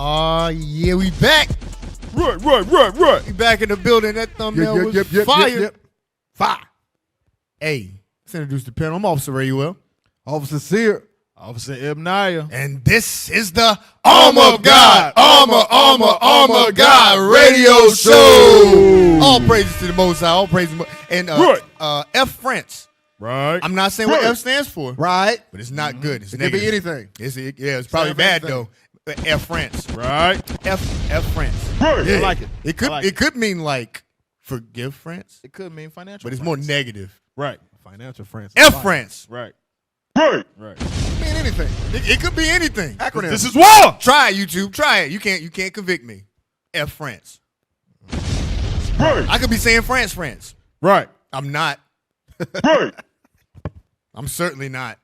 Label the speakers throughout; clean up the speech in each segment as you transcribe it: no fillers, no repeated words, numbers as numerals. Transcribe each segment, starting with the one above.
Speaker 1: Oh, yeah, we back.
Speaker 2: Right.
Speaker 1: We back in the building. That thumbnail was fire.
Speaker 2: Fire.
Speaker 1: Hey, let's introduce the panel. I'm Officer Ray Well.
Speaker 2: Officer Sear. Officer Ibnaya.
Speaker 1: And this is the Armor of God, Armor God radio show. All praises to the Most High. All praises. And F France.
Speaker 2: Right.
Speaker 1: I'm not saying what F stands for.
Speaker 2: Right.
Speaker 1: But it's not good. It's
Speaker 2: It
Speaker 1: negative.
Speaker 2: could be anything.
Speaker 1: It's probably bad though. F France.
Speaker 2: Right.
Speaker 1: F France.
Speaker 2: Right.
Speaker 1: Yeah.
Speaker 2: I like it.
Speaker 1: It could mean like forgive France,
Speaker 2: It could mean financial.
Speaker 1: but it's
Speaker 2: friends.
Speaker 1: more negative.
Speaker 2: Right. Financial friends.
Speaker 1: F France.
Speaker 2: Right.
Speaker 1: Right.
Speaker 2: Right.
Speaker 1: It mean anything. It could be anything.
Speaker 2: Acronym.
Speaker 1: This is war. Try it, YouTube. Try it. You can't convict me. F France.
Speaker 2: Right.
Speaker 1: I could be saying France.
Speaker 2: Right.
Speaker 1: I'm not.
Speaker 2: Right.
Speaker 1: I'm certainly not.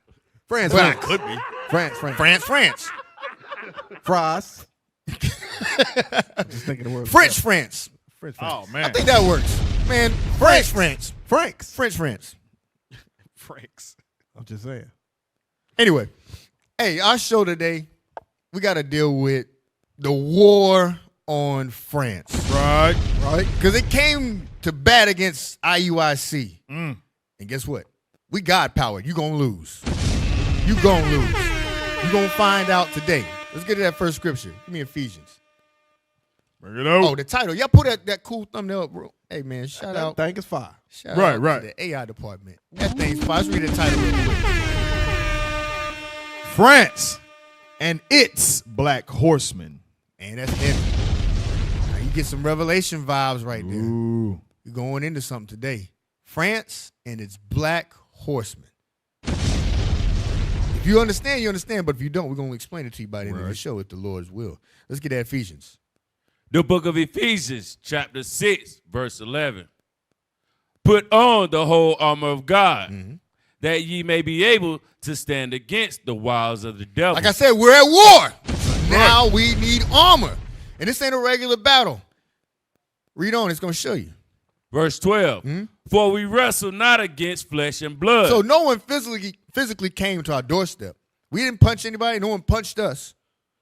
Speaker 2: France.
Speaker 1: Well, I could be.
Speaker 2: France.
Speaker 1: France.
Speaker 2: Fries. I'm just thinking the word.
Speaker 1: French France.
Speaker 2: French.
Speaker 1: Oh man. I think that works. Man, France. French.
Speaker 2: Franks. I'm just saying.
Speaker 1: Anyway, hey, our show today, we got to deal with the war on France.
Speaker 2: Right.
Speaker 1: Because it came to bat against IUIC. And guess what? We God powered. You going to lose. You going to lose. You going to find out today. Let's get to that first scripture. Give me Ephesians.
Speaker 2: Bring it out.
Speaker 1: Oh, the title. Y'all put that cool thumbnail up, bro. Hey, man, shout out.
Speaker 2: That thing is fire.
Speaker 1: Shout out to the AI department. That thing's fire. Let's read the title real quick.
Speaker 2: France and its Black Horseman.
Speaker 1: Man, that's heavy. Now, you get some Revelation vibes right there.
Speaker 2: Ooh.
Speaker 1: You're going into something today. France and its Black Horseman. If you understand, you understand. But if you don't, we're going to explain it to you by the end of the show, if the Lord's will. Let's get to Ephesians.
Speaker 3: The book of Ephesians, chapter 6, verse 11. Put on the whole armor of God, that ye may be able to stand against the wiles of the devil.
Speaker 1: Like I said, we're at war. So now we need armor. And this ain't a regular battle. Read on. It's going to show you.
Speaker 3: Verse 12. For we wrestle not against flesh and blood.
Speaker 1: So no one physically came to our doorstep. We didn't punch anybody. No one punched us.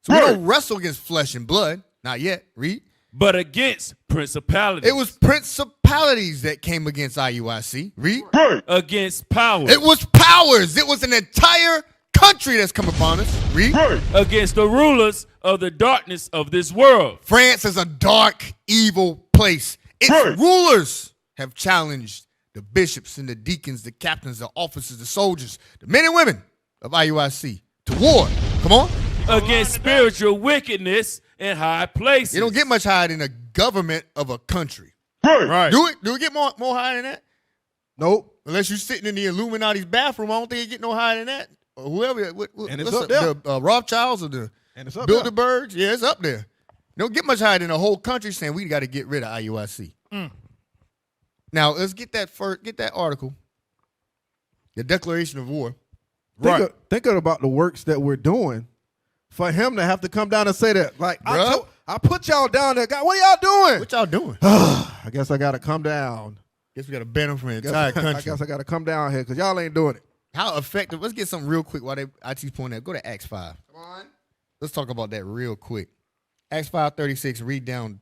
Speaker 1: So we don't wrestle against flesh and blood. Not yet. Read.
Speaker 3: But against principalities.
Speaker 1: It was principalities that came against IUIC. Read.
Speaker 3: Against powers.
Speaker 1: It was powers. It was an entire country that's come upon us. Read.
Speaker 3: Against the rulers of the darkness of this world.
Speaker 1: France is a dark, evil place. Its rulers have challenged the bishops and the deacons, the captains, the officers, the soldiers, the men and women of IUIC to war. Come on.
Speaker 3: Against spiritual wickedness in high places.
Speaker 1: You don't get much higher than the government of a country.
Speaker 2: Right.
Speaker 1: Do it? Do it get more higher than that?
Speaker 2: Nope.
Speaker 1: Unless you're sitting in the Illuminati's bathroom, I don't think it get no higher than that. Or whoever.
Speaker 2: And it's up there.
Speaker 1: The Rothschilds or the Bilderbergs. Yeah, it's up there. Don't get much higher than the whole country saying we got to get rid of IUIC. Now let's get that article, the Declaration of War.
Speaker 2: Think about the works that we're doing. For him to have to come down and say that, like, I put y'all down there. God, what are y'all doing?
Speaker 1: What y'all doing?
Speaker 2: I guess I got to come down.
Speaker 1: Guess we got to ban them from the entire country.
Speaker 2: I guess I got to come down here because y'all ain't doing it.
Speaker 1: How effective? Let's get something real quick while IT's pointing out. Go to Acts 5. Come on. Let's talk about that real quick. Acts 5:36, read down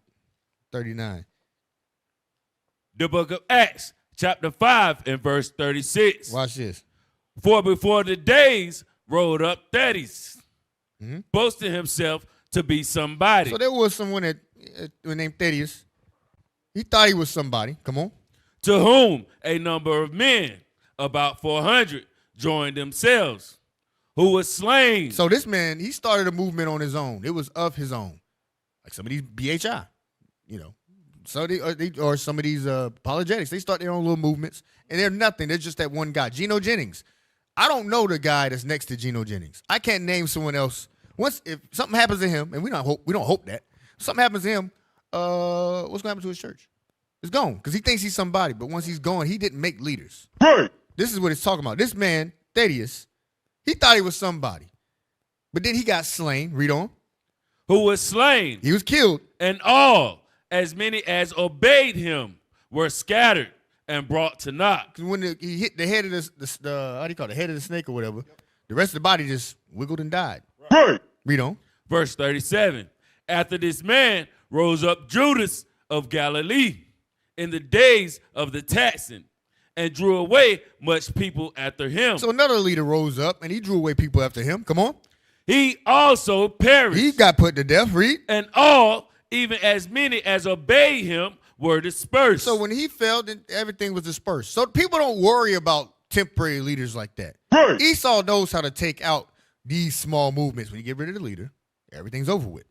Speaker 1: 39.
Speaker 3: The book of Acts, chapter 5 and verse 36.
Speaker 1: Watch this.
Speaker 3: For before the days rolled up Thaddeus, boasting himself to be somebody.
Speaker 1: So there was someone that named Thaddeus. He thought he was somebody. Come on.
Speaker 3: To whom a number of men, about 400, joined themselves, who was slain.
Speaker 1: So this man, he started a movement on his own. It was of his own. Like some of these BHI, So or some of these apologetics. They start their own little movements, and they're nothing. They're just that one guy, Geno Jennings. I don't know the guy that's next to Geno Jennings. I can't name someone else. If something happens to him, and we don't hope that something happens to him, what's gonna happen to his church? It's gone because he thinks he's somebody. But once he's gone, he didn't make leaders. This is what it's talking about. This man, Thaddeus, he thought he was somebody, but then he got slain. Read on.
Speaker 3: Who was slain.
Speaker 1: He was killed.
Speaker 3: And all, as many as obeyed him, were scattered and brought to naught.
Speaker 1: When he hit the head of the how do you call it? The head of the snake or whatever, the rest of the body just wiggled and died.
Speaker 2: Right.
Speaker 1: Read on.
Speaker 3: Verse 37. After this man rose up Judas of Galilee in the days of the taxing, and drew away much people after him.
Speaker 1: So another leader rose up, and he drew away people after him. Come on.
Speaker 3: He also perished.
Speaker 1: He got put to death. Read.
Speaker 3: And all, even as many as obeyed him, were dispersed.
Speaker 1: So when he fell, then everything was dispersed. So people don't worry about temporary leaders like that.
Speaker 4: Right.
Speaker 1: Esau knows how to take out these small movements. When you get rid of the leader, everything's over with.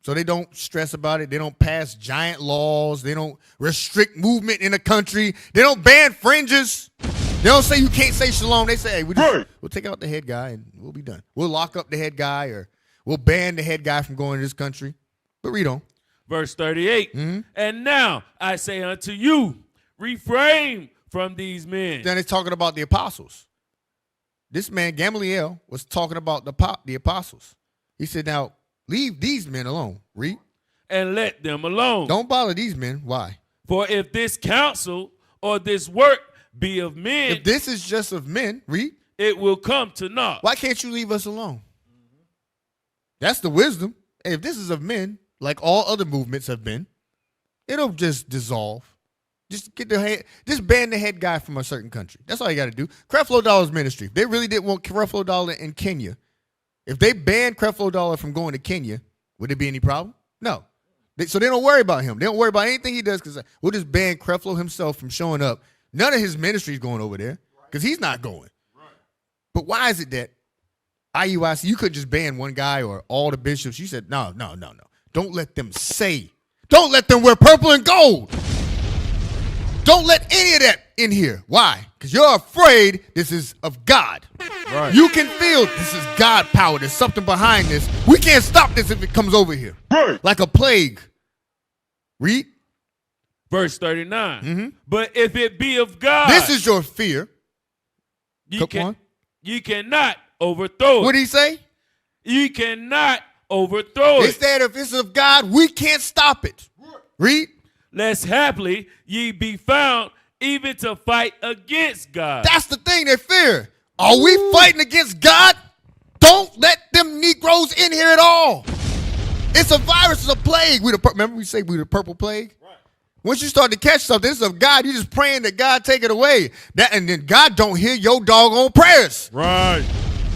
Speaker 1: So they don't stress about it. They don't pass giant laws. They don't restrict movement in the country. They don't ban fringes. They don't say you can't say shalom. They say, hey, we'll take out the head guy and we'll be done. We'll lock up the head guy, or we'll ban the head guy from going to this country. But read on.
Speaker 3: Verse 38. And now I say unto you, refrain from these men.
Speaker 1: Then it's talking about the apostles. This man, Gamaliel, was talking about the apostles. He said, now, leave these men alone. Read.
Speaker 3: And let them alone.
Speaker 1: Don't bother these men. Why?
Speaker 3: For if this counsel or this work be of men,
Speaker 1: If this is just of men, read.
Speaker 3: it will come to naught.
Speaker 1: Why can't you leave us alone? That's the wisdom. Hey, if this is of men, like all other movements have been, it'll just dissolve. Just just ban the head guy from a certain country. That's all you got to do. Creflo Dollar's ministry. If they really didn't want Creflo Dollar in Kenya, if they banned Creflo Dollar from going to Kenya, would there be any problem? No. So they don't worry about him. They don't worry about anything he does, because we'll just ban Creflo himself from showing up. None of his ministry is going over there because he's not going. But why is it that IUIC, you couldn't just ban one guy or all the bishops? You said, no. Don't let them say. Don't let them wear purple and gold. Don't let any of that in here. Why? Because you're afraid this is of God.
Speaker 2: Right.
Speaker 1: You can feel this is God power. There's something behind this. We can't stop this if it comes over here.
Speaker 4: Right.
Speaker 1: Like a plague. Read.
Speaker 3: Verse 39. But if it be of God,
Speaker 1: This is your fear.
Speaker 3: ye
Speaker 1: Come on.
Speaker 3: cannot overthrow
Speaker 1: What
Speaker 3: it.
Speaker 1: did he say?
Speaker 3: Ye cannot overthrow
Speaker 1: He
Speaker 3: it.
Speaker 1: said if it's of God, we can't stop it. Read.
Speaker 3: Lest haply ye be found even to fight against God.
Speaker 1: That's the thing they fear. Are we fighting against God? Don't let them Negroes in here at all. It's a virus, it's a plague. Remember we say we the purple plague? Right. Once you start to catch something, it's of God. You're just praying that God take it away. And then God don't hear your doggone prayers.
Speaker 3: Right.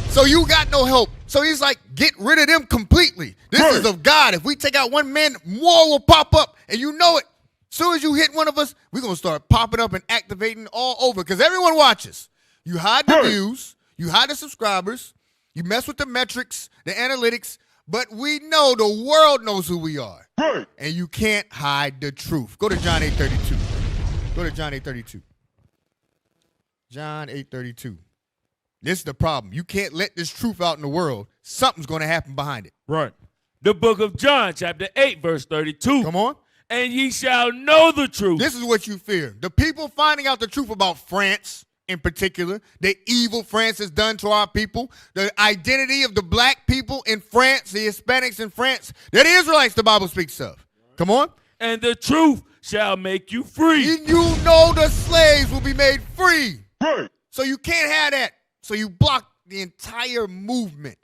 Speaker 1: So you got no help. So he's like, get rid of them completely. This is of God. If we take out one man, more will pop up. And you know it. As soon as you hit one of us, we're going to start popping up and activating all over because everyone watches. You hide the views. You hide the subscribers. You mess with the metrics, the analytics. But we know the world knows who we are. And you can't hide the truth. Go to John 8:32. Go to John 8:32. John 8:32. This is the problem. You can't let this truth out in the world. Something's going to happen behind it.
Speaker 3: Right. The book of John, chapter 8, verse 32.
Speaker 1: Come on.
Speaker 3: And ye shall know the truth.
Speaker 1: This is what you fear. The people finding out the truth about France in particular, the evil France has done to our people, the identity of the black people in France, the Hispanics in France, they're the Israelites the Bible speaks of. Come on.
Speaker 3: And the truth shall make you free.
Speaker 1: You know the slaves will be made free. So you can't have that. So you block the entire movement.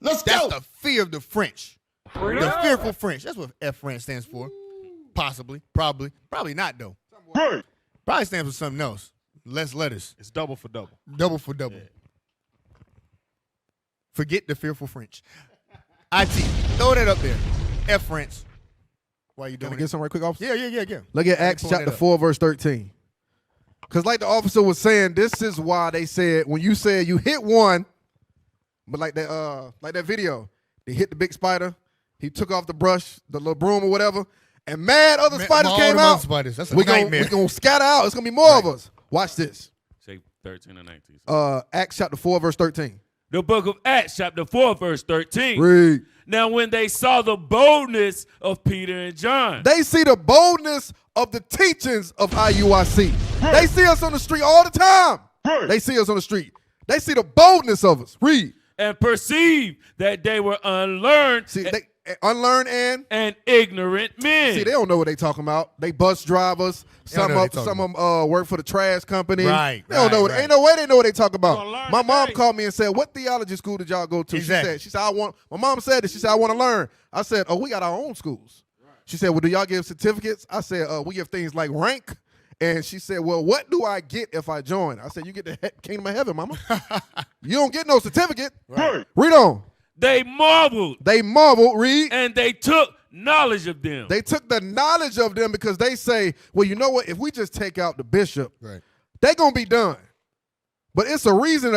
Speaker 1: That's the fear of the French. The fearful French. That's what F France stands for. Possibly. Probably not, though. Probably stands for something else. Less letters.
Speaker 2: It's double for double.
Speaker 1: Double for double. Yeah. Forget the fearful French. IT. Throw that up there. F France. Why you doing
Speaker 2: Can I get something right quick, officer?
Speaker 1: Yeah.
Speaker 2: Look at Acts chapter 4, verse 13. Because like the officer was saying, this is why they said, when you said you hit one, but like that video, they hit the big spider, he took off the brush, the little broom or whatever, and mad other spiders came out.
Speaker 1: Spiders. That's a
Speaker 2: We're
Speaker 1: nightmare.
Speaker 2: going to scatter out. It's going to be more of us. Watch this.
Speaker 3: Say 13 and 19.
Speaker 2: Acts chapter 4, verse 13.
Speaker 3: The book of Acts, chapter 4, verse 13.
Speaker 2: Read.
Speaker 3: Now when they saw the boldness of Peter and John.
Speaker 2: They see the boldness of the teachings of IUIC. They see us on the street all the time. They see us on the street. They see the boldness of us. Read.
Speaker 3: And perceive that they were unlearned.
Speaker 2: See, unlearned
Speaker 3: and ignorant men.
Speaker 2: See, they don't know what they talking about. They bus drivers. Some of them work for the trash company.
Speaker 1: Right.
Speaker 2: They don't know. Ain't no way they know what they talking about.
Speaker 3: learn
Speaker 2: My mom
Speaker 3: today.
Speaker 2: called me and said, "What theology school did y'all go to?"
Speaker 1: Exactly.
Speaker 2: She said, My mom said this. She said, "I want to learn." I said, "Oh, we got our own schools." She said, "Well, do y'all give certificates?" I said, "We give things like rank." And she said, "Well, what do I get if I join?" I said, "You get the kingdom of heaven, mama. You don't get no certificate."
Speaker 1: Right.
Speaker 2: Read on.
Speaker 3: They marveled
Speaker 2: They marveled. Read.
Speaker 3: and they took knowledge of them.
Speaker 2: They took the knowledge of them because they say, "Well, you know what? If we just take out the bishop,
Speaker 1: Right.
Speaker 2: they gonna be done." But it's a reason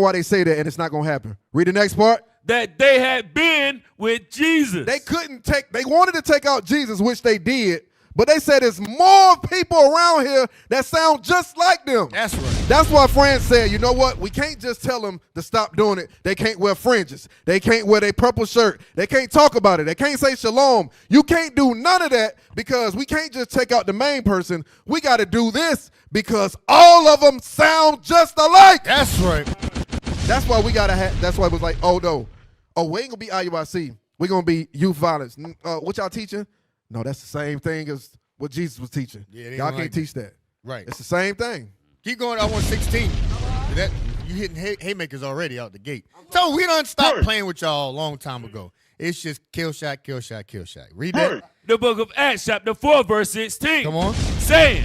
Speaker 2: why they say that, and it's not gonna happen. Read the next part.
Speaker 3: that they had been with Jesus.
Speaker 2: They wanted to take out Jesus, which they did, but they said there's more people around here that sound just like them.
Speaker 1: That's right.
Speaker 2: That's why France said, you know what? We can't just tell them to stop doing it. They can't wear fringes. They can't wear their purple shirt. They can't talk about it. They can't say shalom. You can't do none of that because we can't just take out the main person. We got to do this because all of them sound just alike.
Speaker 1: That's right.
Speaker 2: That's why we got to have, that's why it was like, oh, no. Oh, we ain't going to be IUIC. We're going to be youth violence. What y'all teaching? No, that's the same thing as what Jesus was teaching.
Speaker 1: Yeah, they
Speaker 2: y'all
Speaker 1: don't
Speaker 2: can't
Speaker 1: like
Speaker 2: teach that.
Speaker 1: Right.
Speaker 2: It's the same thing.
Speaker 1: Keep going. I want 16. That you hitting haymakers already out the gate. So we done stopped playing with y'all a long time ago. It's just kill shot, kill shot, kill shot. Read that.
Speaker 3: The book of Acts, chapter 4, verse 16.
Speaker 1: Come on.
Speaker 3: Saying,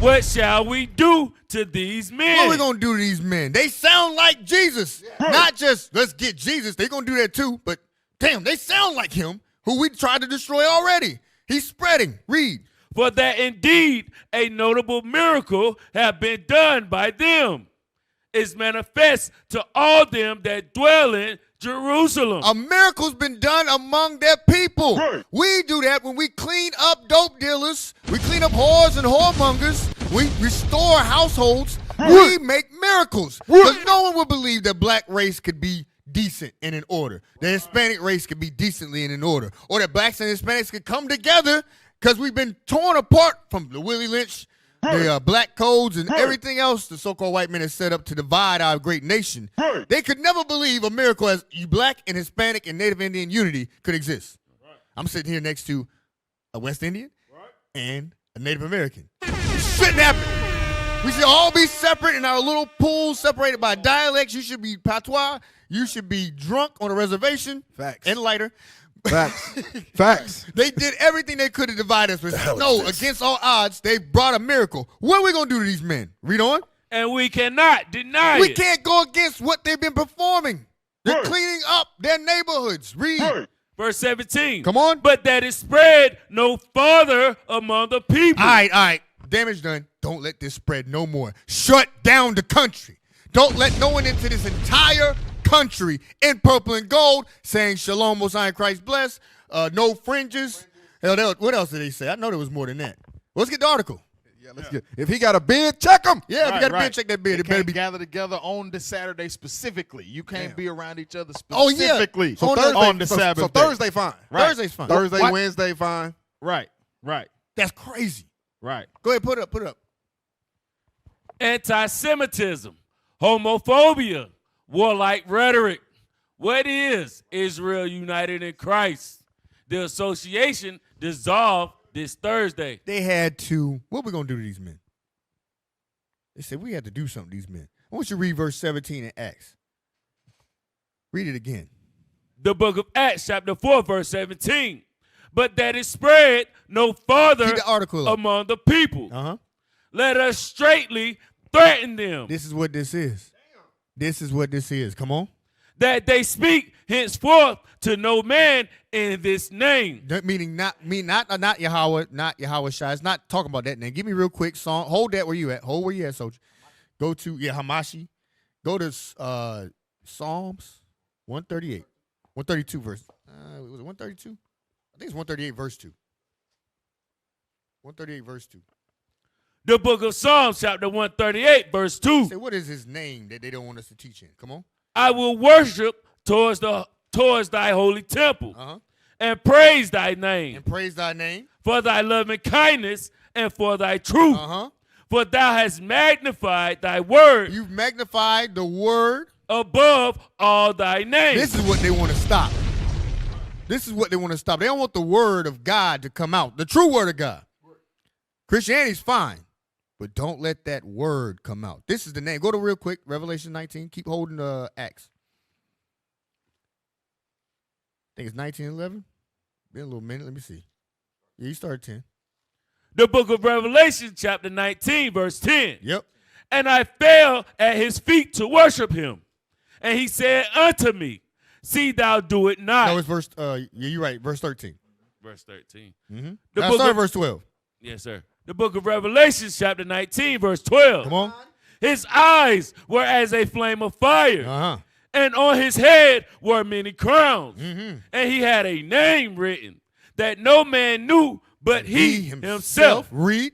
Speaker 3: what shall we do to these men?
Speaker 1: What are we gonna do to these men? They sound like Jesus. Not just let's get Jesus. They gonna do that too. But damn, they sound like him, who we tried to destroy already. He's spreading. Read.
Speaker 3: For that indeed a notable miracle have been done by them, is manifest to all them that dwell in Jerusalem.
Speaker 1: A miracle's been done among their people.
Speaker 4: Right.
Speaker 1: We do that when we clean up dope dealers, we clean up whores and whoremongers, we restore households, we make miracles. Because no one would believe that black race could be decent and in order. The Hispanic race could be decently and in order. Or that blacks and Hispanics could come together because we've been torn apart from the Willie Lynch, the black codes, and everything else the so-called white men have set up to divide our great nation. They could never believe a miracle as black and Hispanic and Native Indian unity could exist. I'm sitting here next to a West Indian and a Native American. It shouldn't happen. We should all be separate in our little pools, separated by dialects. You should be patois. You should be drunk on a reservation.
Speaker 2: Facts.
Speaker 1: And lighter.
Speaker 2: Facts. Facts.
Speaker 1: They did everything they could to divide us, but no, against all odds, they brought a miracle. What are we going to do to these men? Read on.
Speaker 3: And we cannot deny
Speaker 1: We
Speaker 3: it.
Speaker 1: can't go against what they've been performing. They're cleaning up their neighborhoods. Read.
Speaker 3: Verse 17.
Speaker 1: Come on.
Speaker 3: But that it spread no farther among the people.
Speaker 1: All right. Damage done. Don't let this spread no more. Shut down the country. Don't let no one into this entire country in purple and gold saying shalom, most high in Christ bless, no fringes. Hell, what else did they say? I know there was more than that. Let's get the article.
Speaker 2: Yeah, let's get. If he got a beard, check him.
Speaker 1: Yeah, if you got a beard, check that beard.
Speaker 4: They
Speaker 1: It better
Speaker 4: can't
Speaker 1: be.
Speaker 4: gather together on the Saturday specifically. You can't be around each other
Speaker 1: Oh, yeah.
Speaker 4: specifically
Speaker 1: So
Speaker 4: on the Sabbath
Speaker 2: So
Speaker 4: day.
Speaker 2: Thursday fine.
Speaker 4: Right.
Speaker 1: Thursday's fine.
Speaker 2: Thursday,
Speaker 1: What?
Speaker 2: Wednesday fine.
Speaker 4: Right.
Speaker 1: That's crazy.
Speaker 4: Right.
Speaker 1: Go ahead, put it up.
Speaker 3: Anti-Semitism, homophobia, warlike rhetoric. What is Israel united in Christ? The association dissolved this Thursday.
Speaker 1: They had to. What we gonna do to these men? They said we had to do something to these men. I want you to read verse 17 in Acts. Read it again.
Speaker 3: The book of Acts, chapter 4, verse 17. But that it spread no farther
Speaker 1: Keep the article up.
Speaker 3: among the people.
Speaker 1: Uh-huh.
Speaker 3: Let us straightly threaten them,
Speaker 1: This is what this is. This is what this is. Come on.
Speaker 3: that they speak henceforth to no man in this name.
Speaker 1: That meaning not Yahweh, not Yahweh Shai. It's not talking about that name. Give me real quick song. Hold that where you at. Hold where you at, soldier. Go to Hamashi. Go to Psalms 138. 132 verse. Was it 132? I think it's 138 verse 2. 138 verse 2.
Speaker 3: The book of Psalms, chapter 138, verse 2.
Speaker 1: Say, what is his name that they don't want us to teach in? Come on.
Speaker 3: I will worship towards thy holy temple
Speaker 1: Uh-huh.
Speaker 3: and praise thy name
Speaker 1: And praise thy name.
Speaker 3: for thy loving kindness and for thy truth.
Speaker 1: Uh-huh.
Speaker 3: For thou hast magnified thy word
Speaker 1: You've magnified the word.
Speaker 3: above all thy names.
Speaker 1: This is what they want to stop. This is what they want to stop. They don't want the word of God to come out, the true word of God. Christianity's fine, but don't let that word come out. This is the name. Go to real quick, Revelation 19. Keep holding Acts. I think it's 19:11. Been a little minute. Let me see. Yeah, you started 10.
Speaker 3: The book of Revelation, chapter 19, verse 10.
Speaker 1: Yep.
Speaker 3: And I fell at his feet to worship him. And he said unto me, see thou do it not.
Speaker 1: No, it's verse, yeah, you're right, verse 13.
Speaker 3: Verse 13.
Speaker 1: Mm-hmm.
Speaker 3: The
Speaker 1: Now
Speaker 3: book
Speaker 1: start
Speaker 3: of-
Speaker 1: verse 12.
Speaker 3: Yes, sir. The book of Revelation, chapter 19, verse 12.
Speaker 1: Come on.
Speaker 3: His eyes were as a flame of fire,
Speaker 1: Uh-huh.
Speaker 3: and on his head were many crowns.
Speaker 1: Mm-hmm.
Speaker 3: And he had a name written that no man knew but he himself.
Speaker 1: Read.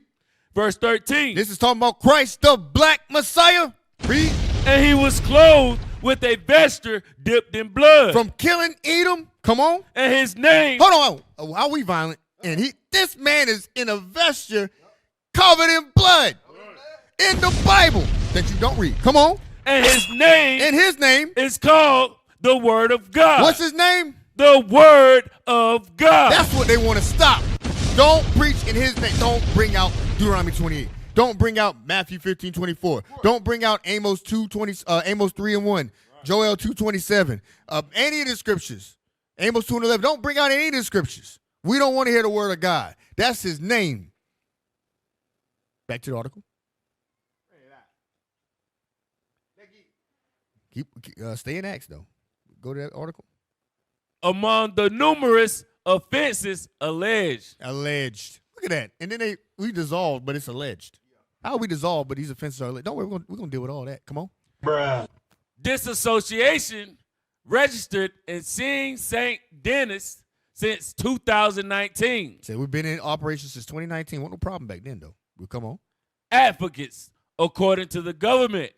Speaker 3: Verse 13.
Speaker 1: This is talking about Christ, the black Messiah. Read.
Speaker 3: And he was clothed with a vesture dipped in blood.
Speaker 1: From killing Edom. Come on.
Speaker 3: And his name.
Speaker 1: Hold on. Oh, how we violent? And this man is in a vesture covered in blood. In the Bible that you don't read. Come on.
Speaker 3: And his name.
Speaker 1: And his name.
Speaker 3: is called the Word of God.
Speaker 1: What's his name?
Speaker 3: The Word of God.
Speaker 1: That's what they want to stop. Don't preach in his name. Don't bring out Deuteronomy 28. Don't bring out Matthew 15:24. Don't bring out Amos 2:20, Amos 3:1, Joel 2:27. Any of the scriptures. Amos 2:11. Don't bring out any of the scriptures. We don't want to hear the word of God. That's his name. Back to the article. Stay in Acts though. Go to that article.
Speaker 3: Among the numerous offenses alleged.
Speaker 1: Alleged. Look at that. And then we dissolved, but it's alleged. How we dissolved, but these offenses are alleged. Don't worry, we're gonna deal with all that. Come on.
Speaker 5: Bruh.
Speaker 3: This association registered in St. Denis since 2019.
Speaker 1: Say we've been in operation since 2019. Wasn't no problem back then though. Well, come on.
Speaker 3: Advocates, according to the government,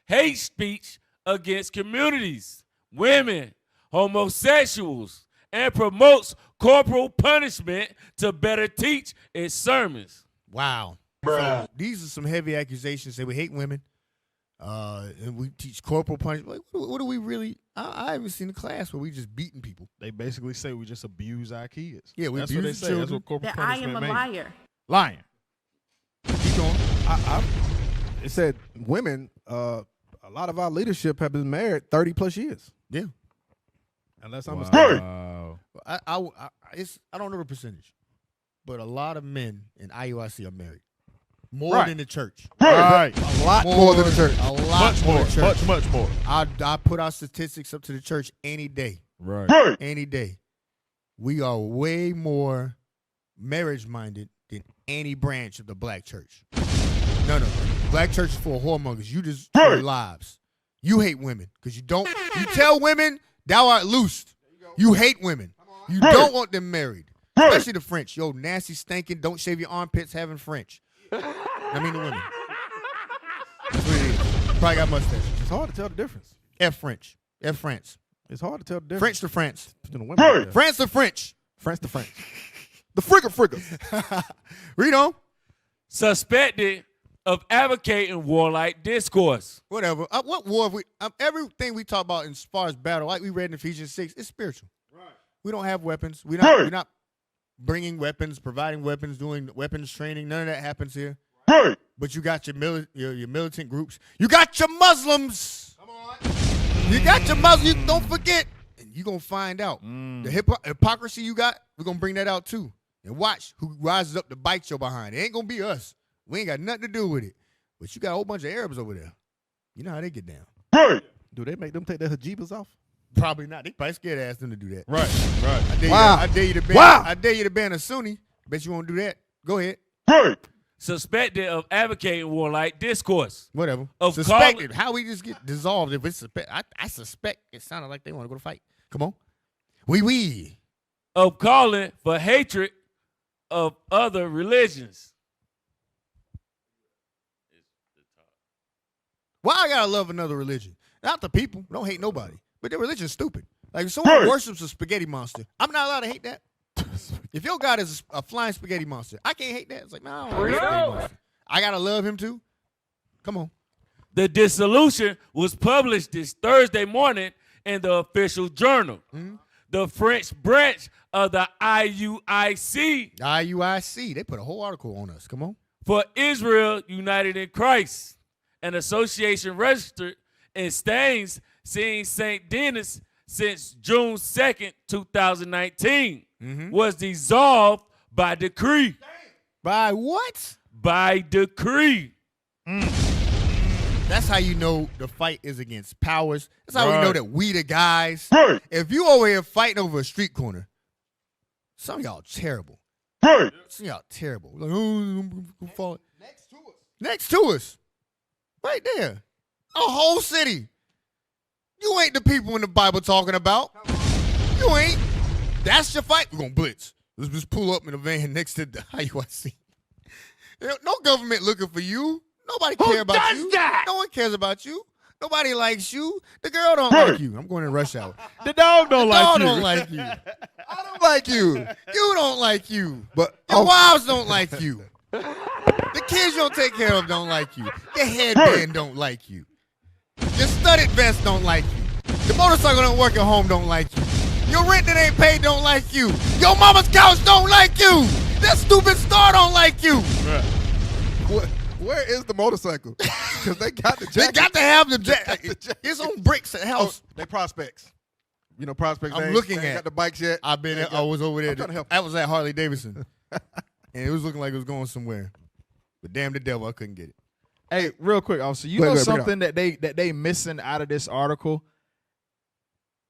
Speaker 3: hate speech against communities, women, homosexuals, and promotes corporal punishment to better teach its sermons.
Speaker 1: Wow.
Speaker 5: Bruh.
Speaker 1: So these are some heavy accusations. Say we hate women. And we teach corporal punishment. Like, what do we really? I haven't seen a class where we just beating people.
Speaker 4: They basically say we just abuse our kids.
Speaker 1: Yeah, we
Speaker 4: That's what they
Speaker 1: abuse
Speaker 4: say.
Speaker 1: children.
Speaker 4: That's what corporal
Speaker 6: That I
Speaker 4: punishment
Speaker 6: am a
Speaker 4: means.
Speaker 6: liar.
Speaker 4: Lying.
Speaker 1: Keep going.
Speaker 2: It said women, a lot of our leadership have been married 30 plus years.
Speaker 1: Yeah.
Speaker 2: Unless I'm mistaken.
Speaker 4: Wow.
Speaker 1: I don't know the percentage, but a lot of men in IUIC are married. More
Speaker 4: Right.
Speaker 1: than the church.
Speaker 4: Right.
Speaker 2: A lot more than the church.
Speaker 1: A lot
Speaker 4: Much
Speaker 1: more
Speaker 4: more.
Speaker 1: than the church.
Speaker 4: Much more.
Speaker 1: I put our statistics up to the church any day.
Speaker 4: Right.
Speaker 1: Any day. We are way more marriage minded than any branch of the black church. No. Black church is for whoremongers. You just destroy lives. You hate women because you tell women thou art loosed. You hate women. You don't want them married. Especially the French. Yo, nasty, stinking, don't shave your armpits having French. I mean the women. That's what it is. Probably got mustache.
Speaker 2: It's hard to tell the difference.
Speaker 1: F French. F France.
Speaker 2: It's hard to tell the difference.
Speaker 1: French to France.
Speaker 2: To the women out there.
Speaker 1: France to French.
Speaker 2: France to French. The frigga.
Speaker 1: Read on.
Speaker 3: Suspected of advocating warlike discourse.
Speaker 1: Whatever. What war have we? Everything we talk about as far as battle, like we read in Ephesians 6, it's spiritual. Right. We don't have weapons. We're not bringing weapons, providing weapons, doing weapons training. None of that happens here.
Speaker 5: Right.
Speaker 1: But you got your militant groups. You got your Muslims. Come on. You got your Muslims. Don't forget. And you're going to find out. The hypocrisy you got, we're going to bring that out too. And watch who rises up to bite your behind. It ain't going to be us. We ain't got nothing to do with it. But you got a whole bunch of Arabs over there. You know how they get down.
Speaker 5: Right.
Speaker 2: Do they make them take their hijabas off?
Speaker 1: Probably not. They probably scared to ask them to do that.
Speaker 4: Right. Right.
Speaker 1: I dare you to ban.
Speaker 2: Wow.
Speaker 1: I dare you to ban a Sunni. Bet you won't do that. Go ahead.
Speaker 5: Right.
Speaker 3: Suspected of advocating warlike discourse.
Speaker 1: Whatever.
Speaker 3: Of
Speaker 1: Suspected. How we just get dissolved if it's I suspect it sounded like they want to go to fight. Come on. We.
Speaker 3: Of calling for hatred of other religions.
Speaker 1: Why I gotta love another religion? Not the people. Don't hate nobody. But their religion's stupid. Like if someone worships a spaghetti monster, I'm not allowed to hate that. If your God is a flying spaghetti monster, I can't hate that. It's like, no, I don't hate spaghetti monster. I gotta love him too. Come on.
Speaker 3: The dissolution was published this Thursday morning in the official journal.
Speaker 1: Mm-hmm.
Speaker 3: the French branch of the IUIC.
Speaker 1: IUIC. They put a whole article on us. Come on.
Speaker 3: For Israel United in Christ, an association registered in Staines, seeing St. Denis since June 2nd, 2019, was dissolved by decree.
Speaker 1: By what?
Speaker 3: By decree.
Speaker 1: That's how you know the fight is against powers. That's how we know that we the guys.
Speaker 5: Right.
Speaker 1: If you over here fighting over a street corner, some of y'all terrible.
Speaker 5: Right.
Speaker 1: Some of y'all terrible. Like, oh, I'm gonna fall.
Speaker 2: Next to us.
Speaker 1: Next to us. Right there. A whole city. You ain't the people in the Bible talking about. You ain't. That's your fight. We're going to blitz. Let's just pull up in a van next to the IUIC. No government looking for you. Nobody care about you.
Speaker 5: That?
Speaker 1: No one cares about you. Nobody likes you. The girl don't like you. I'm going in rush hour.
Speaker 4: The dog don't
Speaker 1: The
Speaker 4: like
Speaker 1: dog
Speaker 4: you.
Speaker 1: don't like you.
Speaker 2: I don't like you.
Speaker 1: You don't like you.
Speaker 2: But
Speaker 1: Your wives don't like you. The kids you don't take care of don't like you. Your headband don't like you. Your studded vest don't like you. The motorcycle don't work at home don't like you. Your rent that ain't paid don't like you. Your mama's couch don't like you. That stupid star don't like you.
Speaker 2: where is the motorcycle? Because they got the
Speaker 1: They
Speaker 2: jacket.
Speaker 1: got to have the jacket. It's on bricks at house.
Speaker 2: They prospects. You know, prospects.
Speaker 1: I'm
Speaker 2: they ain't-
Speaker 1: looking
Speaker 2: they ain't
Speaker 1: at-
Speaker 2: got the bikes yet.
Speaker 1: I've been. I was over there.
Speaker 2: I'm trying to help
Speaker 1: I was at Harley Davidson, and it was looking like it was going somewhere. But damn the devil, I couldn't get it.
Speaker 4: Hey, real quick, officer, you
Speaker 2: Go
Speaker 4: know
Speaker 2: ahead, bring it
Speaker 4: something that they missing out of this article?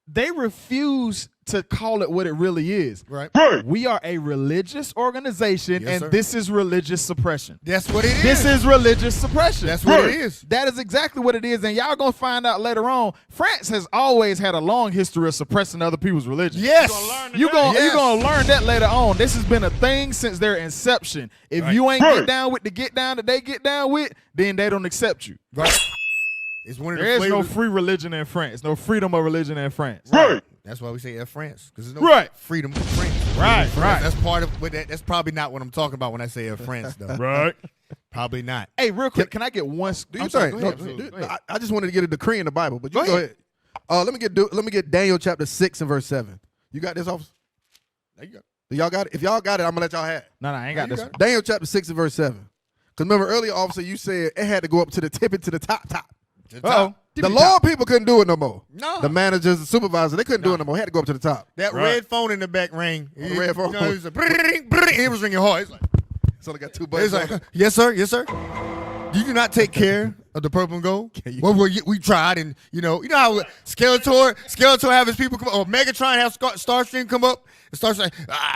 Speaker 4: They refuse to call it what it really is.
Speaker 1: Right.
Speaker 5: Right.
Speaker 4: We are a religious organization,
Speaker 1: Yes,
Speaker 4: and
Speaker 1: sir.
Speaker 4: this is religious suppression.
Speaker 1: That's what it is.
Speaker 4: This is religious suppression.
Speaker 1: That's what it is.
Speaker 4: That is exactly what it is, and y'all gonna find out later on. France has always had a long history of suppressing other people's religion.
Speaker 1: Yes.
Speaker 4: You gonna
Speaker 1: Yes.
Speaker 4: you gonna learn that later on. This has been a thing since their inception. If you ain't
Speaker 5: Right.
Speaker 4: get down with the get down that they get down with, then they don't accept you.
Speaker 1: Right. It's one of the
Speaker 4: There is no
Speaker 1: flavors.
Speaker 4: free religion in France. No freedom of religion in France.
Speaker 5: Right.
Speaker 1: That's why we say F France, because there's no
Speaker 4: Right.
Speaker 1: freedom of France.
Speaker 4: Right,
Speaker 1: Freedom of
Speaker 4: right.
Speaker 1: France. That's part of what that. That's probably not what I'm talking about when I say F France, though.
Speaker 3: Right.
Speaker 1: Probably not.
Speaker 4: Hey, real quick, can I get one?
Speaker 2: Do
Speaker 4: I'm
Speaker 2: you
Speaker 4: sorry,
Speaker 2: think?
Speaker 4: go
Speaker 2: No,
Speaker 4: ahead, absolutely. Go
Speaker 2: no,
Speaker 4: ahead.
Speaker 2: I just wanted to get a decree in the Bible, but you
Speaker 1: Go
Speaker 2: go
Speaker 1: ahead.
Speaker 2: ahead. Let me get Daniel chapter 6 and verse 7. You got this, officer?
Speaker 1: There you go.
Speaker 2: Do y'all got it? If y'all got it, I'm gonna let y'all have it.
Speaker 4: No, I ain't got
Speaker 1: you
Speaker 4: this
Speaker 1: got
Speaker 4: one.
Speaker 2: Daniel chapter 6 and verse 7. Because remember earlier, officer, you said it had to go up to the tip and to the top.
Speaker 1: To the
Speaker 4: Uh-oh.
Speaker 1: top.
Speaker 2: The Lord people couldn't do it no more.
Speaker 1: No.
Speaker 2: The managers, the supervisors, they couldn't do it no more. It had to go up to the top.
Speaker 1: That
Speaker 3: Right.
Speaker 1: red phone in the back rang.
Speaker 2: the red phone.
Speaker 1: You know, it was a bring, bring. It was ringing hard. It's like,
Speaker 2: It's only got two buttons.
Speaker 1: it's like, yes, sir. Yes, sir. You do not take care of the purple and gold. Well, we tried, and you know how Skeletor have his people come up, or Megatron have Starscream come up, and Starscream,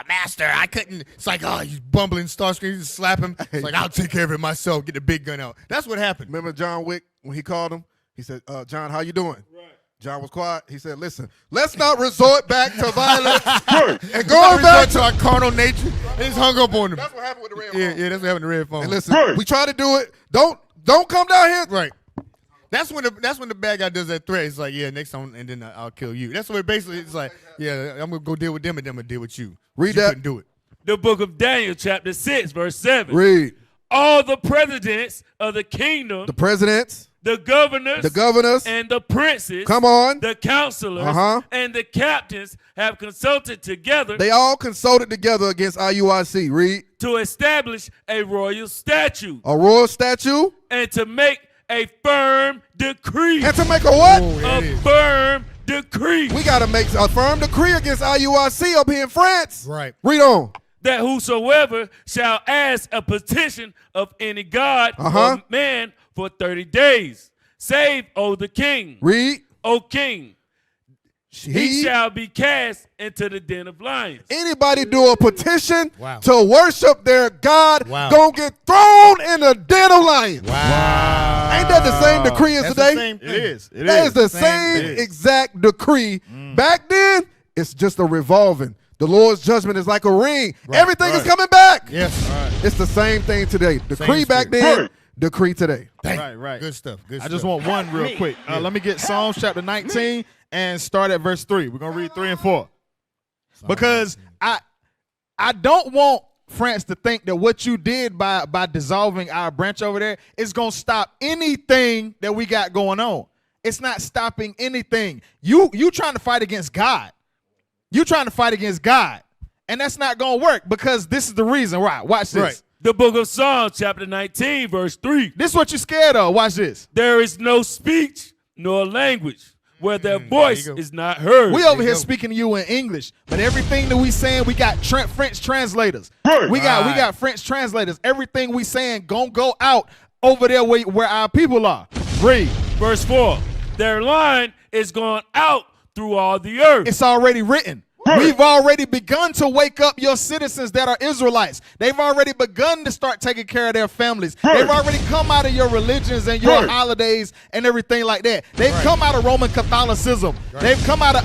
Speaker 1: master, I couldn't. It's like, you bumbling Starscream, you just slap him. It's like, I'll take care of it myself. Get the big gun out. That's what happened.
Speaker 2: Remember John Wick when he called him? He said, John, how you doing? Right. John was quiet. He said, listen, let's not resort back to violence. And going back
Speaker 1: to our carnal nature, they just hung up on him.
Speaker 2: That's what happened with the red phone.
Speaker 1: Yeah, that's what happened to the red phone.
Speaker 2: And listen, we try to do it. Don't come down here.
Speaker 1: Right. That's when the bad guy does that threat. It's like, yeah, next time, and then I'll kill you. That's what basically it's like. Yeah, I'm gonna go deal with them, and them gonna deal with you.
Speaker 2: Read
Speaker 1: You
Speaker 2: that.
Speaker 1: couldn't do it.
Speaker 3: The book of Daniel, chapter 6, verse 7.
Speaker 2: Read.
Speaker 3: All the presidents of the kingdom,
Speaker 2: The presidents,
Speaker 3: the governors,
Speaker 2: and
Speaker 3: the princes,
Speaker 2: come on.
Speaker 3: the counselors,
Speaker 2: Uh-huh.
Speaker 3: and the captains have consulted together
Speaker 2: They all consulted together against IUIC. Read.
Speaker 3: to establish a royal statute
Speaker 2: A royal statue
Speaker 3: and to make a firm decree.
Speaker 2: and to make a what?
Speaker 1: Oh, there it
Speaker 3: A
Speaker 1: is.
Speaker 3: firm decree
Speaker 2: We got to make a firm decree against IUIC up here in France.
Speaker 1: Right.
Speaker 2: Read on.
Speaker 3: that whosoever shall ask a petition of any god or man for 30 days, save, O the king,
Speaker 2: Read.
Speaker 3: O king, he
Speaker 2: He,
Speaker 3: shall be cast into the den of lions.
Speaker 2: anybody do a petition
Speaker 1: Wow.
Speaker 2: to worship their God,
Speaker 1: Wow.
Speaker 2: gonna get thrown in the den of lions.
Speaker 1: Wow.
Speaker 2: Ain't that the same decree as
Speaker 1: That's
Speaker 2: today?
Speaker 1: the same thing.
Speaker 4: It is. It
Speaker 2: That
Speaker 4: is.
Speaker 2: is the
Speaker 1: Same
Speaker 2: same
Speaker 1: thing.
Speaker 2: exact decree. Back then, it's just a revolving. The Lord's judgment is like a ring. Everything is coming back.
Speaker 1: Yes.
Speaker 2: It's the same thing today. Decree back
Speaker 1: spirit.
Speaker 2: then,
Speaker 5: Right.
Speaker 2: decree today.
Speaker 4: Right, right.
Speaker 1: Good stuff. Good
Speaker 4: I
Speaker 1: stuff.
Speaker 4: just want one real quick. Let me get Psalms chapter 19 and start at verse 3. We're gonna read 3 and 4 because I don't want France to think that what you did by dissolving our branch over there is gonna stop anything that we got going on. It's not stopping anything. You trying to fight against God. You trying to fight against God. And that's not going to work because this is the reason. Right, watch this.
Speaker 1: Right.
Speaker 3: The book of Psalms, chapter 19, verse 3.
Speaker 4: This is what you're scared of. Watch this.
Speaker 3: There is no speech nor language where their voice is not heard.
Speaker 4: We over here speaking to you in English, but everything that we saying, we got French translators. We got French translators. Everything we saying gonna go out over there where our people are. Read.
Speaker 3: Verse 4. Their line is going out through all the earth.
Speaker 4: It's already written. We've already begun to wake up your citizens that are Israelites. They've already begun to start taking care of their families. They've already come out of your religions and your holidays and everything like that. They've come out of Roman Catholicism. They've come out of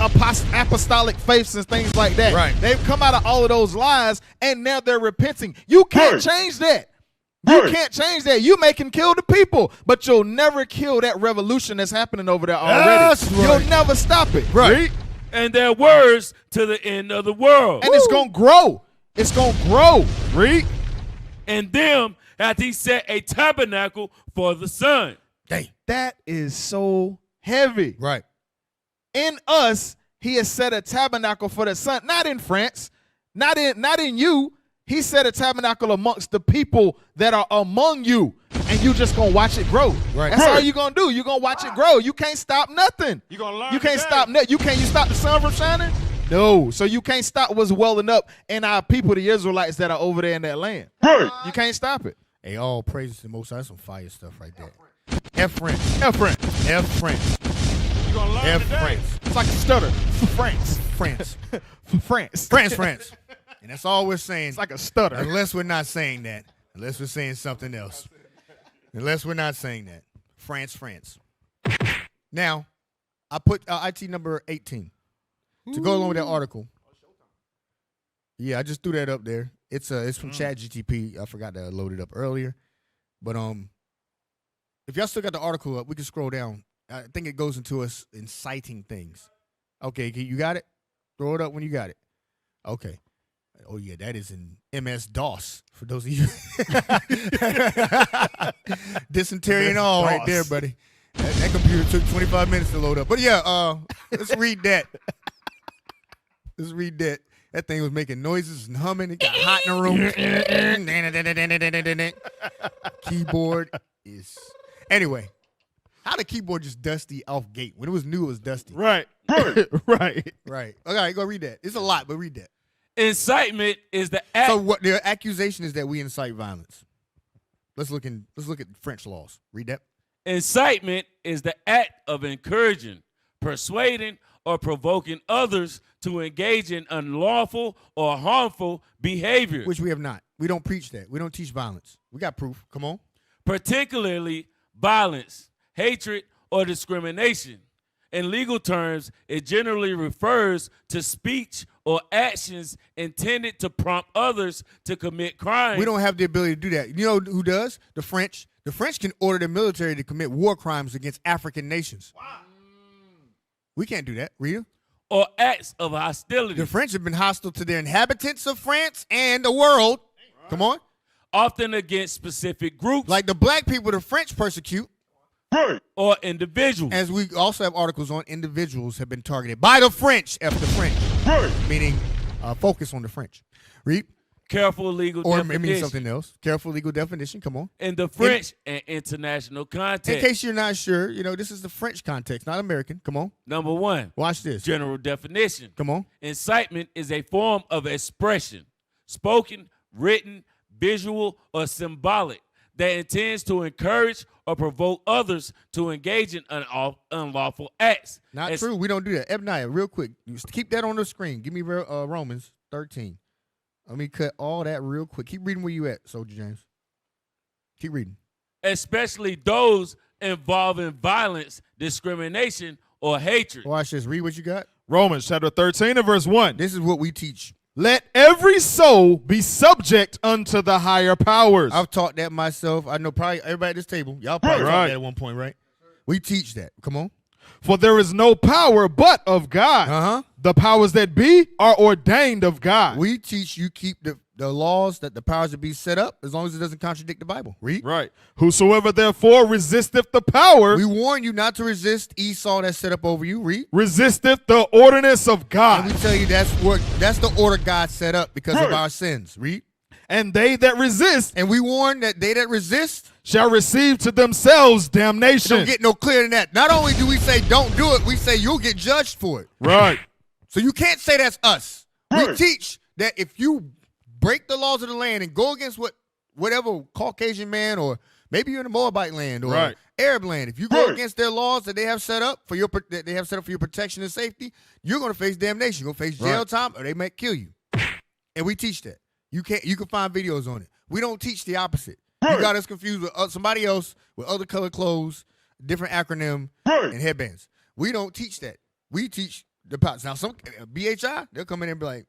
Speaker 4: apostolic faiths and things like that. They've come out of all of those lies, and now they're repenting. You can't change that. You can't change that. You make him kill the people, but you'll never kill that revolution that's happening over there already. You'll never stop it.
Speaker 1: Right.
Speaker 3: And their words to the end of the world.
Speaker 4: And it's going to grow. It's going to grow. Read.
Speaker 3: And them hath he set a tabernacle for the sun.
Speaker 1: Dang.
Speaker 4: That is so heavy.
Speaker 1: Right.
Speaker 4: In us, he has set a tabernacle for the sun. Not in France. Not in you. He set a tabernacle amongst the people that are among you. And you just going to watch it grow.
Speaker 1: Right.
Speaker 4: That's all you're going to do. You're going to watch it grow. You can't stop nothing.
Speaker 3: You're going to learn.
Speaker 4: You can't stop nothing. You stop the sun from shining? No. So you can't stop what's welling up in our people, the Israelites that are over there in that land. You can't stop it.
Speaker 1: Hey, all praises to the Most High. That's some fire stuff right there. F French.
Speaker 4: F French.
Speaker 1: F French.
Speaker 3: You're going to learn
Speaker 1: F
Speaker 3: today.
Speaker 1: French.
Speaker 4: It's like a stutter. France.
Speaker 1: France.
Speaker 4: France.
Speaker 1: France. And that's all we're saying.
Speaker 4: It's like a stutter.
Speaker 1: Unless we're not saying that. Unless we're saying something else. Unless we're not saying that. France. Now, I put IT number 18 to go along with that article. Yeah, I just threw that up there. It's from ChatGTP. I forgot to load it up earlier. But if y'all still got the article up, we can scroll down. I think it goes into us inciting things. Okay, you got it? Throw it up when you got it. Okay. Oh, yeah, that is in MS-DOS, for those of you. Dysentery and all right there, buddy. That computer took 25 minutes to load up. But, yeah, let's read that. Let's read that. That thing was making noises and humming. It got hot in the room. Keyboard is... Anyway, how the keyboard just dusty off gate? When it was new, it was dusty.
Speaker 4: Right.
Speaker 1: Right. Okay, go read that. It's a lot, but read that.
Speaker 3: Incitement is the act.
Speaker 1: So what the accusation is that we incite violence. Let's look at French laws. Read that.
Speaker 3: Incitement is the act of encouraging, persuading, or provoking others to engage in unlawful or harmful behavior.
Speaker 1: Which we have not. We don't preach that. We don't teach violence. We got proof. Come on.
Speaker 3: Particularly violence, hatred, or discrimination. In legal terms, it generally refers to speech or actions intended to prompt others to commit crimes.
Speaker 1: We don't have the ability to do that. You know who does? The French. The French can order the military to commit war crimes against African nations. Wow. We can't do that. Rita?
Speaker 3: Or acts of hostility.
Speaker 1: The French have been hostile to their inhabitants of France and the world. Right. Come on.
Speaker 3: Often against specific groups.
Speaker 1: Like the black people the French persecute.
Speaker 3: Or individuals.
Speaker 1: As we also have articles on individuals have been targeted by the French, F the French. Meaning focus on the French. Read.
Speaker 3: Careful legal definition.
Speaker 1: Or it means something else. Careful legal definition. Come on.
Speaker 3: In the French and international context.
Speaker 1: In case you're not sure, this is the French context, not American. Come on.
Speaker 3: Number one.
Speaker 1: Watch this.
Speaker 3: General definition.
Speaker 1: Come on.
Speaker 3: Incitement is a form of expression, spoken, written, visual, or symbolic, that intends to encourage or provoke others to engage in unlawful acts.
Speaker 1: Not true. We don't do that. Ebniah, real quick. Keep that on the screen. Give me Romans 13. Let me cut all that real quick. Keep reading where you at, Soldier James. Keep reading.
Speaker 3: Especially those involving violence, discrimination, or hatred.
Speaker 1: Watch this. Read what you got.
Speaker 4: Romans chapter 13 and verse 1.
Speaker 1: This is what we teach.
Speaker 4: Let every soul be subject unto the higher powers.
Speaker 1: I've taught that myself. I know probably everybody at this table. Y'all probably taught that at one point, right? We teach that. Come on.
Speaker 4: For there is no power but of God. The powers that be are ordained of God.
Speaker 1: We teach you keep the laws that the powers that be set up, as long as it doesn't contradict the Bible. Read.
Speaker 4: Right. Whosoever therefore resisteth the power,
Speaker 1: We warn you not to resist Esau that's set up over you. Read.
Speaker 4: resisteth the ordinance of
Speaker 1: And
Speaker 4: God.
Speaker 1: we tell you that's the order God set up because of our sins. Read.
Speaker 4: And they that resist
Speaker 1: And we warn that they that resist
Speaker 4: shall receive to themselves damnation.
Speaker 1: don't get no clearer than that. Not only do we say don't do it, we say you'll get judged for it.
Speaker 4: Right.
Speaker 1: So you can't say that's us. We
Speaker 4: Right.
Speaker 1: teach that if you break the laws of the land and go against whatever Caucasian man, or maybe you're in the Moabite land or
Speaker 4: Right.
Speaker 1: Arab land, if you go
Speaker 4: Right.
Speaker 1: against their laws that they have set up for your protection and safety, you're going to face damnation. You're going to face jail
Speaker 4: Right.
Speaker 1: time, or they might kill you. And we teach that. You can find videos on it. We don't teach the opposite. You got us confused with somebody else with other colored clothes, different acronym, and headbands. We don't teach that. We teach the powers. Now, some BHI, they'll come in and be like,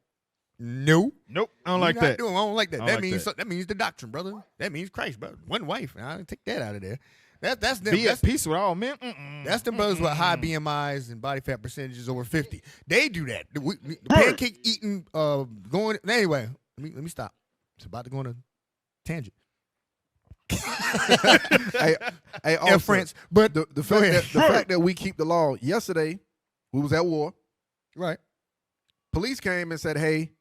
Speaker 1: no.
Speaker 4: Nope. I don't
Speaker 1: We're
Speaker 4: like
Speaker 1: not
Speaker 4: that.
Speaker 1: doing- I don't like that.
Speaker 4: I don't
Speaker 1: That
Speaker 4: like
Speaker 1: means
Speaker 4: that.
Speaker 1: that means the doctrine, brother. That means Christ, brother. One wife. And I take that out of there. That's them.
Speaker 4: Be
Speaker 1: That's,
Speaker 4: at peace with all men. Mm-mm.
Speaker 1: that's them brothers with high BMIs and body fat percentages over 50. They do that. The pancake eating, going. Anyway, let me stop. It's about to go on a tangent.
Speaker 2: Hey,
Speaker 1: Air
Speaker 2: also,
Speaker 1: France, but
Speaker 2: the
Speaker 1: go
Speaker 2: fact
Speaker 1: ahead.
Speaker 2: that the fact that we keep the law. Yesterday, we was at war.
Speaker 1: Right.
Speaker 2: Police came and said, "Hey,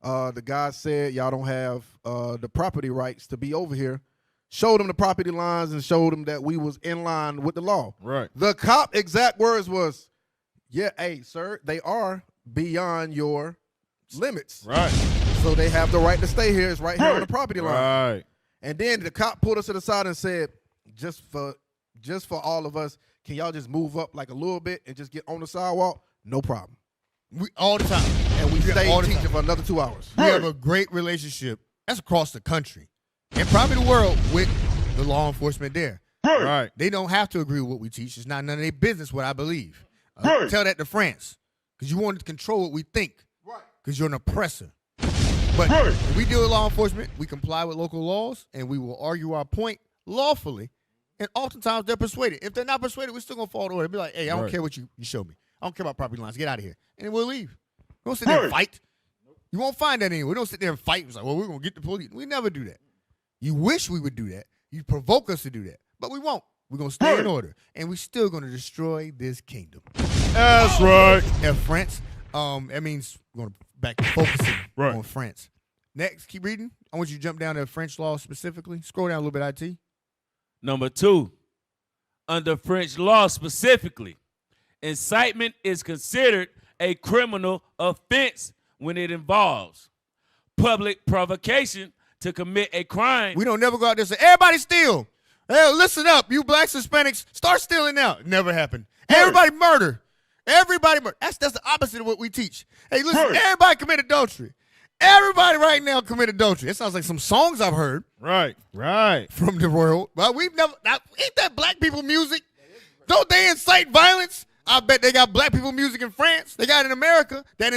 Speaker 2: the guy said y'all don't have the property rights to be over here." Showed them the property lines and showed them that we was in line with the law.
Speaker 4: Right.
Speaker 2: The cop exact words was, "Yeah, hey, sir, they are beyond your limits,
Speaker 4: Right.
Speaker 2: so they have the right to stay here. It's right here on the property line."
Speaker 4: Right.
Speaker 2: And then the cop pulled us to the side and said, just for all of us, can y'all just move up like a little bit and just get on the sidewalk? No problem.
Speaker 1: We all the time.
Speaker 2: And we
Speaker 1: Yeah,
Speaker 2: stayed
Speaker 1: all the
Speaker 2: teaching
Speaker 1: time.
Speaker 2: for another 2 hours.
Speaker 1: We have a great relationship. That's across the country and probably the world with the law enforcement there.
Speaker 4: Right.
Speaker 1: They don't have to agree with what we teach. It's not none of their business what I believe. Tell that to France, because you want to control what we think, because you're an oppressor. But if we deal with law enforcement, we comply with local laws, and we will argue our point lawfully. And oftentimes they're persuaded. If they're not persuaded, we're still gonna fall to order. Be like, hey, I don't
Speaker 4: Right.
Speaker 1: care what you show me. I don't care about property lines. Get out of here, and we'll leave. We don't sit there and fight. You won't find that anywhere. We don't sit there and fight. It's like, well, we're gonna get the police. We never do that. You wish we would do that. You provoke us to do that, but we won't. We're gonna stay in order, and we're still gonna destroy this kingdom.
Speaker 4: That's right.
Speaker 1: And France, that means we're gonna back to focusing
Speaker 4: Right.
Speaker 1: on France. Next, keep reading. I want you to jump down to French law specifically. Scroll down a little bit, IT.
Speaker 3: Number 2, under French law specifically, incitement is considered a criminal offense when it involves public provocation to commit a crime.
Speaker 1: We don't never go out there and say, everybody steal. Hey, listen up, you blacks, Hispanics, start stealing now. It never happened. Everybody murder. Everybody murder. That's the opposite of what we teach. Hey, listen, everybody commit adultery. Everybody right now commit adultery. It sounds like some songs I've heard
Speaker 4: Right. Right.
Speaker 1: from the world. But we've never, ain't that black people music? Don't they incite violence? I bet they got black people music in France. They got it in America that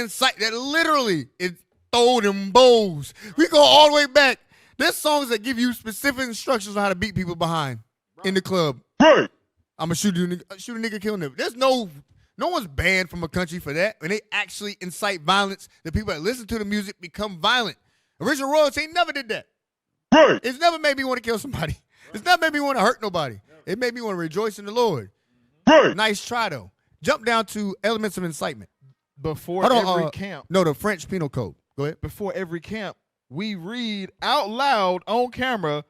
Speaker 1: literally is throw them bows. We go all the way back. There's songs that give you specific instructions on how to beat people behind in the club. I'm gonna shoot a nigga, kill him. There's no one's banned from a country for that. When they actually incite violence, the people that listen to the music become violent. Original royalty never did that. It's never made me want to kill somebody. It's never made me want to hurt nobody. It made me want to rejoice in the Lord. Nice try though. Jump down to elements of incitement.
Speaker 4: Before
Speaker 1: Hold on,
Speaker 4: every camp.
Speaker 1: No, the French Penal Code. Go ahead.
Speaker 4: Before every camp, we read out loud on camera,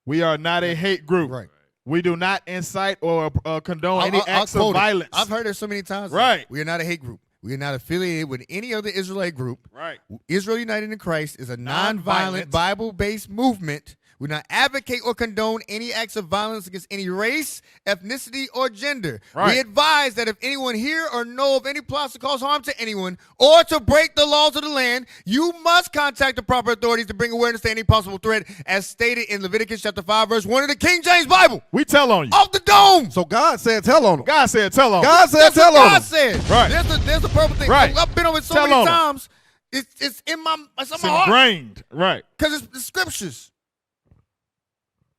Speaker 4: we are not a hate group.
Speaker 1: Right.
Speaker 4: We do not incite or condone any
Speaker 1: I'll
Speaker 4: acts of
Speaker 1: quote it.
Speaker 4: violence.
Speaker 1: I've heard it so many times.
Speaker 4: Right.
Speaker 1: We are not a hate group. We are not affiliated with any other Israelite group.
Speaker 4: Right.
Speaker 1: Israel United in Christ is a nonviolent,
Speaker 4: Nonviolent.
Speaker 1: Bible-based movement. We do not advocate or condone any acts of violence against any race, ethnicity, or gender.
Speaker 4: Right.
Speaker 1: We advise that if anyone hear or know of any plots to cause harm to anyone or to break the laws of the land, you must contact the proper authorities to bring awareness to any possible threat, as stated in Leviticus chapter 5, verse 1 of the King James Bible.
Speaker 4: We tell on you.
Speaker 1: Off the dome.
Speaker 2: So God said, tell on them.
Speaker 4: God said tell on
Speaker 2: God said,
Speaker 1: That's
Speaker 2: tell
Speaker 1: what
Speaker 2: on
Speaker 1: God
Speaker 2: them.
Speaker 1: said.
Speaker 4: Right.
Speaker 1: There's the purple thing.
Speaker 4: Right.
Speaker 1: I've been on it so
Speaker 4: Tell
Speaker 1: many
Speaker 4: on 'em.
Speaker 1: times. It's in my
Speaker 4: It's
Speaker 1: heart
Speaker 4: ingrained. Right.
Speaker 1: because it's the scriptures,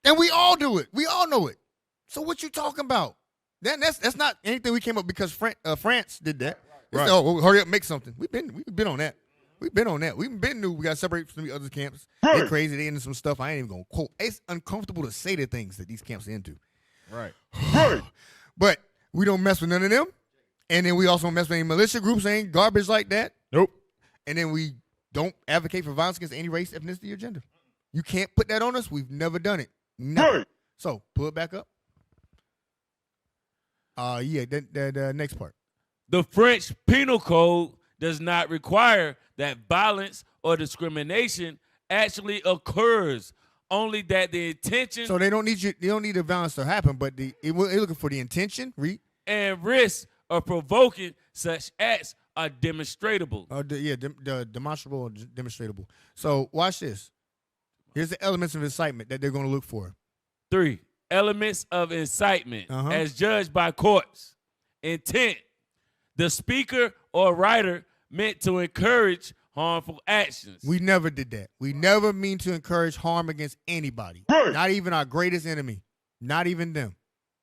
Speaker 1: and we all do it. We all know it. So what you talking about? Then that's not anything we came up because France did that. They said,
Speaker 4: Right.
Speaker 1: oh, well, hurry up, make something. We've been on that. We've been on that. We've been new. We got separated from the other camps. They're crazy. They into some stuff I ain't even gonna quote. It's uncomfortable to say the things that these camps are into.
Speaker 4: Right.
Speaker 1: But we don't mess with none of them. And then we also don't mess with any militia groups, ain't garbage like that.
Speaker 4: Nope.
Speaker 1: And then we don't advocate for violence against any race, ethnicity, or gender. You can't put that on us. We've never done it. Never. So pull it back up. The next part.
Speaker 3: The French Penal Code does not require that violence or discrimination actually occurs. Only that the intention
Speaker 1: So they don't need you. They don't need the violence to happen, but they're looking for the intention. Read.
Speaker 3: and risk of provoking such acts are demonstrable.
Speaker 1: The demonstrable or demonstratable. So watch this. Here's the elements of incitement that they're going to look for.
Speaker 3: 3. Elements of incitement as judged by courts. Intent. The speaker or writer meant to encourage harmful actions.
Speaker 1: We never did that. We never mean to encourage harm against anybody. Not even our greatest enemy. Not even them.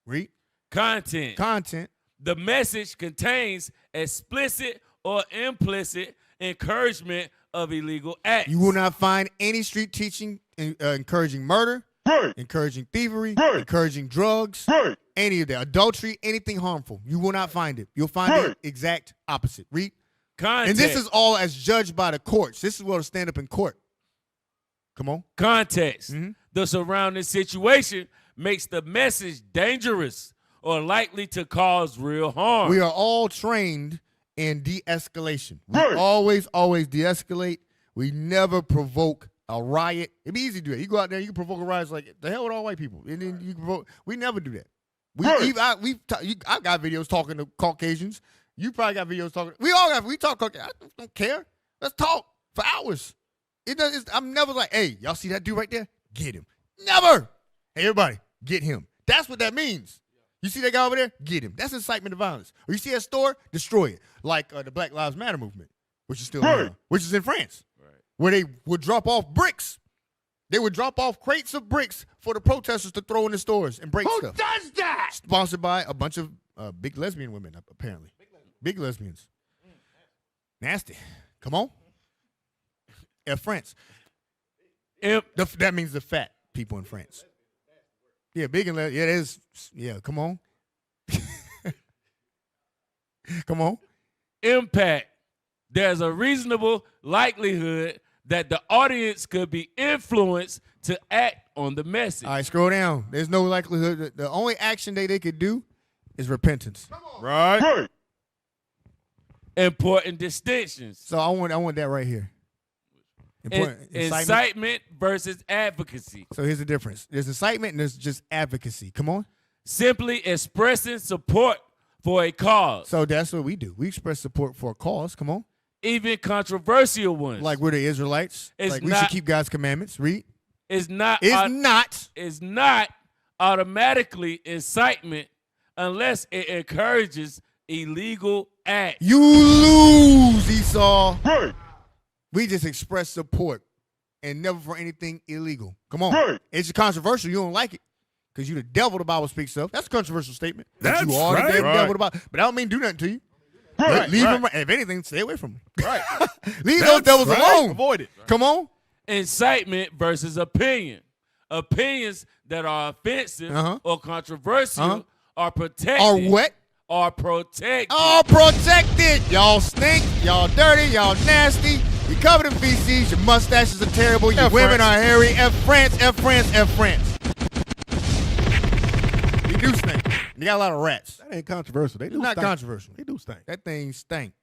Speaker 1: Read.
Speaker 3: Content.
Speaker 1: Content.
Speaker 3: The message contains explicit or implicit encouragement of illegal acts.
Speaker 1: You will not find any street teaching encouraging murder, encouraging thievery, encouraging drugs, any of that. Adultery, anything harmful. You will not find it. You'll find the exact opposite. Read.
Speaker 3: Context.
Speaker 1: And this is all as judged by the courts. This is what'll stand up in court. Come on.
Speaker 3: Context. The surrounding situation makes the message dangerous or likely to cause real harm.
Speaker 1: We are all trained in de-escalation. We always de-escalate. We never provoke a riot. It'd be easy to do that. You go out there, you can provoke a riot. It's like, the hell with all white people. And then you provoke. We never do that. I got videos talking to Caucasians. You probably got videos talking. We talk Caucasian. I don't care. Let's talk for hours. I'm never like, hey, y'all see that dude right there? Get him. Never. Hey, everybody, get him. That's what that means. You see that guy over there? Get him. That's incitement to violence. Or you see a store? Destroy it. Like the Black Lives Matter movement, which is still which is in France, where they would drop off bricks. They would drop off crates of bricks for the protesters to throw in the stores and break stuff. Who does that? Sponsored by a bunch of big lesbian women, apparently. Big lesbians. Nasty. Come on. France. That means the fat people in France. Yeah, big and yeah, it is. Yeah, come on. Come on.
Speaker 3: Impact. There's a reasonable likelihood that the audience could be influenced to act on the message.
Speaker 1: All right, scroll down. There's no likelihood. The only action they could do is repentance.
Speaker 4: Right.
Speaker 3: Important distinctions.
Speaker 1: So I want that right here.
Speaker 3: Incitement versus advocacy.
Speaker 1: So here's the difference. There's incitement and there's just advocacy. Come on.
Speaker 3: Simply expressing support for a cause.
Speaker 1: So that's what we do. We express support for a cause. Come on.
Speaker 3: Even controversial ones.
Speaker 1: Like we're the Israelites.
Speaker 3: It's
Speaker 1: we should keep God's commandments. Read.
Speaker 3: It's not automatically incitement unless it encourages illegal acts.
Speaker 1: You lose, Esau. We just express support and never for anything illegal. Come on. It's controversial. You don't like it because you the devil the Bible speaks of. That's a controversial statement. That you are the devil the Bible. But I don't mean do nothing to you. Leave them. If anything, stay away from them. Right. Leave those devils alone.
Speaker 4: Avoid it.
Speaker 1: Come on.
Speaker 3: Incitement versus opinion. Opinions that are offensive or controversial are protected.
Speaker 1: Are what?
Speaker 3: Are protected.
Speaker 1: Are protected. Y'all stink. Y'all dirty. Y'all nasty. You covered in feces. Your mustaches are terrible. Your women are hairy. F France. F France. F France. You do stink. You got a lot of rats.
Speaker 2: That ain't controversial. They do
Speaker 1: Not
Speaker 2: stink.
Speaker 1: controversial.
Speaker 2: They do stink.
Speaker 1: That thing stank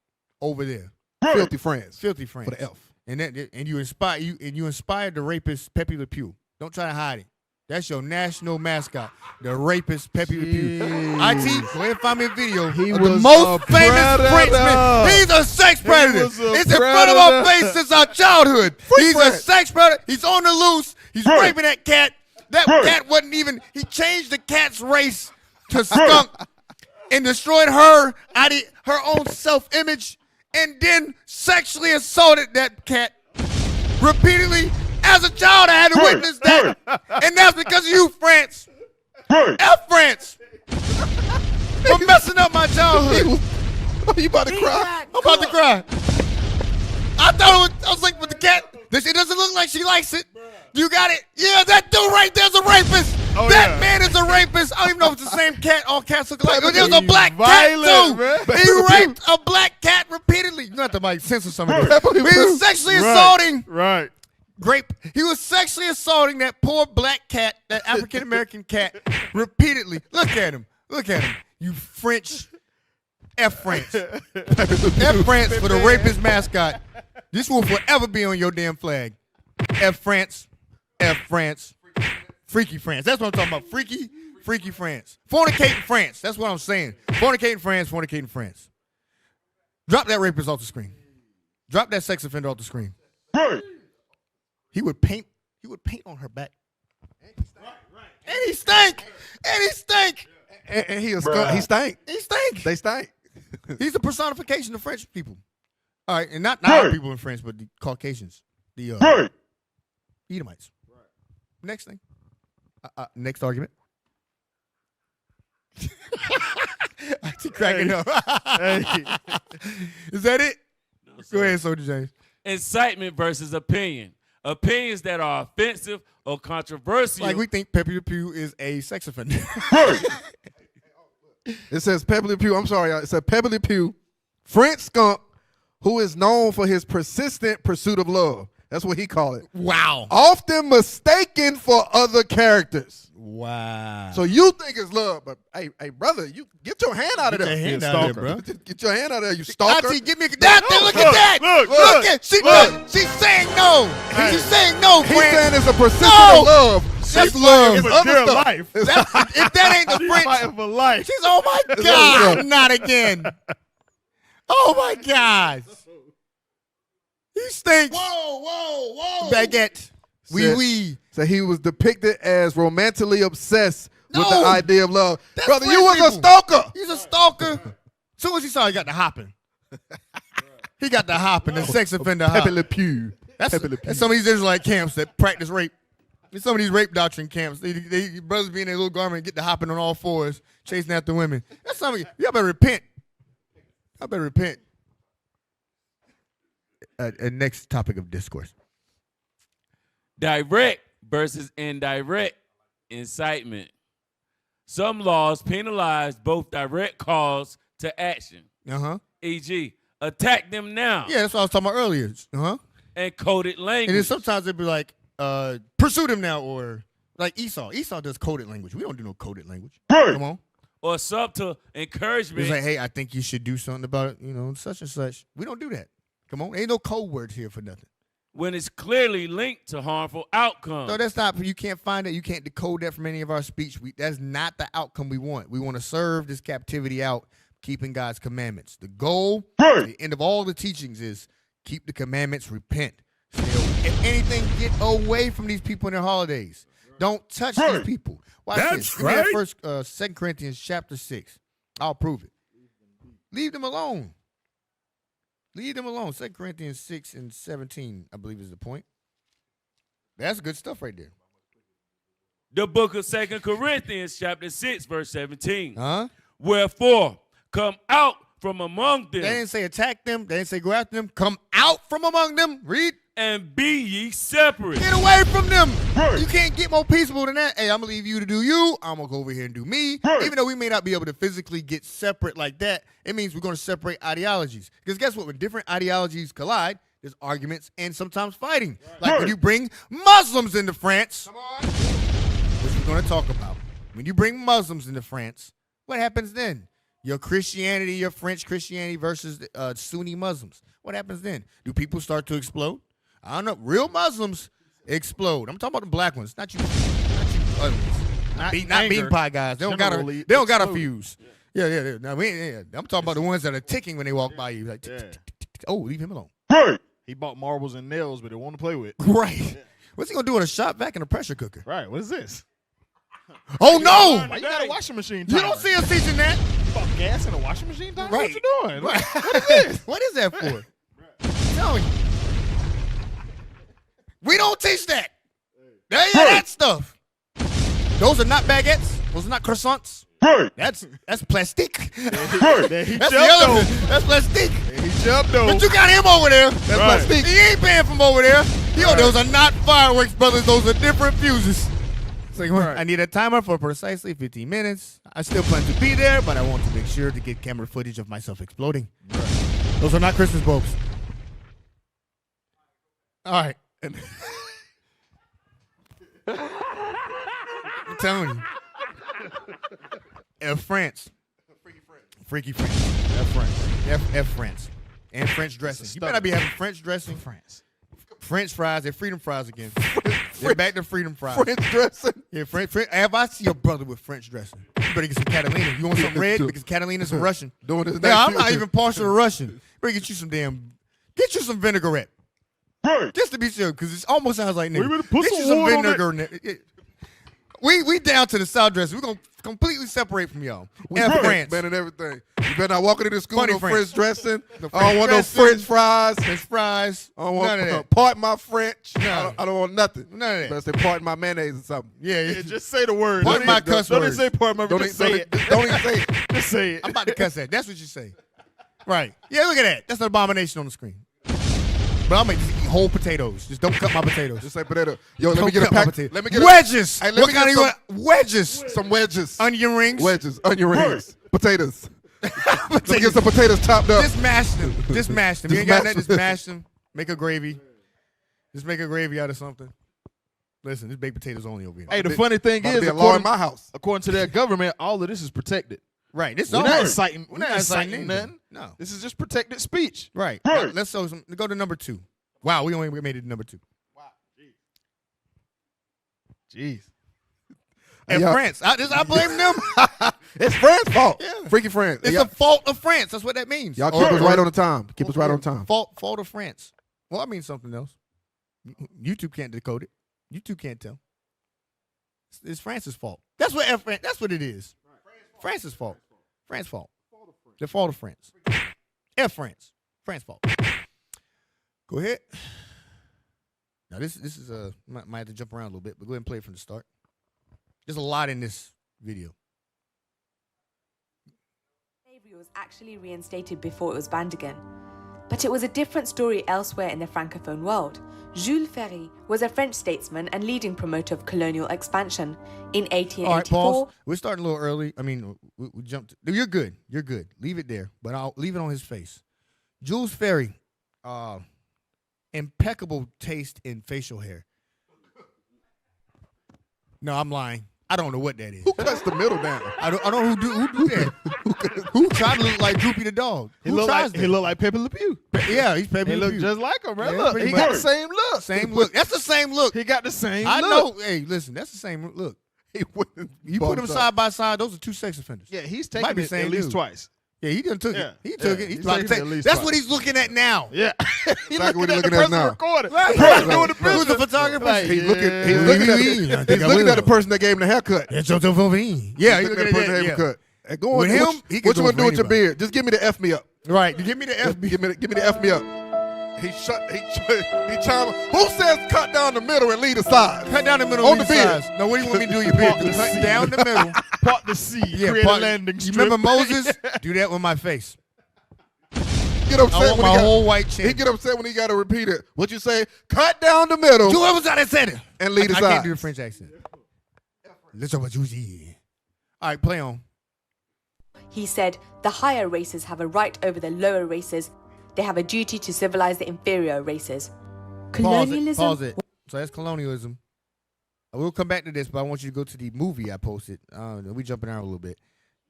Speaker 1: over there.
Speaker 2: Filthy friends.
Speaker 1: Filthy France.
Speaker 2: For the F.
Speaker 1: And you inspired the rapist Pepe Le Pew. Don't try to hide it. That's your national mascot, the rapist Pepe Le Pew. IT, go ahead and find me a video.
Speaker 2: He
Speaker 1: of
Speaker 2: was
Speaker 1: the most
Speaker 2: a
Speaker 1: famous
Speaker 2: predator.
Speaker 1: Frenchman. He's a sex predator.
Speaker 2: was a
Speaker 1: It's in front of our
Speaker 2: predator.
Speaker 1: face since our childhood. He's a sex predator. He's on the loose. He's raping that cat. That cat wasn't even. He changed the cat's race to skunk and destroyed her out of her own self-image, and then sexually assaulted that cat repeatedly. As a child, I had to witness that. And that's because of you, France. F France. For messing up my childhood.
Speaker 2: You about to cry?
Speaker 1: I'm about to cry. I thought I was like, with the cat, it doesn't look like she likes it. You got it? Yeah, that dude right there's a rapist.
Speaker 4: Oh,
Speaker 1: that
Speaker 4: yeah.
Speaker 1: man is a rapist. I don't even know if it's the same cat. All cats look alike. There was a
Speaker 4: He's
Speaker 1: black
Speaker 4: violent,
Speaker 1: cat too.
Speaker 4: man.
Speaker 1: He raped a black cat repeatedly. You have to like censor some of this. He was sexually assaulting.
Speaker 4: Right.
Speaker 1: He was sexually assaulting that poor black cat, that African American cat, repeatedly. Look at him. Look at him. You French. F France. F France for the rapist mascot. This will forever be on your damn flag. F France. F France. Freaky France. That's what I'm talking about. Freaky France. Fornicating France. That's what I'm saying. Fornicating France. Drop that rapist off the screen. Drop that sex offender off the screen. He would paint on her back. And he stank.
Speaker 2: And he a skunk. He stank. They stank.
Speaker 1: He's the personification of French people. All right, and not our people in France, but the Caucasians, the Edomites. Next thing. Next argument. I keep cracking up. Is that it?
Speaker 3: No,
Speaker 1: Go ahead, Soldier James.
Speaker 3: Incitement versus opinion. Opinions that are offensive or controversial.
Speaker 1: Like we think Pepe Le Pew is a sex offender.
Speaker 2: It says Pepe Le Pew. I'm sorry, y'all. It says Pepe Le Pew, French skunk, who is known for his persistent pursuit of love. That's what he called it.
Speaker 1: Wow.
Speaker 2: Often mistaken for other characters.
Speaker 1: Wow.
Speaker 2: So you think it's love, but hey, brother, you get your hand out of
Speaker 1: Get
Speaker 2: there.
Speaker 1: your hand
Speaker 2: You
Speaker 1: out of
Speaker 2: stalker.
Speaker 1: there, bro.
Speaker 2: Get your hand out of there, you stalker.
Speaker 1: Auntie, give me that. Look at that. Look at she's saying no. She's saying no,
Speaker 2: He's
Speaker 1: friend.
Speaker 2: saying it's a persistent
Speaker 1: No.
Speaker 2: of love.
Speaker 1: That's love.
Speaker 4: It's
Speaker 2: Other
Speaker 4: dear
Speaker 2: stuff.
Speaker 4: life.
Speaker 1: If that ain't the French,
Speaker 4: Fighting for life.
Speaker 1: she's oh my God, not again. Oh my God. He stinks.
Speaker 4: Whoa.
Speaker 1: Baguette.
Speaker 2: Said-
Speaker 1: Oui.
Speaker 2: So he was depicted as romantically obsessed with the
Speaker 1: No.
Speaker 2: idea of love.
Speaker 1: That's
Speaker 2: Brother,
Speaker 1: French
Speaker 2: you was a
Speaker 1: people.
Speaker 2: stalker.
Speaker 1: He's a stalker. As soon as he saw he got the hopping. He got the hopping, the sex offender hop.
Speaker 2: Pepe Le Pew.
Speaker 1: That's
Speaker 2: Pepe Le Pew.
Speaker 1: some of these Israelite camps that practice rape. There's some of these rape doctrine camps. They brothers be in their little garment and get the hopping on all fours, chasing after women. That's some of you. Y'all better repent. Y'all better repent. Next topic of discourse.
Speaker 3: Direct versus indirect incitement. Some laws penalize both direct calls to action, e.g., attack them now,
Speaker 1: Yeah, that's what I was talking about earlier.
Speaker 3: and coded language.
Speaker 1: And then sometimes they'd be like, pursue them now, or like Esau. Esau does coded language. We don't do no coded language. Come on.
Speaker 3: or subtle encouragement.
Speaker 1: It's like, hey, I think you should do something about it, such and such. We don't do that. Come on. Ain't no code words here for nothing.
Speaker 3: when it's clearly linked to harmful outcomes.
Speaker 1: No, that's not. You can't find it. You can't decode that from any of our speech. That's not the outcome we want. We want to serve this captivity out, keeping God's commandments. The goal, the end of all the teachings is keep the commandments, repent. If anything, get away from these people in their holidays. Don't touch these people. Watch this. Give me that first 2 Corinthians chapter 6. I'll prove it. Leave them alone. Leave them alone. 2 Corinthians 6 and 17, I believe, is the point. That's good stuff right there.
Speaker 3: The book of 2 Corinthians chapter 6, verse 17.
Speaker 1: Huh?
Speaker 3: Wherefore, come out from among them.
Speaker 1: They didn't say attack them. They didn't say go after them. Come out from among them. Read.
Speaker 3: And be ye separate.
Speaker 1: Get away from them. You can't get more peaceable than that. Hey, I'm going to leave you to do you. I'm going to go over here and do me. Even though we may not be able to physically get separate like that, it means we're going to separate ideologies. Because guess what? When different ideologies collide, there's arguments and sometimes fighting. Like when you bring Muslims into France, which we're going to talk about. When you bring Muslims into France, what happens then? Your Christianity, your French Christianity versus Sunni Muslims. What happens then? Do people start to explode? I don't know. Real Muslims explode. I'm talking about the black ones, not you others. Not bean pie guys. They don't got a fuse. Yeah. Now, I'm talking about the ones that are ticking when they walk by you. Like, oh, leave him alone.
Speaker 4: He bought marbles and nails, but they want to play with.
Speaker 1: Right. What's he gonna do with a shop vac and a pressure cooker?
Speaker 4: Right. What is this?
Speaker 1: Oh no!
Speaker 4: Why you got a washing machine?
Speaker 1: You don't see us teaching that.
Speaker 4: You bought gas in a washing machine? Timer?
Speaker 1: Right.
Speaker 4: What you doing?
Speaker 1: Right.
Speaker 4: What is this?
Speaker 1: What is that for? I'm telling you. We don't teach that. That stuff. Those are not baguettes. Those are not croissants. That's plastic.
Speaker 4: Then he
Speaker 1: That's
Speaker 4: jumped
Speaker 1: the
Speaker 4: though.
Speaker 1: elephant. That's plastic.
Speaker 4: He jumped though.
Speaker 1: But you got him over there. That's
Speaker 4: Right.
Speaker 1: plastic. He ain't paying from over there. Yo, those are not fireworks, brothers. Those are different fuses. It's like,
Speaker 4: Right.
Speaker 1: I need a timer for precisely 15 minutes. I still plan to be there, but I want to make sure to get camera footage of myself exploding. Those are not Christmas bulbs. All right. I'm telling you. F France. Freaky France. F France. F France. And French dressing. You better be having French dressing.
Speaker 4: France.
Speaker 1: French fries. They're freedom fries again. They're back to freedom fries.
Speaker 2: French dressing.
Speaker 1: Yeah, French. If I see your brother with French dressing, you better get some Catalina. You want some red? Because Catalina's some Russian.
Speaker 2: Doing this
Speaker 1: Yeah,
Speaker 2: next
Speaker 1: I'm
Speaker 2: year.
Speaker 1: not even partial to Russian. Better get you some get you some vinaigrette. Just to be sure, because it almost sounds like nigga.
Speaker 4: better put
Speaker 1: Get
Speaker 4: some
Speaker 1: you some
Speaker 4: water on
Speaker 1: vinegar. We down to the South dressing. We're gonna completely separate from y'all. F France.
Speaker 2: Man and everything. You better not walk into the school
Speaker 1: Funny
Speaker 2: no
Speaker 1: French.
Speaker 2: French dressing.
Speaker 1: No
Speaker 2: I don't want
Speaker 1: French
Speaker 2: no
Speaker 1: dressing.
Speaker 2: French fries.
Speaker 1: French fries.
Speaker 2: I don't
Speaker 1: None of
Speaker 2: want
Speaker 1: that.
Speaker 2: pardon my French.
Speaker 1: No.
Speaker 2: I don't want nothing.
Speaker 1: None of that.
Speaker 2: Better say pardon my mayonnaise or something.
Speaker 1: Yeah,
Speaker 4: Yeah, just say the word.
Speaker 1: Pardon my cuss
Speaker 4: Don't even
Speaker 1: words.
Speaker 4: say pardon my.
Speaker 2: Don't
Speaker 4: Just
Speaker 2: even
Speaker 4: say it.
Speaker 2: Don't even say it.
Speaker 4: Just say it.
Speaker 1: I'm about to cuss that. That's what you say. Right. Yeah, look at that. That's an abomination on the screen. But I'll make just eat whole potatoes. Just don't cut my potatoes.
Speaker 2: Just say potato. Yo, let me
Speaker 1: Don't
Speaker 2: get a
Speaker 1: cut my
Speaker 2: pack.
Speaker 1: potatoes.
Speaker 2: Let me get
Speaker 1: wedges.
Speaker 2: Hey, let
Speaker 1: What
Speaker 2: me
Speaker 1: kind
Speaker 2: get
Speaker 1: of you want? Wedges.
Speaker 2: some wedges.
Speaker 1: Onion rings.
Speaker 2: Wedges. Onion rings. Potatoes. Let me get some potatoes chopped up.
Speaker 1: Just mash them. Just mash them. You
Speaker 2: Just
Speaker 1: ain't got
Speaker 2: mash
Speaker 1: that. Just mash them. Make a gravy. Just make a gravy out of something. Listen, this baked potatoes only over here.
Speaker 4: Hey, the funny thing
Speaker 2: About to
Speaker 4: is,
Speaker 2: be a law in
Speaker 4: according,
Speaker 2: my house.
Speaker 4: according to their government, all of this is protected.
Speaker 1: Right. This is
Speaker 4: We're
Speaker 1: all
Speaker 4: not
Speaker 1: right.
Speaker 4: inciting.
Speaker 1: We're not inciting
Speaker 4: nothing.
Speaker 1: No.
Speaker 4: This is just protected speech.
Speaker 1: Right. Let's go to number 2. Wow, we only made it to number 2.
Speaker 4: Jeez.
Speaker 1: And
Speaker 2: y'all-
Speaker 1: France. I blame them.
Speaker 2: It's France's fault.
Speaker 1: Yeah.
Speaker 2: Freaky France.
Speaker 1: It's
Speaker 2: Y'all,
Speaker 1: the fault of France. That's what that means.
Speaker 2: y'all keep us right on the time. Keep us right on time.
Speaker 1: Fault of France. Well, I mean something else. YouTube can't decode it. YouTube can't tell. It's France's fault. That's what that's what it is. France's fault. France's fault. The fault of France. F France. France fault. Go ahead. Now this is might have to jump around a little bit, but go ahead and play it from the start. There's a lot in this video.
Speaker 5: Slavery was actually reinstated before it was banned again. But it was a different story elsewhere in the Francophone world. Jules Ferry was a French statesman and leading promoter of colonial expansion. In
Speaker 1: All right,
Speaker 5: 1884,
Speaker 1: pause. We're starting a little early. I mean, we jumped. You're good. You're good. Leave it there, but I'll leave it on his face. Jules Ferry, impeccable taste in facial hair. No, I'm lying. I don't know what that is.
Speaker 2: Who cuts the middle down?
Speaker 1: I don't know who do that. Who tried to look like Droopy the dog?
Speaker 4: He
Speaker 1: Who
Speaker 4: look
Speaker 1: tries
Speaker 4: like Pepe Le Pew.
Speaker 1: that? Yeah, he's Pepe
Speaker 4: He
Speaker 1: Le
Speaker 4: look
Speaker 1: Pew.
Speaker 4: just like him, right?
Speaker 1: Yeah,
Speaker 4: Look,
Speaker 1: pretty
Speaker 4: he got
Speaker 1: much.
Speaker 4: the same look.
Speaker 1: Same look. That's the same look.
Speaker 4: He got the same
Speaker 1: I
Speaker 4: look.
Speaker 1: know. Hey, listen, that's the same look.
Speaker 2: He went
Speaker 1: You put them side by side. Those are two sex offenders.
Speaker 4: Yeah, he's
Speaker 1: Might
Speaker 4: taken
Speaker 1: be
Speaker 4: it
Speaker 1: same
Speaker 4: at least
Speaker 1: dude.
Speaker 4: twice.
Speaker 1: Yeah, he done took
Speaker 4: Yeah,
Speaker 1: it. He took
Speaker 4: yeah,
Speaker 1: it. He's
Speaker 4: he's
Speaker 1: about to
Speaker 4: taken it
Speaker 1: take.
Speaker 4: at least
Speaker 1: That's
Speaker 4: twice.
Speaker 1: what he's looking at now.
Speaker 4: Yeah.
Speaker 2: Exactly what he
Speaker 4: at
Speaker 2: looking
Speaker 4: the
Speaker 2: at
Speaker 4: person
Speaker 2: now.
Speaker 4: recording.
Speaker 1: Right.
Speaker 4: Right. Doing the
Speaker 1: Who's the
Speaker 4: picture.
Speaker 1: photographer?
Speaker 4: Like,
Speaker 2: He's
Speaker 4: yeah.
Speaker 2: looking. He's looking at.
Speaker 1: I
Speaker 2: He's
Speaker 1: think I
Speaker 2: looking at the
Speaker 1: will.
Speaker 2: person that gave him the haircut.
Speaker 1: It's Joseph Ovine. Yeah,
Speaker 2: He's
Speaker 1: he's
Speaker 2: looking at the person that gave him the haircut. Hey, go on.
Speaker 1: With him,
Speaker 2: What,
Speaker 1: he could
Speaker 2: what
Speaker 1: go
Speaker 2: you want to
Speaker 1: for
Speaker 2: do with your
Speaker 1: anybody.
Speaker 2: beard? Just give me the F me up.
Speaker 1: Right. Give me the FB.
Speaker 2: Give me the F me up. He chimed. Who says cut down the middle and lead the side?
Speaker 1: Cut down the middle
Speaker 2: On
Speaker 1: of
Speaker 2: the
Speaker 1: your
Speaker 2: beard.
Speaker 1: sides. No, what do you want me to do with your beard?
Speaker 4: Part the
Speaker 1: Cut
Speaker 4: C.
Speaker 1: down the middle.
Speaker 4: Part the C.
Speaker 1: Yeah,
Speaker 4: create
Speaker 1: part-
Speaker 4: a landing
Speaker 1: You
Speaker 4: strip.
Speaker 1: remember Moses? Do that with my face.
Speaker 2: Get
Speaker 1: I
Speaker 2: upset
Speaker 1: want
Speaker 2: when
Speaker 1: my
Speaker 2: he got.
Speaker 1: whole white chin.
Speaker 2: He get upset when he got to repeat it. What you say? Cut down the middle
Speaker 1: Whoever's out there said it.
Speaker 2: and lead the
Speaker 1: I
Speaker 2: side.
Speaker 1: can't do the French accent. Let's talk about Juicy. All right, play on.
Speaker 5: he said, the higher races have a right over the lower races. They have a duty to civilize the inferior races. Colonialism.
Speaker 1: Pause it. So that's colonialism. We'll come back to this, but I want you to go to the movie I posted. We jumping around a little bit.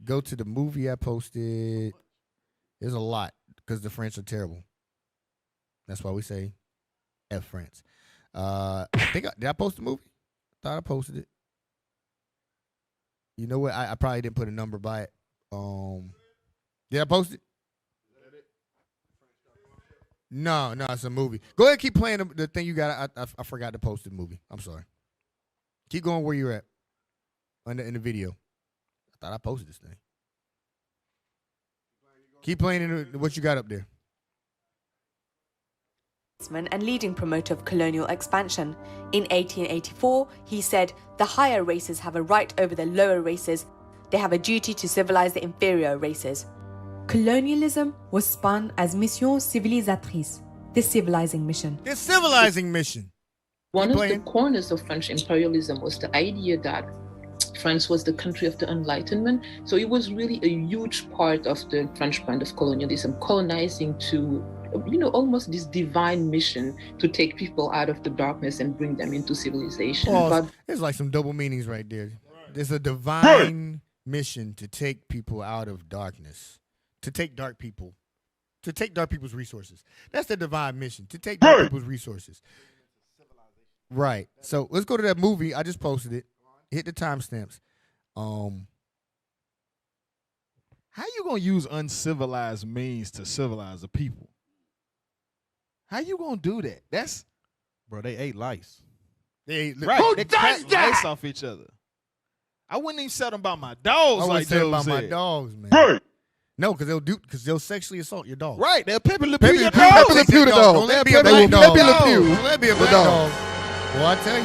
Speaker 1: Go to the movie I posted. There's a lot because the French are terrible. That's why we say F France. I think did I post the movie? Thought I posted it. You know what? I probably didn't put a number by it. Did I post it? No, it's a movie. Go ahead, keep playing the thing you got. I forgot to post the movie. I'm sorry. Keep going where you're at in the video. I thought I posted this thing. Keep playing what you got up there.
Speaker 5: And leading promoter of colonial expansion. In 1884, he said, the higher races have a right over the lower races. they have a duty to civilize the inferior races. Colonialism was spun as mission civilisatrice, the civilizing mission.
Speaker 1: The civilizing mission.
Speaker 6: One of the
Speaker 1: playing?
Speaker 6: corners of French imperialism was the idea that France was the country of the Enlightenment. So it was really a huge part of the French brand of colonialism, colonizing to, almost this divine mission to take people out of the darkness and bring them into civilization.
Speaker 1: Pause.
Speaker 6: But
Speaker 1: There's like some double meanings right there. There's a divine mission to take people out of darkness, to take dark people's resources. That's the divine mission, to take dark people's resources. Right. So let's go to that movie. I just posted it. Hit the timestamps.
Speaker 4: How you gonna use uncivilized means to civilize a people? How you gonna do that? That's, bro. They ate lice.
Speaker 1: They
Speaker 4: Right?
Speaker 1: Who
Speaker 4: They
Speaker 1: does
Speaker 4: cracked
Speaker 1: that?
Speaker 4: lice off each other. I wouldn't even set them about my dogs
Speaker 1: I
Speaker 4: like
Speaker 1: was saying
Speaker 4: Joe
Speaker 1: about my
Speaker 4: said.
Speaker 1: dogs, man. No, because they'll sexually assault your dog.
Speaker 4: Right? They'll Pepe Le
Speaker 1: Pepe
Speaker 4: Pew your
Speaker 1: Le Pew,
Speaker 4: dog.
Speaker 1: Pepe Le
Speaker 2: Pepe
Speaker 1: Pew
Speaker 2: Le
Speaker 1: the
Speaker 2: Pew
Speaker 1: dog.
Speaker 2: dog.
Speaker 1: Don't let it be
Speaker 2: Pepe
Speaker 1: a black
Speaker 2: Le
Speaker 1: dog.
Speaker 2: Pew Le Pew.
Speaker 1: Don't let it be a
Speaker 2: The
Speaker 1: black
Speaker 2: dog.
Speaker 1: dog. Well, I tell you,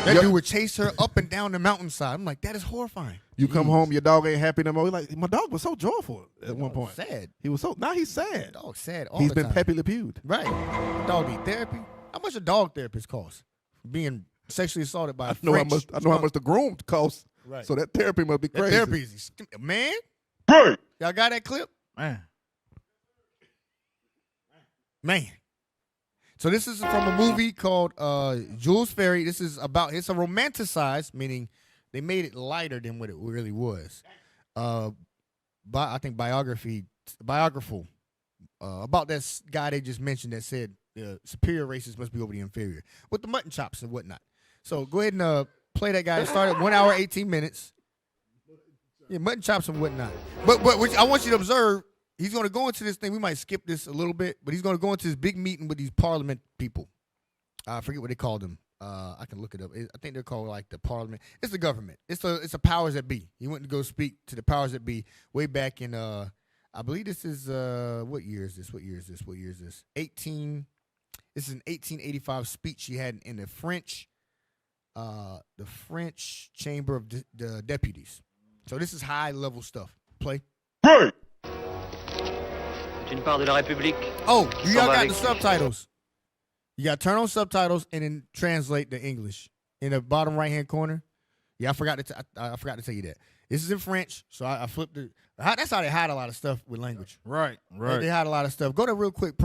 Speaker 1: that dude would chase her up and down the mountainside. I'm like, that is horrifying.
Speaker 2: You come home, your dog ain't happy no more. He's like, my dog was so joyful at one point.
Speaker 1: Sad.
Speaker 2: He was so, now he's sad.
Speaker 1: Dog sad all
Speaker 2: He's
Speaker 1: the
Speaker 2: been
Speaker 1: time.
Speaker 2: Pepe Le Pewed.
Speaker 1: Right. Dog need therapy. How much a dog therapist costs? Being sexually assaulted by a
Speaker 2: I know how
Speaker 1: French
Speaker 2: much the groom costs.
Speaker 1: Right.
Speaker 2: So that therapy must be
Speaker 1: That
Speaker 2: crazy.
Speaker 1: therapy is man. Y'all got that clip?
Speaker 4: Man.
Speaker 1: Man. So this is from a movie called Jules Ferry. It's a romanticized, meaning they made it lighter than what it really was. I think biographical about that guy they just mentioned that said superior races must be over the inferior with the mutton chops and whatnot. So go ahead and play that guy. It started 1 hour 18 minutes. Yeah, mutton chops and whatnot. But which I want you to observe. He's going to go into this thing. We might skip this a little bit, but he's going to go into this big meeting with these parliament people. I forget what they called them. I can look it up. I think they're called like the parliament. It's the government. It's a powers that be. He went to go speak to the powers that be way back in. I believe this is what year is this? This is an 1885 speech he had in the French Chamber of the Deputies. So this is high level stuff. Play.
Speaker 7: Une part de la République.
Speaker 1: Oh, you
Speaker 7: s'en
Speaker 1: all
Speaker 7: va
Speaker 1: got
Speaker 7: avec
Speaker 1: the
Speaker 7: lui.
Speaker 1: subtitles. You got to turn on subtitles and then translate the English in the bottom right hand corner. Yeah, I forgot to tell you that. This is in French, so I flipped it. That's how they hide a lot of stuff with language.
Speaker 4: Right.
Speaker 1: They hide a lot of stuff. Go to real quick.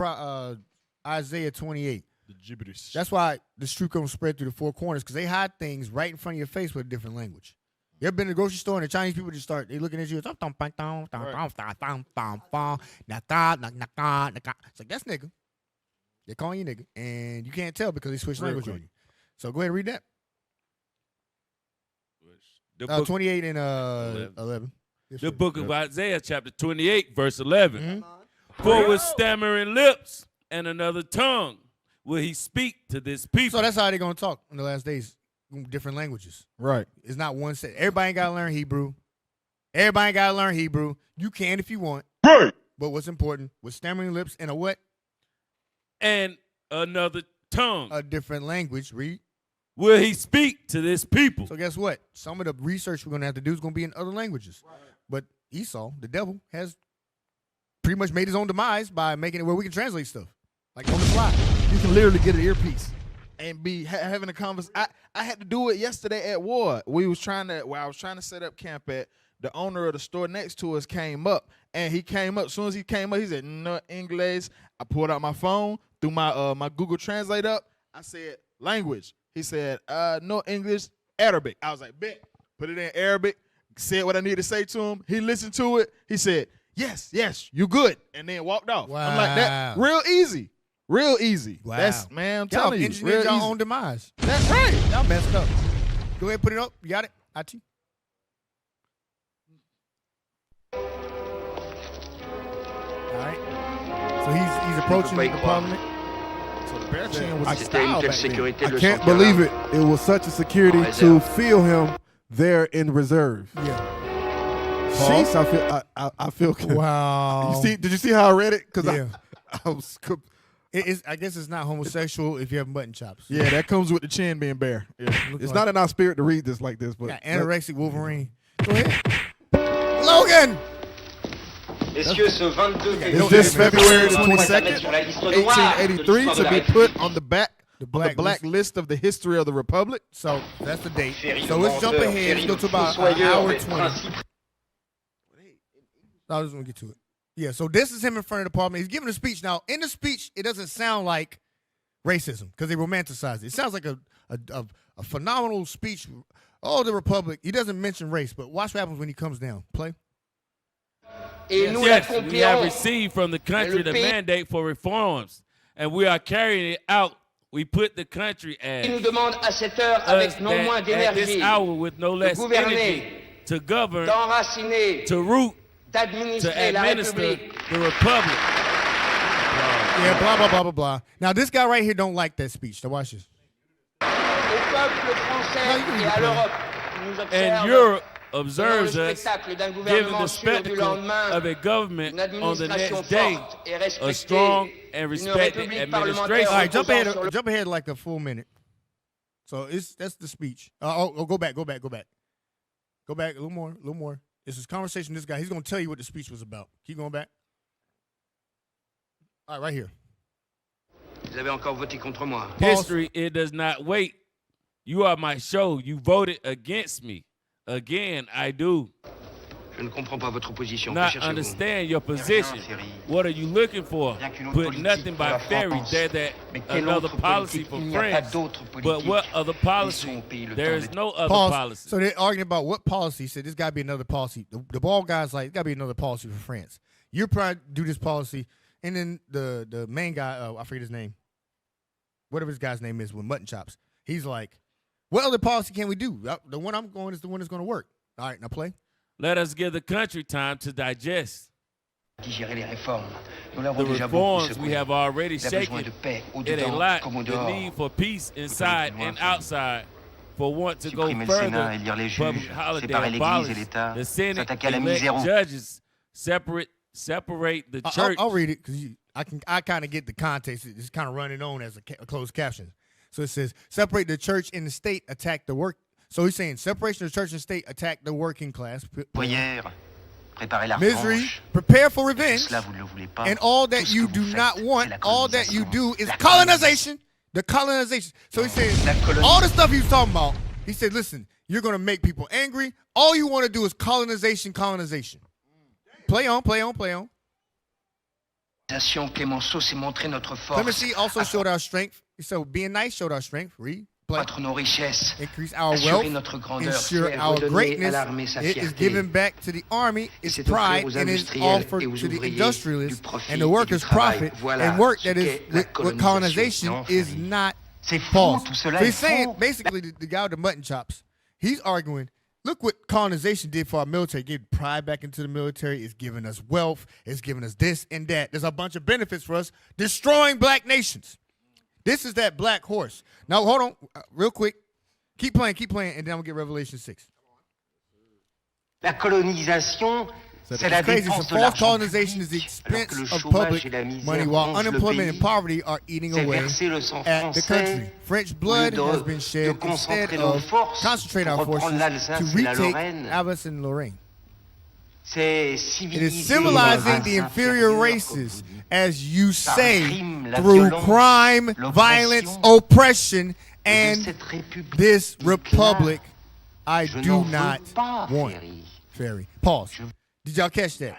Speaker 1: Isaiah 28.
Speaker 4: The gibberish.
Speaker 1: That's why the truth comes spread through the four corners, because they hide things right in front of your face with a different language. You ever been to the grocery store and the Chinese people just they looking at you. It's like, that's nigga. They're calling you nigga. And you can't tell because they switch language on you. So go ahead and read that.
Speaker 3: The book,
Speaker 1: 28 and 11.
Speaker 3: the book of Isaiah, chapter 28, verse 11.
Speaker 1: Mm-hmm.
Speaker 3: For with stammering lips and another tongue will he speak to this people.
Speaker 1: So that's how they're going to talk in the last days. Different languages.
Speaker 4: Right.
Speaker 1: It's not one set. Everybody ain't got to learn Hebrew. Everybody ain't got to learn Hebrew. You can if you want. Right. But what's important, with stammering lips and a what?
Speaker 3: And another tongue
Speaker 1: A different language. Read.
Speaker 3: will he speak to this people.
Speaker 1: So guess what? Some of the research we're going to have to do is going to be in other languages. Right. But Esau, the devil, has pretty much made his own demise by making it where we can translate stuff. Like on the fly.
Speaker 4: You can literally get an earpiece and be having a conversation. I had to do it yesterday at Ward. I was trying to set up camp at. The owner of the store next to us came up, and he came up. As soon as he came up, he said, "No English." I pulled out my phone, threw my my Google Translate up. I said, "Language." He said, "No English, Arabic." I was like, "Bet." Put it in Arabic. Said what I needed to say to him. He listened to it. He said, "Yes, you good," and then walked off.
Speaker 1: Wow.
Speaker 4: I'm like, that real easy. Real easy.
Speaker 1: Wow.
Speaker 4: That's, man, I'm
Speaker 1: Y'all
Speaker 4: telling you.
Speaker 1: engineered
Speaker 4: Real
Speaker 1: your
Speaker 4: easy.
Speaker 1: own demise.
Speaker 4: That's right.
Speaker 1: Y'all messed up. Go ahead, put it up. You got it? IT? All right. So he's approaching
Speaker 7: pas y
Speaker 1: the
Speaker 7: croire.
Speaker 1: parliament.
Speaker 4: So the bear chain was a
Speaker 7: C'était une
Speaker 4: style
Speaker 7: telle
Speaker 4: back then.
Speaker 7: sécurité
Speaker 2: I
Speaker 7: de
Speaker 2: can't
Speaker 7: son
Speaker 2: believe
Speaker 7: cœur.
Speaker 2: it. It was such a security
Speaker 7: En
Speaker 2: to
Speaker 7: réserve.
Speaker 2: feel him there in reserve.
Speaker 1: Yeah.
Speaker 2: Jeez, I feel.
Speaker 1: Wow.
Speaker 2: Did you see how I read it? Because
Speaker 1: Yeah.
Speaker 2: I was.
Speaker 1: I guess it's not homosexual if you have mutton chops.
Speaker 4: Yeah, that comes with the chin being bare. Yeah.
Speaker 2: It's not in our spirit to read this like this, but
Speaker 1: Got anorexic Wolverine. Go ahead. Logan!
Speaker 7: Messieurs, ce 22
Speaker 4: Is this February the
Speaker 7: février
Speaker 4: 22nd,
Speaker 7: sur la liste noire de
Speaker 4: 1883,
Speaker 7: l'histoire de
Speaker 4: to
Speaker 7: la
Speaker 4: be
Speaker 7: République.
Speaker 4: put on the back
Speaker 1: The
Speaker 4: on the
Speaker 1: black
Speaker 4: black list of the history of the Republic?
Speaker 1: So that's the date.
Speaker 7: Ferry
Speaker 1: So
Speaker 7: de
Speaker 1: let's jump
Speaker 7: menteur,
Speaker 1: ahead.
Speaker 7: Ferry
Speaker 1: Let's go
Speaker 7: de
Speaker 1: to about an
Speaker 7: fossoyeur,
Speaker 1: hour
Speaker 7: mais
Speaker 1: 20.
Speaker 7: principe
Speaker 1: I just want to get to it. Yeah, so this is him in front of the parliament. He's giving a speech. Now, in the speech, it doesn't sound like racism because they romanticize it. It sounds like a phenomenal speech. Oh, the Republic. He doesn't mention race, but watch what happens when he comes down. Play.
Speaker 7: Et nous
Speaker 3: Yes, we have
Speaker 7: l'accomplirons.
Speaker 3: received from the country
Speaker 7: le
Speaker 3: the
Speaker 7: pays-
Speaker 3: mandate for reforms, and we are carrying it out. We put the country
Speaker 7: Il nous
Speaker 3: as
Speaker 7: demande à cette heure,
Speaker 3: us
Speaker 7: avec non moins
Speaker 3: that at this
Speaker 7: d'énergie,
Speaker 3: hour with no less
Speaker 7: gouverner,
Speaker 3: energy to govern,
Speaker 7: d'enraciner,
Speaker 3: to root, to
Speaker 7: d'administrer la
Speaker 3: administer
Speaker 7: République.
Speaker 3: the republic.
Speaker 1: Yeah, blah, blah, blah, blah, blah. Now, this guy right here don't like that speech. So watch this.
Speaker 7: Au peuple français et à l'Europe, nous
Speaker 3: And
Speaker 7: observe
Speaker 3: Europe
Speaker 7: devant
Speaker 3: observes
Speaker 7: le
Speaker 3: us
Speaker 7: spectacle d'un
Speaker 3: giving
Speaker 7: gouvernement
Speaker 3: the
Speaker 7: sûr du
Speaker 3: spectacle
Speaker 7: lendemain,
Speaker 3: of a government
Speaker 7: une
Speaker 3: on the
Speaker 7: administration
Speaker 3: next day,
Speaker 7: forte et
Speaker 3: a
Speaker 7: respectée,
Speaker 3: strong and
Speaker 7: une
Speaker 3: respected
Speaker 7: république
Speaker 3: administration.
Speaker 7: parlementaire
Speaker 1: All right,
Speaker 7: reposant sur le
Speaker 1: jump ahead like a full minute. So that's the speech. Go back. Go back a little more. This is conversation with this guy. He's going to tell you what the speech was about. Keep going back. All right, right here.
Speaker 7: Vous avez encore voté contre moi.
Speaker 3: History, it does not wait. You are my show. You voted against me. Again, I do
Speaker 7: Je ne comprends pas votre position. Que
Speaker 3: not
Speaker 7: cherchez-vous?
Speaker 3: understand your position. What are you looking for? Put nothing by Ferry. There that another policy for France. But what other policy? There is no other
Speaker 1: Pause.
Speaker 3: policy.
Speaker 1: So they're arguing about what policy. He said this got to be another policy. The bald guy's like, got to be another policy for France. You're probably do this policy. And then the main guy, I forget his name. Whatever his guy's name is with mutton chops. He's like, what other policy can we do? The one I'm going is the one that's going to work. All right, now play.
Speaker 3: Let us give the country time to digest.
Speaker 7: Digérer les réformes. Nous l'avons
Speaker 3: The
Speaker 7: déjà beaucoup
Speaker 3: reforms we
Speaker 7: secoué.
Speaker 3: have already
Speaker 7: Il a besoin
Speaker 3: shaken.
Speaker 7: de paix, au
Speaker 3: It a
Speaker 7: dedans
Speaker 3: lot.
Speaker 7: comme au
Speaker 3: The
Speaker 7: dehors.
Speaker 3: need for peace inside and outside. For want to go
Speaker 7: Supprimer le Sénat,
Speaker 3: further,
Speaker 7: élire les
Speaker 3: public
Speaker 7: juges,
Speaker 3: holiday
Speaker 7: séparer l'Église et
Speaker 3: abolish
Speaker 7: l'État,
Speaker 3: the Senate,
Speaker 7: s'attaquer à la
Speaker 3: elect
Speaker 7: misère.
Speaker 3: judges, separate the church.
Speaker 1: I'll read it because I kind of get the context. It's kind of running on as a closed caption. So it says, separate the church and the state, attack the work. So he's saying separation of church and state, attack the working class.
Speaker 7: Prière, préparez la
Speaker 1: Misery,
Speaker 7: revanche.
Speaker 1: prepare for revenge.
Speaker 7: Cela, vous ne le voulez pas.
Speaker 1: And all
Speaker 7: Tout
Speaker 1: that
Speaker 7: ce
Speaker 1: you
Speaker 7: que
Speaker 1: do
Speaker 7: vous
Speaker 1: not
Speaker 7: faites,
Speaker 1: want,
Speaker 7: c'est la
Speaker 1: all that you do
Speaker 7: colonisation.
Speaker 1: is
Speaker 7: La
Speaker 1: colonization. The colonization. So he's saying
Speaker 7: La colonisation.
Speaker 1: all the stuff he was talking about. He said, listen, you're going to make people angry. All you want to do is colonization. Play on.
Speaker 7: Clémenceau, c'est montrer notre force.
Speaker 1: Clemency also showed our strength. He said, being nice showed our strength. Read. Play.
Speaker 7: Accroître nos richesses.
Speaker 1: Increase our
Speaker 7: Assurer
Speaker 1: wealth.
Speaker 7: notre grandeur.
Speaker 1: Ensure
Speaker 7: Faire
Speaker 1: our
Speaker 7: redonner à
Speaker 1: greatness.
Speaker 7: l'armée sa
Speaker 1: It is
Speaker 7: fierté.
Speaker 1: given back to the army its
Speaker 7: c'est
Speaker 1: pride,
Speaker 7: offrir aux
Speaker 1: and is
Speaker 7: industriels
Speaker 1: offered
Speaker 7: et aux
Speaker 1: to the
Speaker 7: ouvriers
Speaker 1: industrialists
Speaker 7: du profit
Speaker 1: and the
Speaker 7: et
Speaker 1: workers'
Speaker 7: du travail.
Speaker 1: profit
Speaker 7: Voilà
Speaker 1: and work
Speaker 7: ce
Speaker 1: that is
Speaker 7: qu'est la
Speaker 1: what colonization
Speaker 7: colonisation.
Speaker 1: is
Speaker 7: Non,
Speaker 1: not.
Speaker 7: C'est fou,
Speaker 1: Pause.
Speaker 7: tout cela
Speaker 1: So
Speaker 7: est
Speaker 1: he's saying
Speaker 7: faux.
Speaker 1: basically the guy with the mutton chops, he's arguing, look what colonization did for our military. It gave pride back into the military. It's giving us wealth. It's giving us this and that. There's a bunch of benefits for us. Destroying black nations. This is that black horse. Now, hold on real quick. Keep playing, and then I'm going to get Revelation 6.
Speaker 7: La colonisation, c'est la
Speaker 1: It's crazy. So
Speaker 7: dépense de
Speaker 1: false
Speaker 7: l'argent
Speaker 1: colonization is the
Speaker 7: public, alors
Speaker 1: expense
Speaker 7: que le
Speaker 1: of
Speaker 7: chômage
Speaker 1: public
Speaker 7: et la misère
Speaker 1: money, while
Speaker 7: rongent le
Speaker 1: unemployment and
Speaker 7: pays.
Speaker 1: poverty are eating
Speaker 7: C'est
Speaker 1: away
Speaker 7: verser le sang
Speaker 1: at the
Speaker 7: français
Speaker 1: country. French
Speaker 7: au lieu
Speaker 1: blood
Speaker 7: de-
Speaker 1: has been shed
Speaker 7: de
Speaker 1: instead
Speaker 7: concentrer nos
Speaker 1: of
Speaker 7: forces
Speaker 1: concentrate our
Speaker 7: pour
Speaker 1: forces
Speaker 7: reprendre l'Alsace
Speaker 1: to
Speaker 7: et la
Speaker 1: retake
Speaker 7: Lorraine.
Speaker 1: Alsace and Lorraine.
Speaker 7: C'est
Speaker 1: It is
Speaker 7: civiliser
Speaker 1: civilizing
Speaker 7: les
Speaker 1: the
Speaker 7: races
Speaker 1: inferior
Speaker 7: inférieures,
Speaker 1: races,
Speaker 7: comme vous dites.
Speaker 1: as you say,
Speaker 7: crime, la
Speaker 1: through
Speaker 7: violence,
Speaker 1: crime,
Speaker 7: l'oppression,
Speaker 1: violence, oppression,
Speaker 7: Et de
Speaker 1: and
Speaker 7: cette république
Speaker 1: this
Speaker 7: d'éclat,
Speaker 1: republic I
Speaker 7: je
Speaker 1: do
Speaker 7: n'en veux
Speaker 1: not
Speaker 7: pas,
Speaker 1: want.
Speaker 7: Ferry.
Speaker 1: Ferry. Pause. Did y'all catch that?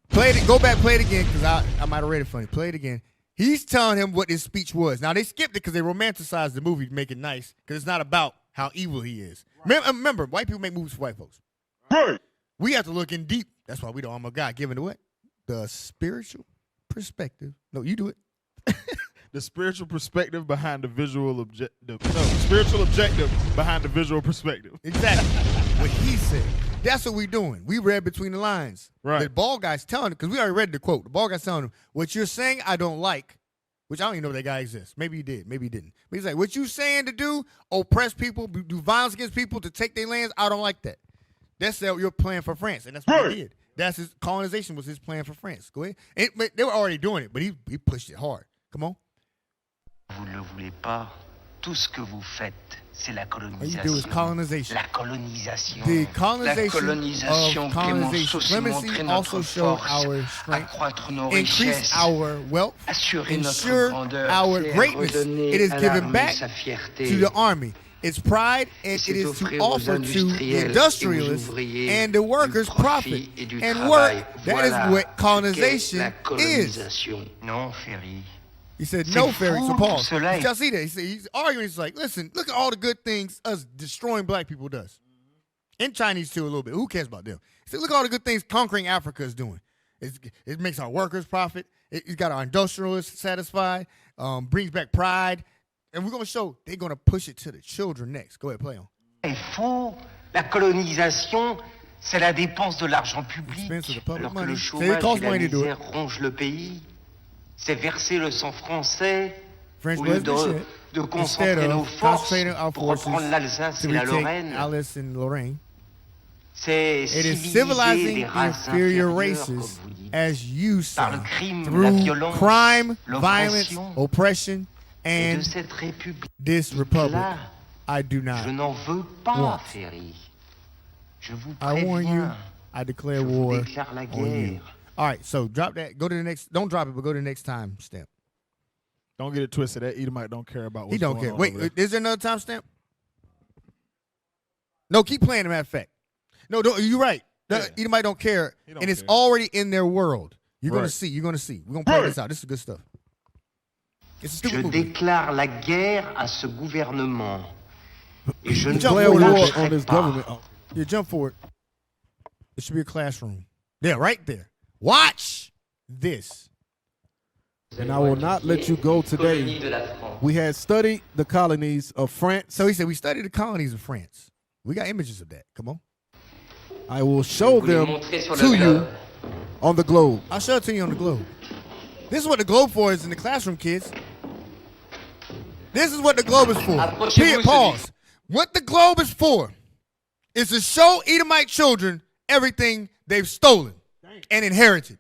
Speaker 1: Play it. Go back. Play it again because I might have read it funny. Play it again. He's telling him what his speech was. Now they skipped it because they romanticized the movie to make it nice because it's not about how evil he is. Remember, white people make movies for white folks.
Speaker 4: Right.
Speaker 1: We have to look in deep. That's why we the armor of God, given the what? The spiritual perspective. No, you do it.
Speaker 4: The spiritual perspective behind the visual objective. No, spiritual objective behind the visual perspective.
Speaker 1: Exactly. What he said. That's what we're doing. We read between the lines.
Speaker 4: Right.
Speaker 1: The ball guy's telling him, because we already read the quote. The ball guy's telling him, what you're saying I don't like, which I don't even know if that guy exists. Maybe he did. Maybe he didn't. But he's like, what you saying to do, oppress people, do violence against people to take their lands, I don't like that. That's your plan for France. And that's what he did. That's his colonization was his plan for France. Go ahead. But they were already doing it, but he pushed it hard. Come on.
Speaker 7: Vous ne le voulez pas.
Speaker 8: Tout ce que vous faites, c'est la
Speaker 1: All you do is
Speaker 8: colonisation.
Speaker 1: colonization.
Speaker 8: La colonisation.
Speaker 1: The
Speaker 8: La
Speaker 1: colonization
Speaker 8: colonisation,
Speaker 1: of
Speaker 8: Clémenceau,
Speaker 1: colonization.
Speaker 8: c'est
Speaker 1: Clemency
Speaker 8: montrer
Speaker 1: also
Speaker 8: notre
Speaker 1: showed
Speaker 8: force,
Speaker 1: our strength,
Speaker 8: accroître nos
Speaker 1: increase
Speaker 8: richesses,
Speaker 1: our wealth,
Speaker 8: assurer notre
Speaker 1: ensure
Speaker 8: grandeur,
Speaker 1: our
Speaker 8: c'est
Speaker 1: greatness.
Speaker 8: redonner
Speaker 1: It is
Speaker 8: à
Speaker 1: given
Speaker 8: l'armée
Speaker 1: back
Speaker 8: sa fierté.
Speaker 1: to the army. It's pride, and
Speaker 8: C'est
Speaker 1: it is to
Speaker 8: offrir aux
Speaker 1: offer to the
Speaker 8: industriels et aux
Speaker 1: industrialists
Speaker 8: ouvriers
Speaker 1: and the workers
Speaker 8: du profit
Speaker 1: profit
Speaker 8: et du
Speaker 1: and
Speaker 8: travail.
Speaker 1: work.
Speaker 8: Voilà
Speaker 1: That is what
Speaker 8: ce qu'est
Speaker 1: colonization
Speaker 8: la
Speaker 1: is.
Speaker 8: colonisation. Non, Ferry.
Speaker 1: He said,
Speaker 8: C'est
Speaker 1: no,
Speaker 8: fou,
Speaker 1: Ferry. So
Speaker 8: tout
Speaker 1: Paul,
Speaker 8: cela
Speaker 1: did y'all see that? He said, he's arguing. He's like, listen, look at all the good things us destroying black people does. And Chinese too a little bit. Who cares about them? He said, look at all the good things conquering Africa is doing. It makes our workers profit. It's got our industrialists satisfied. Brings back pride. And we're going to show they're going to push it to the children next. Go ahead, play on.
Speaker 8: Est faux. La colonisation, c'est la dépense de l'argent
Speaker 1: Expense of the
Speaker 8: public,
Speaker 1: public
Speaker 8: alors que
Speaker 1: money.
Speaker 8: le
Speaker 1: So it
Speaker 8: chômage
Speaker 1: costs
Speaker 8: et la
Speaker 1: money to do it.
Speaker 8: misère rongent le pays. C'est verser le sang français
Speaker 1: French
Speaker 8: au lieu
Speaker 1: Western
Speaker 8: de
Speaker 1: shit.
Speaker 8: concentrer
Speaker 1: Instead
Speaker 8: nos
Speaker 1: of
Speaker 8: forces
Speaker 1: concentrating our
Speaker 8: pour
Speaker 1: forces
Speaker 8: reprendre l'Alsace
Speaker 1: to
Speaker 8: et la
Speaker 1: retake
Speaker 8: Lorraine.
Speaker 1: Alice and Lorraine.
Speaker 8: C'est
Speaker 1: It is
Speaker 8: civiliser
Speaker 1: civilizing
Speaker 8: des races
Speaker 1: inferior
Speaker 8: inférieures, comme
Speaker 1: races,
Speaker 8: vous dites,
Speaker 1: as you
Speaker 8: par le
Speaker 1: say,
Speaker 8: crime, la
Speaker 1: through
Speaker 8: violence,
Speaker 1: crime, violence,
Speaker 8: l'oppression.
Speaker 1: oppression,
Speaker 8: Et de
Speaker 1: and
Speaker 8: cette république
Speaker 1: this republic.
Speaker 8: là,
Speaker 1: I do
Speaker 8: je
Speaker 1: not.
Speaker 8: n'en veux pas,
Speaker 1: want.
Speaker 8: Ferry. Je vous
Speaker 1: I warn you.
Speaker 8: préviens.
Speaker 1: I declare
Speaker 8: Je vous
Speaker 1: war
Speaker 8: déclare la
Speaker 1: on
Speaker 8: guerre.
Speaker 1: you. All right, so drop that. Go to the next. Don't drop it, but go to the next time stamp.
Speaker 4: Don't get it twisted. That Edomite don't care about what's
Speaker 1: He don't
Speaker 4: going
Speaker 1: care.
Speaker 4: on
Speaker 1: Wait,
Speaker 4: over there.
Speaker 1: is there another time stamp? No, keep playing. As a matter of fact, no, don't, you're right.
Speaker 4: Yeah.
Speaker 1: Edomite don't care,
Speaker 4: He don't
Speaker 1: and it's
Speaker 4: care.
Speaker 1: already in their world. You're gonna
Speaker 4: Right.
Speaker 1: see. You're gonna see. We're gonna play this out. This is good stuff. It's a
Speaker 8: Je
Speaker 1: stupid movie.
Speaker 8: déclare la guerre à ce gouvernement. Et je ne
Speaker 1: Jump
Speaker 2: Declare
Speaker 1: forward.
Speaker 2: war
Speaker 8: lâcherai
Speaker 2: on this
Speaker 8: pas.
Speaker 2: government. Oh,
Speaker 1: Yeah, jump forward. It should be a classroom. There, right there. Watch this.
Speaker 2: and I will not let you go today. We had studied the colonies of France.
Speaker 1: So he said, we studied the colonies of France. We got images of that. Come on.
Speaker 2: I will show them to you on the globe.
Speaker 1: I'll show it to you on the globe. This is what the globe for is in the classroom, kids. This is what the globe is for. Period, pause. What the globe is for is to show Edomite children everything they've stolen and inherited.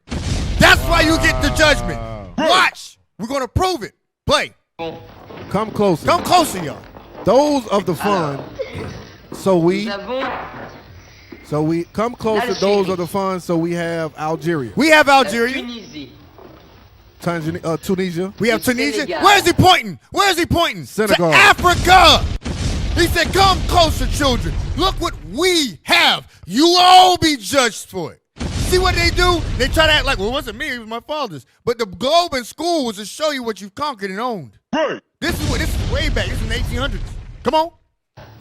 Speaker 1: That's why you get the judgment. Watch. We're going to prove it. Play.
Speaker 2: Come closer.
Speaker 1: Come closer, y'all.
Speaker 2: Those of the fun. So we
Speaker 6: Nous avons
Speaker 2: come closer. Those of the fun. So we have Algeria,
Speaker 1: We have
Speaker 6: la
Speaker 1: Algeria.
Speaker 6: Tunisie,
Speaker 2: Tunisia.
Speaker 1: We have Tunisia.
Speaker 6: Senegal.
Speaker 1: Where's he pointing? Where's he pointing?
Speaker 2: Senegal.
Speaker 1: To Africa. He said, come closer, children. Look what we have. You all be judged for it. See what they do? They try to act like, well, it wasn't me, it was my father's. But the globe in school was to show you what you've conquered and owned. Right. This is way back. This is in the 1800s. Come on.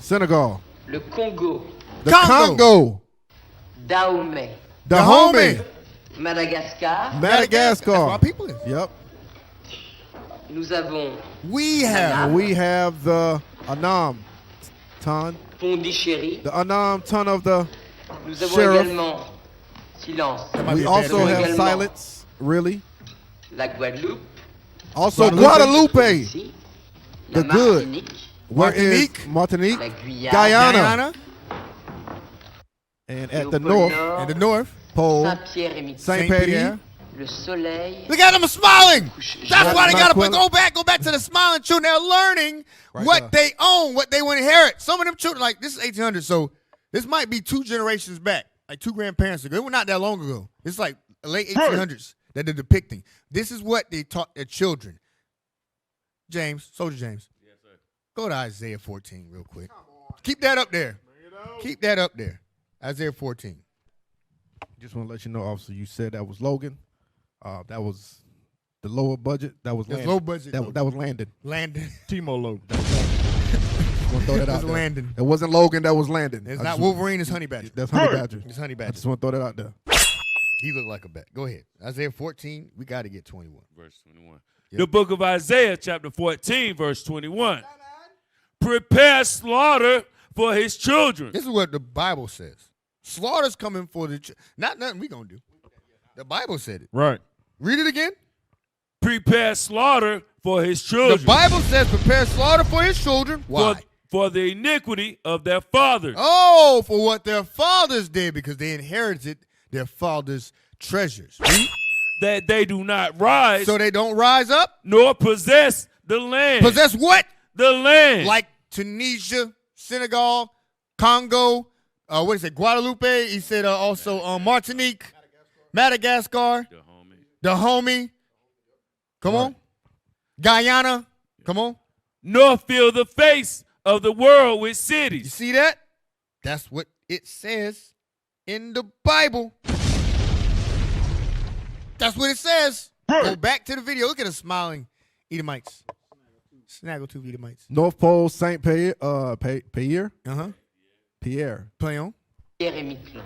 Speaker 2: Senegal,
Speaker 6: le Congo,
Speaker 2: the Congo,
Speaker 6: Dahomey,
Speaker 2: Dahomey,
Speaker 6: Madagascar.
Speaker 1: That's where our
Speaker 2: Madagascar.
Speaker 1: people is.
Speaker 2: Yep.
Speaker 6: Nous avons
Speaker 2: And
Speaker 1: We have.
Speaker 2: we have the Anam ton,
Speaker 6: Pondichéry.
Speaker 2: the Anam ton of the.
Speaker 6: Nous avons
Speaker 2: Sheriff.
Speaker 6: également silence.
Speaker 1: might
Speaker 2: We
Speaker 1: be a
Speaker 2: also
Speaker 1: bad
Speaker 2: have
Speaker 6: également
Speaker 2: silence. Really.
Speaker 6: La Guadeloupe.
Speaker 2: Also
Speaker 1: Guadeloupe.
Speaker 2: Guadalupe.
Speaker 6: Ici, la
Speaker 2: The good.
Speaker 6: Martinique.
Speaker 2: Where is
Speaker 1: Martinique.
Speaker 2: Martinique?
Speaker 6: La Guyane.
Speaker 2: Guyana.
Speaker 1: Guyana.
Speaker 2: And
Speaker 6: Et
Speaker 2: at
Speaker 6: au
Speaker 2: the
Speaker 6: pôle
Speaker 2: north
Speaker 6: Nord,
Speaker 1: In the north.
Speaker 2: pole,
Speaker 6: Saint-Pierre et Miquelon.
Speaker 2: Saint Patty.
Speaker 1: Pierre.
Speaker 6: Le soleil.
Speaker 1: Look at them smiling. That's why they
Speaker 2: Not
Speaker 1: got to
Speaker 2: Quilla.
Speaker 1: go back to the smiling children. They're learning
Speaker 2: Right
Speaker 1: what
Speaker 2: there.
Speaker 1: they own, what they want to inherit. Some of them children, like this is 1800, so this might be 2 generations back, like 2 grandparents ago. It was not that long ago. It's like late 1800s that they're depicting. This is what they taught their children. James, Soldier James. Yes, sir. Go to Isaiah 14 real quick. Keep that up there. Keep that up there. Isaiah 14.
Speaker 2: Just want to let you know, officer, you said that was Logan. That was the lower budget. That was
Speaker 1: That's
Speaker 2: Landon.
Speaker 1: low budget.
Speaker 2: That was Landon.
Speaker 1: Landon.
Speaker 4: Timo Logan.
Speaker 2: Want to throw that
Speaker 1: That's
Speaker 2: out there.
Speaker 1: Landon.
Speaker 2: It wasn't Logan. That was Landon.
Speaker 1: It's
Speaker 2: I
Speaker 1: not
Speaker 2: just-
Speaker 1: Wolverine, it's Honey Badger.
Speaker 2: That's Honey Badger.
Speaker 1: It's Honey
Speaker 2: I
Speaker 1: Badger.
Speaker 2: just want to throw that out there.
Speaker 1: He looked like a bat. Go ahead. Isaiah 14, we got to get 21.
Speaker 3: Verse 21.
Speaker 1: Yep.
Speaker 3: The book of Isaiah, chapter 14, verse 21. Prepare slaughter for his children.
Speaker 1: This is what the Bible says. Slaughter's coming for the not nothing we gonna do. The Bible said it.
Speaker 4: Right.
Speaker 1: Read it again.
Speaker 3: Prepare slaughter for his children.
Speaker 1: The Bible says prepare slaughter for his children. Why?
Speaker 3: For the iniquity of their fathers.
Speaker 1: Oh, for what their fathers did, because they inherited their fathers' treasures. Read.
Speaker 3: That they do not rise
Speaker 1: So they don't rise up.
Speaker 3: nor possess the land.
Speaker 1: Possess what?
Speaker 3: the land.
Speaker 1: Like Tunisia, Senegal, Congo, what is it, Guadalupe? He said also Martinique, Madagascar, the homie. Come on. Guyana. Come on.
Speaker 3: Nor fill the face of the world with
Speaker 1: You
Speaker 3: cities.
Speaker 1: see that? That's what it says in the Bible. That's what it says. Go back to the video. Look at us smiling Edomites. Snaggle two Edomites.
Speaker 2: North Pole, Saint Pierre, Pierre,
Speaker 1: Pierre. Play on.
Speaker 7: Pierre et Miquelon.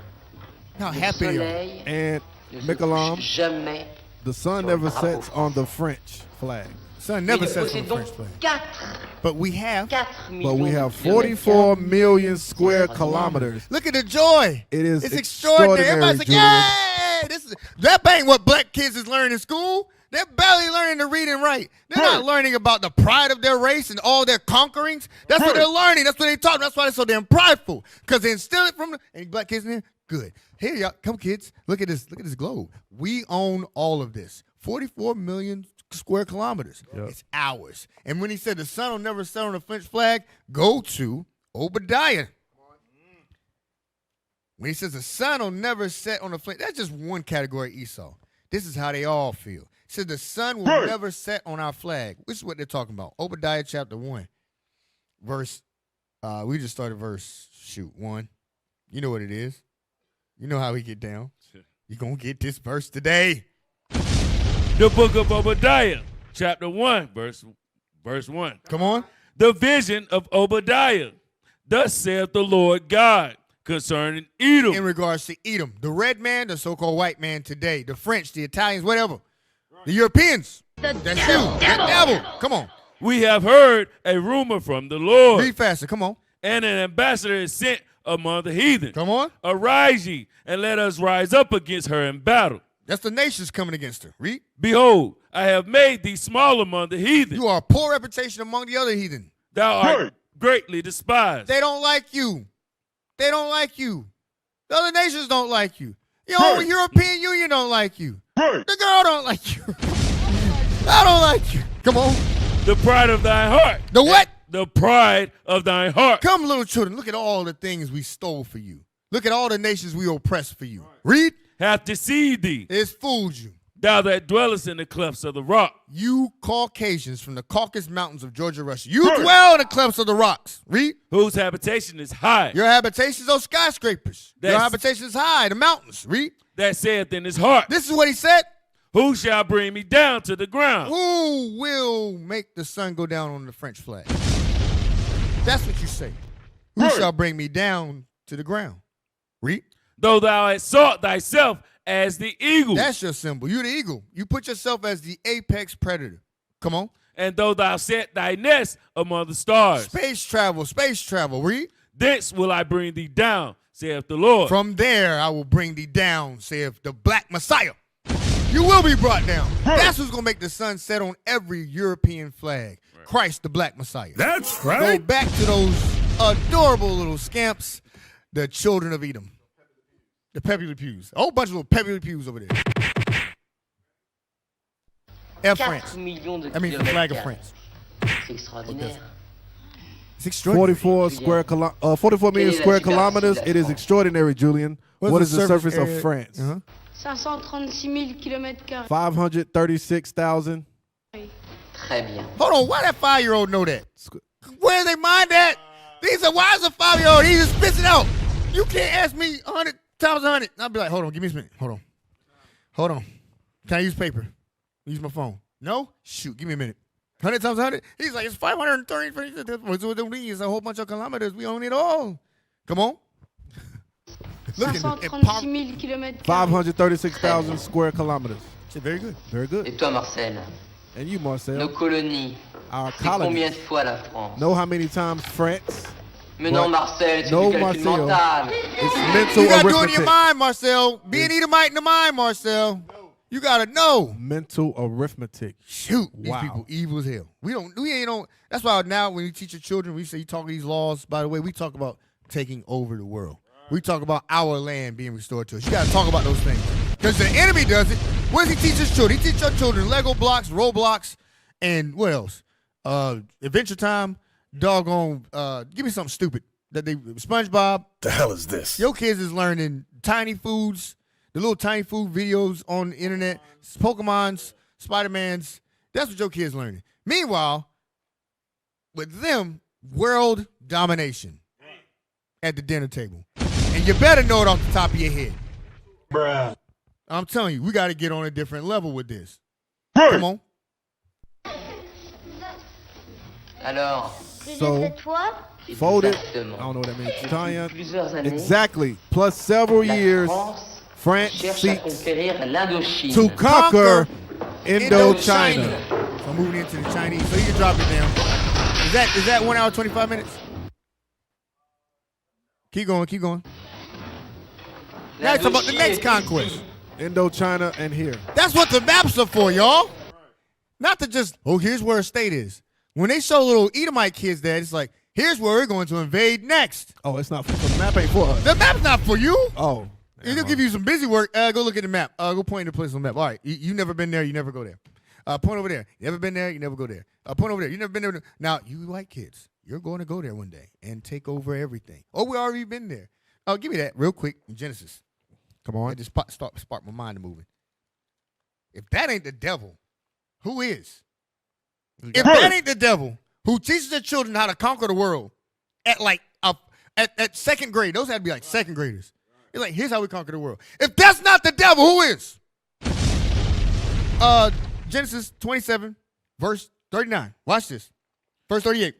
Speaker 1: How
Speaker 7: Le
Speaker 1: happy they are.
Speaker 7: soleil
Speaker 2: and
Speaker 7: ne se
Speaker 2: Miquelon.
Speaker 7: couche jamais.
Speaker 2: The sun
Speaker 7: Sur
Speaker 2: never
Speaker 7: le drapeau
Speaker 2: sets on the French flag.
Speaker 1: Sun
Speaker 7: Mais
Speaker 1: never
Speaker 7: nous
Speaker 1: sets on the
Speaker 7: possédons
Speaker 1: French flag.
Speaker 7: 4
Speaker 1: But we have.
Speaker 2: But
Speaker 7: millions
Speaker 2: we
Speaker 7: de
Speaker 2: have
Speaker 7: kilomètres
Speaker 2: 44
Speaker 7: carrés.
Speaker 2: million square kilometers.
Speaker 1: Look at the joy.
Speaker 2: It is
Speaker 1: It's extraordinary. Everybody's like,
Speaker 2: Julian.
Speaker 1: yay! That ain't what black kids is learning in school. They're barely learning to read and write. They're not learning about the pride of their race and all their conquerings. That's what they're learning. That's what they taught them. That's why they're so damn prideful. Because they instill it from any black kids in there? Good. Here, y'all. Come, kids. Look at this. Look at this globe. We own all of this. 44 million square kilometers.
Speaker 2: Yep.
Speaker 1: It's ours. And when he said the sun will never set on the French flag, go to Obadiah. When he says the sun will never set on the flag, that's just one category Esau. This is how they all feel. It says the sun will never set on our flag. Which is what they're talking about. Obadiah chapter 1. Verse, we just started verse, 1. You know what it is. You know how we get down. You're going to get this verse today.
Speaker 3: The book of Obadiah, chapter 1, verse 1.
Speaker 1: Come on.
Speaker 3: The vision of Obadiah. Thus saith the Lord God concerning Edom.
Speaker 1: In regards to Edom, the red man, the so-called white man today, the French, the Italians, whatever, the Europeans, that's you, the devil. Come on,
Speaker 3: We have heard a rumor from the Lord,
Speaker 1: read faster. Come on,
Speaker 3: and an ambassador is sent among the heathen.
Speaker 1: come on.
Speaker 3: Arise ye, and let us rise up against her in battle.
Speaker 1: That's the nations coming against her. Read.
Speaker 3: Behold, I have made thee small among the heathen.
Speaker 1: You are a poor reputation among the other heathen.
Speaker 3: Thou art greatly despised.
Speaker 1: They don't like you. They don't like you. The other nations don't like you. Your own European Union don't like you. The girl don't like you. I don't like you. Come on.
Speaker 3: The pride of thy heart.
Speaker 1: The what?
Speaker 3: The pride of thy heart.
Speaker 1: Come, little children. Look at all the things we stole for you. Look at all the nations we oppressed for you. Read.
Speaker 3: Hath deceived thee.
Speaker 1: It's fooled you.
Speaker 3: Thou that dwellest in the clefts of the rock.
Speaker 1: You Caucasians from the Caucasus Mountains of Georgia, Russia. You dwell in the clefts of the rocks. Read.
Speaker 3: Whose habitation is high.
Speaker 1: Your habitations are skyscrapers. Your
Speaker 3: That's-
Speaker 1: habitation is high, the mountains. Read.
Speaker 3: That saith in his heart.
Speaker 1: This is what he said.
Speaker 3: Who shall bring me down to the ground?
Speaker 1: Who will make the sun go down on the French flag? That's what you say. Who shall bring me down to the ground? Read.
Speaker 3: Though thou exalt thyself as the eagle.
Speaker 1: That's your symbol. You're the eagle. You put yourself as the apex predator. Come on.
Speaker 3: And though thou set thy nest among the stars.
Speaker 1: Space travel, space travel. Read.
Speaker 3: Thence will I bring thee down, saith the Lord.
Speaker 1: From there I will bring thee down, saith the black Messiah. You will be brought down. That's who's going to make the sun set on every European flag. Christ, the black Messiah.
Speaker 9: That's
Speaker 1: Go
Speaker 9: right.
Speaker 1: back to those adorable little scamps, the children of Edom. The Peppy Pews. A whole bunch of little Peppy Pews over there. Air
Speaker 7: 4
Speaker 1: France.
Speaker 7: millions de
Speaker 1: I mean, the flag of
Speaker 7: kilomètres
Speaker 1: France.
Speaker 7: carrés. C'est extraordinaire.
Speaker 1: It's extraordinary.
Speaker 2: 44 million square kilometers. It is extraordinary, Julian. What is the surface
Speaker 1: area?
Speaker 2: of France?
Speaker 10: 536 000 km².
Speaker 2: 536,000.
Speaker 7: Très bien.
Speaker 1: Hold on, why that 5-year-old know that? Where they mind that? These are, why is a 5-year-old? He just spits it out. You can't ask me 100 times 100. I'll be like, hold on, give me a minute. Hold on. Can I use paper? Use my phone. No? Shoot, give me a minute. 100 times 100? He's like, it's 530. It's a whole bunch of kilometers. We own it all. Come on. Look at it.
Speaker 10: 536 000 km².
Speaker 2: 536,000 square kilometers.
Speaker 1: Very good.
Speaker 2: Very good.
Speaker 7: Et toi, Marcel,
Speaker 2: And you, Marcel,
Speaker 7: nos colonies,
Speaker 2: our
Speaker 7: c'est combien
Speaker 2: colonies.
Speaker 7: de fois la France?
Speaker 2: Know how many times France?
Speaker 7: Mais non, Marcel, c'est
Speaker 2: No,
Speaker 7: du calcul
Speaker 2: Marcel.
Speaker 7: mental.
Speaker 2: It's mental
Speaker 1: You got to do it in your
Speaker 2: arithmetic.
Speaker 1: mind, Marcel. Be an Edomite in the mind, Marcel. You got to know.
Speaker 2: Mental arithmetic.
Speaker 1: Shoot, these
Speaker 2: Wow.
Speaker 1: people evil as hell. We ain't on. That's why now when you teach your children, we say you talk these laws. By the way, we talk about taking over the world. We talk about our land being restored to us. You got to talk about those things because the enemy does it. What does he teach his children? He teaches our children Lego blocks, Roblox, and what else? Adventure Time, doggone, give me something stupid. SpongeBob.
Speaker 9: The hell is this?
Speaker 1: Your kids is learning tiny foods, the little tiny food videos on the internet, Pokemons, Spider-Mans. That's what your kids learning. Meanwhile, with them, world domination at the dinner table. And you better know it off the top of your head.
Speaker 9: Bruh.
Speaker 1: I'm telling you, we got to get on a different level with this. Come on.
Speaker 7: Alors,
Speaker 2: So, folded. I don't know what that means. Italian.
Speaker 7: plusieurs années,
Speaker 2: Exactly. Plus several
Speaker 7: la
Speaker 2: years,
Speaker 7: France
Speaker 2: France
Speaker 7: cherche à
Speaker 2: seeks
Speaker 7: conquérir l'Indochine.
Speaker 2: to conquer Indochina.
Speaker 1: So I'm moving into the Chinese. So you can drop it down. Is that 1 hour 25 minutes? Keep going, keep going. Now it's about the next conquest.
Speaker 2: Indochina and here.
Speaker 1: That's what the maps are for, y'all. Not to just, here's where a state is. When they show little Edomite kids that, it's like, here's where we're going to invade next.
Speaker 2: Oh, it's not for the map ain't for us.
Speaker 1: The map's not for you.
Speaker 2: Oh.
Speaker 1: It'll give you some busy work. Go look at the map. Go point to place on the map. All right, you never been there, you never go there. Point over there. You never been there, you never go there. Point over there. You never been there. Now, you white kids, you're going to go there one day and take over everything. Oh, we already been there. Give me that real quick in Genesis.
Speaker 2: Come on.
Speaker 1: It just spark my mind moving. If that ain't the devil, who is? If that ain't the devil who teaches their children how to conquer the world at like at second grade, those had to be like second graders. It's like, here's how we conquer the world. If that's not the devil, who is? Genesis 27, verse 39. Watch this. Verse 38.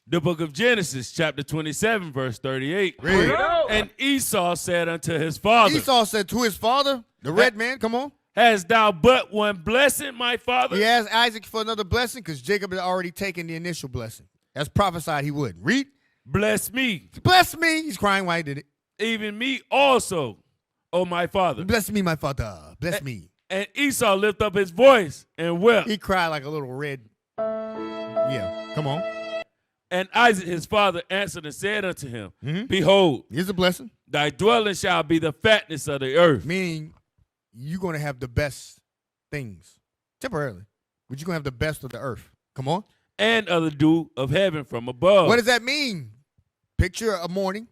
Speaker 3: The book of Genesis, chapter 27, verse 38.
Speaker 1: Read.
Speaker 3: And Esau said unto his father,
Speaker 1: Esau said to his father, the red man, come on.
Speaker 3: Hast thou but one blessing, my father?
Speaker 1: He asked Isaac for another blessing because Jacob had already taken the initial blessing. As prophesied he would. Read.
Speaker 3: Bless me.
Speaker 1: Bless me. He's crying why he did it.
Speaker 3: Even me also, O my father.
Speaker 1: Bless me, my father. Bless me.
Speaker 3: And Esau lifted up his voice and wept.
Speaker 1: He cried like a little red. Yeah, come on.
Speaker 3: And Isaac his father answered and said unto him, Behold,
Speaker 1: here's a blessing.
Speaker 3: Thy dwelling shall be the fatness of the earth.
Speaker 1: Meaning, you're going to have the best things temporarily, but you're going to have the best of the earth. Come on.
Speaker 3: And of the dew of heaven from above.
Speaker 1: What does that mean? Picture a morning,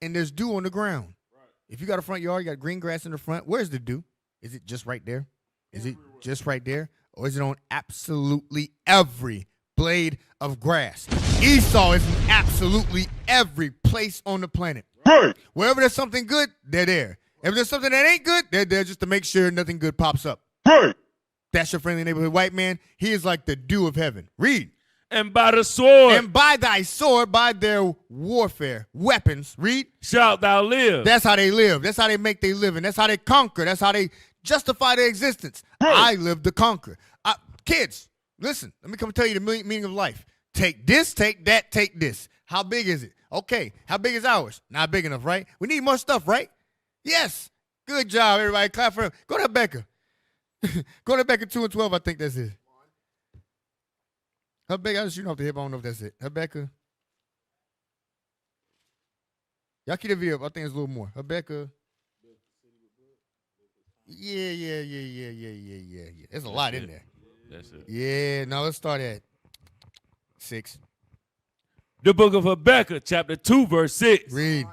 Speaker 1: and there's dew on the ground. Right. If you got a front yard, you got green grass in the front, where's the dew? Is it just right there? Is it just right there? Or is it on absolutely every blade of grass? Esau is in absolutely every place on the planet.
Speaker 9: Right.
Speaker 1: Wherever there's something good, they're there. If there's something that ain't good, they're there just to make sure nothing good pops up.
Speaker 9: Right.
Speaker 1: That's your friendly neighborhood white man. He is like the dew of heaven. Read.
Speaker 3: And by the sword.
Speaker 1: And by thy sword, by their warfare, weapons, read.
Speaker 3: Shalt thou live.
Speaker 1: That's how they live. That's how they make their living. That's how they conquer. That's how they justify their existence. I live to conquer. Kids, listen, let me come tell you the meaning of life. Take this, take that, take this. How big is it? Okay. How big is ours? Not big enough, right? We need more stuff, right? Yes. Good job, everybody. Clap for him. Go to Becca. Go to Becca 2 and 12, I think that's it. Rebecca, I was shooting off the hip. I don't know if that's it. Rebecca. Y'all keep the video up. I think it's a little more. Rebecca. Yeah. There's a lot in there.
Speaker 3: That's it.
Speaker 1: Yeah, no, let's start at 6.
Speaker 3: The book of Habakkuk, chapter 2, verse 6.
Speaker 1: Read.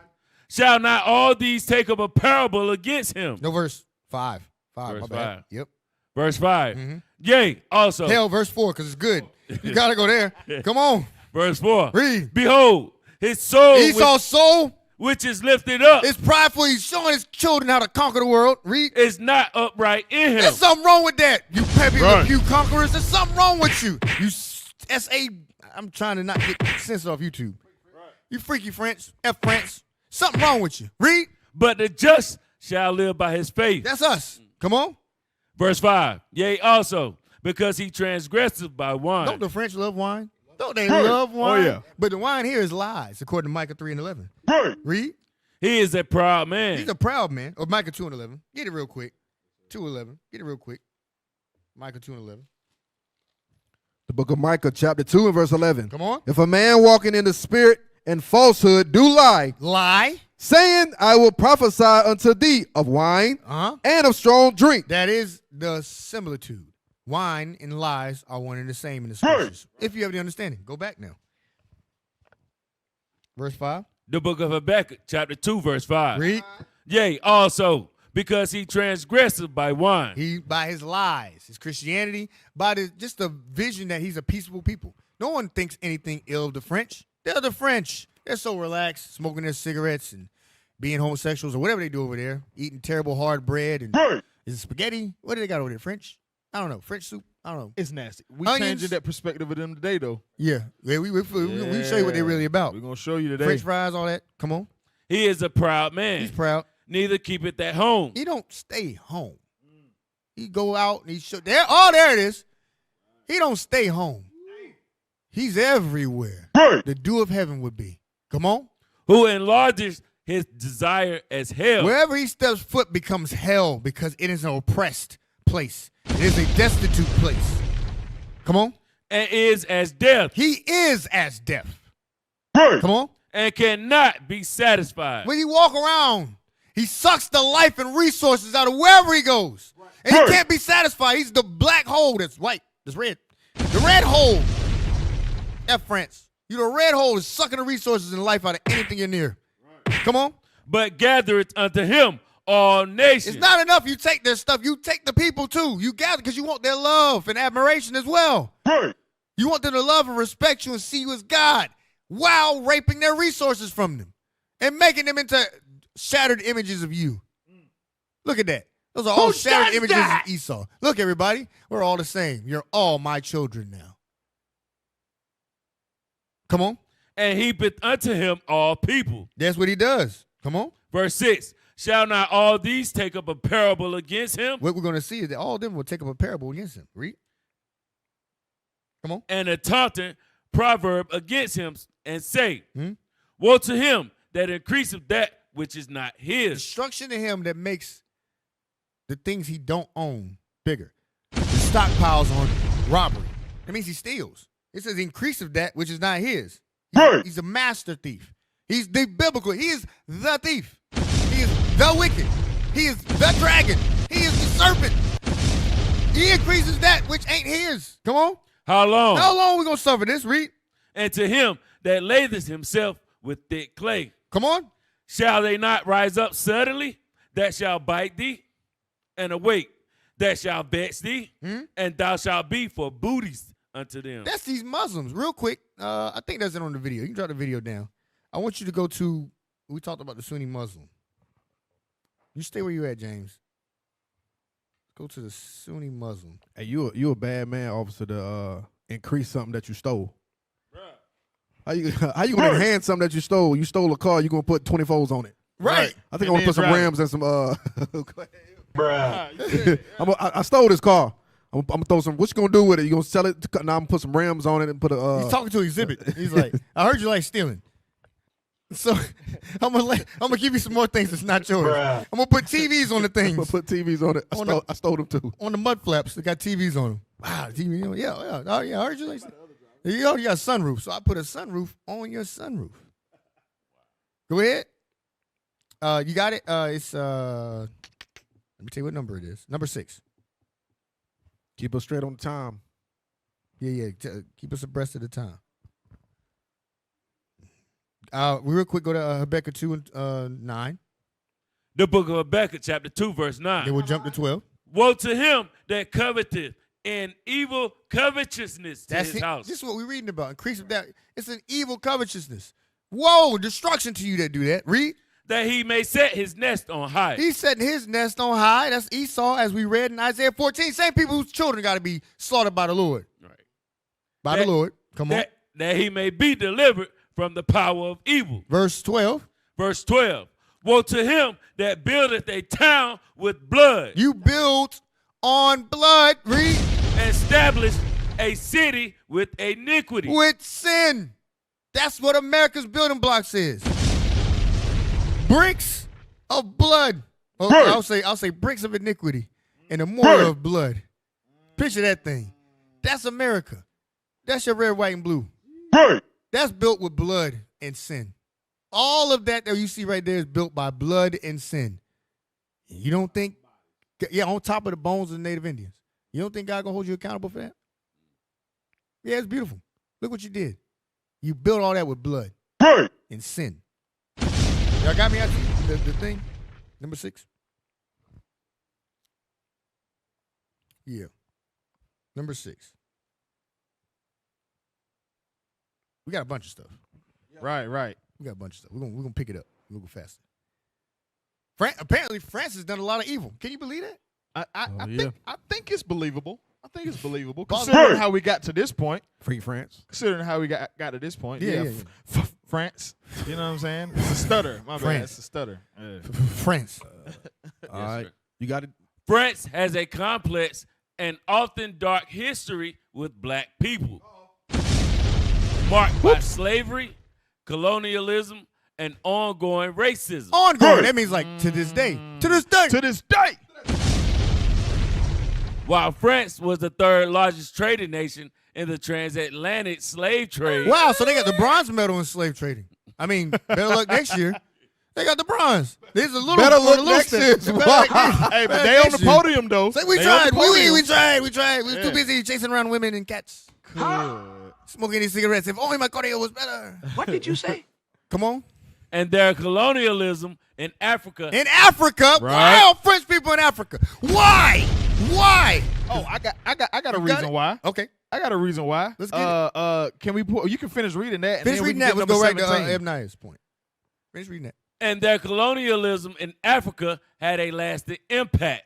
Speaker 3: Shall not all these take up a parable against him?
Speaker 1: No, verse 5.
Speaker 3: Verse
Speaker 1: my
Speaker 3: 5.
Speaker 1: bad. Yep.
Speaker 3: Verse 5. Yea, also.
Speaker 1: Hell, verse 4, because it's good. You got to go there. Come on.
Speaker 3: Verse 4.
Speaker 1: Read.
Speaker 3: Behold, his soul.
Speaker 1: Esau's soul.
Speaker 3: Which is lifted up.
Speaker 1: It's prideful. He's showing his children how to conquer the world. Read.
Speaker 3: It's not upright in him.
Speaker 1: There's something wrong with that. You peppy with few conquerors. There's something wrong with you. You S.A. I'm trying to not get censored off YouTube. You freaky French. F France. Something wrong with you. Read.
Speaker 3: But the just shall live by his faith.
Speaker 1: That's us. Come on.
Speaker 3: Verse 5. Yea, also, because he transgresseth by wine.
Speaker 1: Don't the French love wine? Don't they love wine?
Speaker 4: Oh, yeah.
Speaker 1: But the wine here is lies, according to Micah 3 and 11. Read.
Speaker 3: He is a proud man.
Speaker 1: He's a proud man. Or Micah 2 and 11. Get it real quick. 2:11. Get it real quick. Micah 2 and 11.
Speaker 2: The book of Micah, chapter 2 and verse 11.
Speaker 1: Come on.
Speaker 2: If a man walking in the spirit and falsehood do lie, saying, I will prophesy unto thee of wine and of strong drink.
Speaker 1: That is the similitude. Wine and lies are one and the same in the scriptures. If you have the understanding, go back now. Verse 5.
Speaker 3: The book of Habakkuk, chapter 2, verse 5.
Speaker 1: Read.
Speaker 3: Yea, also, because he transgresseth by wine.
Speaker 1: He by his lies, his Christianity, by just the vision that he's a peaceable people. No one thinks anything ill of the French. They're the French. They're so relaxed, smoking their cigarettes and being homosexuals or whatever they do over there, eating terrible hard bread and is it spaghetti? What do they got over there? French? I don't know. French soup? I don't know.
Speaker 4: It's nasty. We
Speaker 1: Onions.
Speaker 4: changing that perspective of them today, though.
Speaker 1: Yeah, we show you what they're really about.
Speaker 4: We're gonna show you today.
Speaker 1: French fries, all that. Come on.
Speaker 3: He is a proud man.
Speaker 1: He's proud.
Speaker 3: Neither keepeth at home.
Speaker 1: He don't stay home. He go out and he show there. Oh, there it is. He don't stay home. He's everywhere. The dew of heaven would be. Come on.
Speaker 3: Who enlarges his desire as hell.
Speaker 1: Wherever he steps foot becomes hell because it is an oppressed place. It is a destitute place. Come on.
Speaker 3: And is as death.
Speaker 1: He is as death. Come on.
Speaker 3: And cannot be satisfied.
Speaker 1: When he walk around, he sucks the life and resources out of wherever he goes. And he can't be satisfied. He's the black hole that's white, that's red. The red hole. F France. You the red hole is sucking the resources and life out of anything you're near. Come on.
Speaker 3: But gathereth unto him all nations.
Speaker 1: It's not enough you take their stuff. You take the people too. You gather because you want their love and admiration as well. You want them to love and respect you and see you as God while raping their resources from them and making them into shattered images of you. Look at that. Those are all shattered images of Esau. Look, everybody, we're all the same. You're all my children now. Come on.
Speaker 3: And heapeth unto him all people.
Speaker 1: That's what he does. Come on.
Speaker 3: Verse 6. Shall not all these take up a parable against him?
Speaker 1: What we're going to see is that all of them will take up a parable against him. Read. Come on.
Speaker 3: And a taunting proverb against him, and say, woe to him that increaseth that which is not his.
Speaker 1: Destruction to him that makes the things he don't own bigger. The stockpiles on robbery. That means he steals. It says increase of that which is not his. He's a master thief. He's the biblical. He is the thief. He is the wicked. He is the dragon. He is the serpent. He increases that which ain't his. Come on.
Speaker 3: How long?
Speaker 1: How long we going to suffer this? Read.
Speaker 3: And to him that layeth himself with thick clay.
Speaker 1: Come on.
Speaker 3: Shall they not rise up suddenly that shall bite thee? And awake that shall vex thee? And thou shalt be for booties unto them.
Speaker 1: That's these Muslims. Real quick, I think that's it on the video. You can drop the video down. I want you to go to, we talked about the Sunni Muslim. You stay where you at, James. Go to the Sunni Muslim.
Speaker 2: Hey, you a bad man, officer, to increase something that you stole. How you gonna enhance something that you stole? You stole a car, you gonna put 24s on it.
Speaker 1: Right.
Speaker 2: I think I'm gonna put some rims and some
Speaker 9: Bruh.
Speaker 2: I stole this car. I'm gonna throw some. What you gonna do with it? You gonna sell it? Now I'm gonna put some rims on it and put a.
Speaker 1: He's talking to Exhibit. He's like, I heard you like stealing. So I'm gonna give you some more things that's not yours.
Speaker 9: Bruh.
Speaker 1: I'm gonna put TVs on the things.
Speaker 2: I'm gonna put TVs on it. I stole them too.
Speaker 1: On the mud flaps, they got TVs on them. Wow, TV. Yeah. Oh yeah, I heard you like. You got a sunroof, so I put a sunroof on your sunroof. Go ahead. You got it. It's let me tell you what number it is. Number 6.
Speaker 2: Keep us straight on the time.
Speaker 1: Yeah. Keep us abreast of the time. Real quick, go to Habakkuk 2 and 9.
Speaker 3: The book of Habakkuk, chapter 2, verse 9.
Speaker 1: Then we'll jump to 12.
Speaker 3: Woe to him that coveteth in evil covetousness to his house.
Speaker 1: This is what we're reading about. Increase of that. It's an evil covetousness. Whoa, destruction to you that do that. Read.
Speaker 3: That he may set his nest on high.
Speaker 1: He's setting his nest on high. That's Esau, as we read in Isaiah 14. Same people whose children got to be slaughtered by the Lord.
Speaker 3: Right.
Speaker 1: By the Lord. Come on.
Speaker 3: That he may be delivered from the power of evil.
Speaker 1: Verse 12.
Speaker 3: Verse 12. Woe to him that buildeth a town with blood.
Speaker 1: You build on blood. Read.
Speaker 3: Establish a city with iniquity.
Speaker 1: With sin. That's what America's building blocks is. Bricks of blood. I'll say bricks of iniquity and a mortar of blood. Picture that thing. That's America. That's your red, white, and blue. That's built with blood and sin. All of that you see right there is built by blood and sin. You don't think, on top of the bones of the native Indians. You don't think God gonna hold you accountable for that? Yeah, it's beautiful. Look what you did. You built all that with blood and sin. Y'all got me out the thing? Number 6? Yeah. Number 6. We got a bunch of stuff.
Speaker 4: Right.
Speaker 1: We got a bunch of stuff. We're gonna pick it up. We'll go faster. Apparently, France has done a lot of evil. Can you believe that?
Speaker 4: I think it's believable. Considering how we got to this point.
Speaker 2: Free France.
Speaker 4: Considering how we got to this point.
Speaker 1: Yeah.
Speaker 4: France. You know what I'm saying? It's a stutter. My bad. It's a stutter. Yeah.
Speaker 1: France.
Speaker 2: All right. You got it.
Speaker 3: France has a complex and often dark history with black people, marked by slavery, colonialism, and ongoing racism.
Speaker 1: Ongoing. That means like to this day. To this day.
Speaker 3: While France was the third largest trading nation in the transatlantic slave trade.
Speaker 1: Wow, so they got the bronze medal in slave trading. I mean, better luck next year. They got the bronze. There's a little
Speaker 2: Better
Speaker 1: on
Speaker 2: luck
Speaker 1: the little
Speaker 2: next
Speaker 1: step.
Speaker 2: year.
Speaker 4: Hey, but they on the podium though.
Speaker 1: Say, we
Speaker 4: They
Speaker 1: tried.
Speaker 4: on the podium.
Speaker 1: We tried. We were too busy chasing around women and cats. Smoking these cigarettes. If only my cardio was better.
Speaker 7: What did you say?
Speaker 1: Come on.
Speaker 3: And their colonialism in Africa.
Speaker 1: In Africa? Wow, French people in Africa. Why?
Speaker 4: Oh, I got a reason why.
Speaker 1: Okay.
Speaker 4: I got a reason why.
Speaker 1: Let's get it.
Speaker 4: Can we you can finish reading that.
Speaker 1: Finish
Speaker 4: and then
Speaker 1: reading
Speaker 4: we
Speaker 1: that.
Speaker 4: can
Speaker 1: Let's
Speaker 4: get
Speaker 1: go right
Speaker 4: number
Speaker 1: to
Speaker 4: 17.
Speaker 1: Ebniah's point. Finish reading that.
Speaker 3: And their colonialism in Africa had a lasting impact.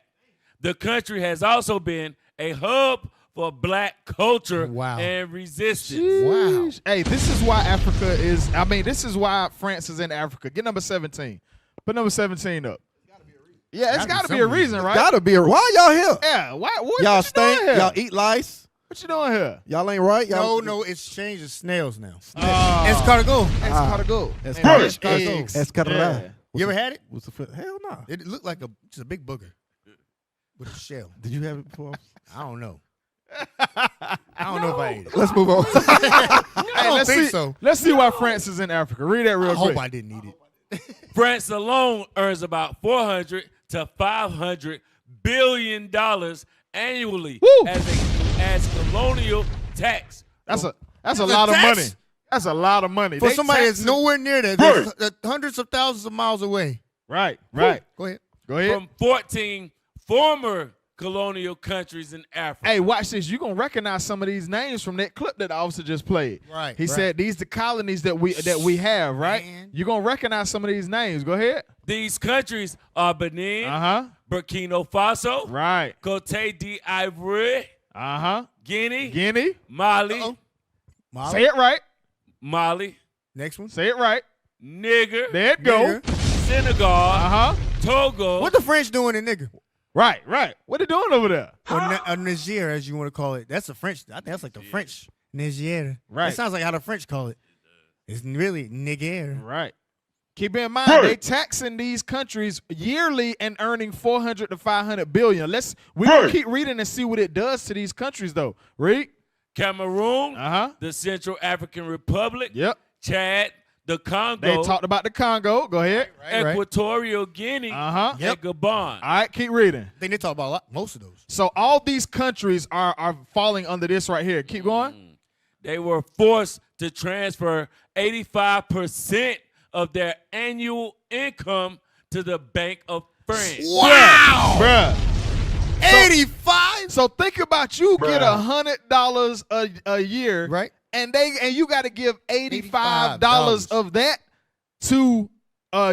Speaker 3: The country has also been a hub for black culture and resistance.
Speaker 1: Wow.
Speaker 4: Hey, this is why Africa is. I mean, this is why France is in Africa. Get number 17. Put number 17 up. Yeah, it's got to be a reason, right?
Speaker 2: Gotta be a. Why y'all here?
Speaker 4: Yeah. Why? What
Speaker 2: Y'all
Speaker 4: you doing
Speaker 2: stink.
Speaker 4: here?
Speaker 2: Y'all eat lice.
Speaker 4: What you doing here?
Speaker 2: Y'all ain't right. Y'all
Speaker 1: No, it's changed to snails now.
Speaker 4: Escargot.
Speaker 1: Escargot.
Speaker 2: Escargot. Escargot.
Speaker 1: You ever had it?
Speaker 2: What's the hell no?
Speaker 1: It looked like just a big booger with a shell.
Speaker 2: Did you have it before?
Speaker 1: I don't know. I don't know if I ate it.
Speaker 2: Let's move on.
Speaker 1: I don't think so.
Speaker 4: Let's see why France is in Africa. Read that real
Speaker 1: I
Speaker 4: quick.
Speaker 1: hope I didn't eat it.
Speaker 3: France alone earns about $400 to $500 billion annually as colonial tax.
Speaker 4: That's a lot of money. That's a lot of money.
Speaker 1: For
Speaker 4: They
Speaker 1: somebody that's
Speaker 4: taxing-
Speaker 1: nowhere near that, that's hundreds of thousands of miles away.
Speaker 4: Right.
Speaker 1: Go ahead.
Speaker 3: From 14 former colonial countries in Africa.
Speaker 4: Hey, watch this. You're going to recognize some of these names from that clip that the officer just played.
Speaker 1: Right.
Speaker 4: He said these the colonies that we have, right?
Speaker 1: Man.
Speaker 4: You're going to recognize some of these names. Go ahead.
Speaker 3: These countries are Benin, Burkina Faso,
Speaker 4: Right.
Speaker 3: Cote d'Ivoire, Guinea, Mali,
Speaker 1: Molly.
Speaker 4: Say it right.
Speaker 3: Mali,
Speaker 1: Next one.
Speaker 4: Say it right.
Speaker 3: Nigger,
Speaker 4: There it go.
Speaker 1: Nigger.
Speaker 3: Senegal, Togo.
Speaker 1: What the French doing in nigger?
Speaker 4: Right. What they doing over there?
Speaker 1: Or Niger, as you want to call it. That's a French. I think that's like the French. Niger.
Speaker 4: Right.
Speaker 1: That sounds like how the French call it. It's really Niger.
Speaker 4: Right. Keep in mind, they taxing these countries yearly and earning 400 to 500 billion. We're gonna keep reading and see what it does to these countries, though. Read.
Speaker 3: Cameroon, the Central African Republic,
Speaker 4: Yep.
Speaker 3: Chad, the Congo,
Speaker 4: They talked about the Congo. Go ahead.
Speaker 3: Equatorial Guinea, and Gabon.
Speaker 4: All right, keep reading.
Speaker 1: I think they talk about most of those.
Speaker 4: So all these countries are falling under this right here. Keep going.
Speaker 3: They were forced to transfer 85% of their annual income to the Bank of France.
Speaker 1: Wow.
Speaker 4: Bruh.
Speaker 1: 85?
Speaker 4: So think about you get $100 a year,
Speaker 1: Right.
Speaker 4: And you got to give $85 of that to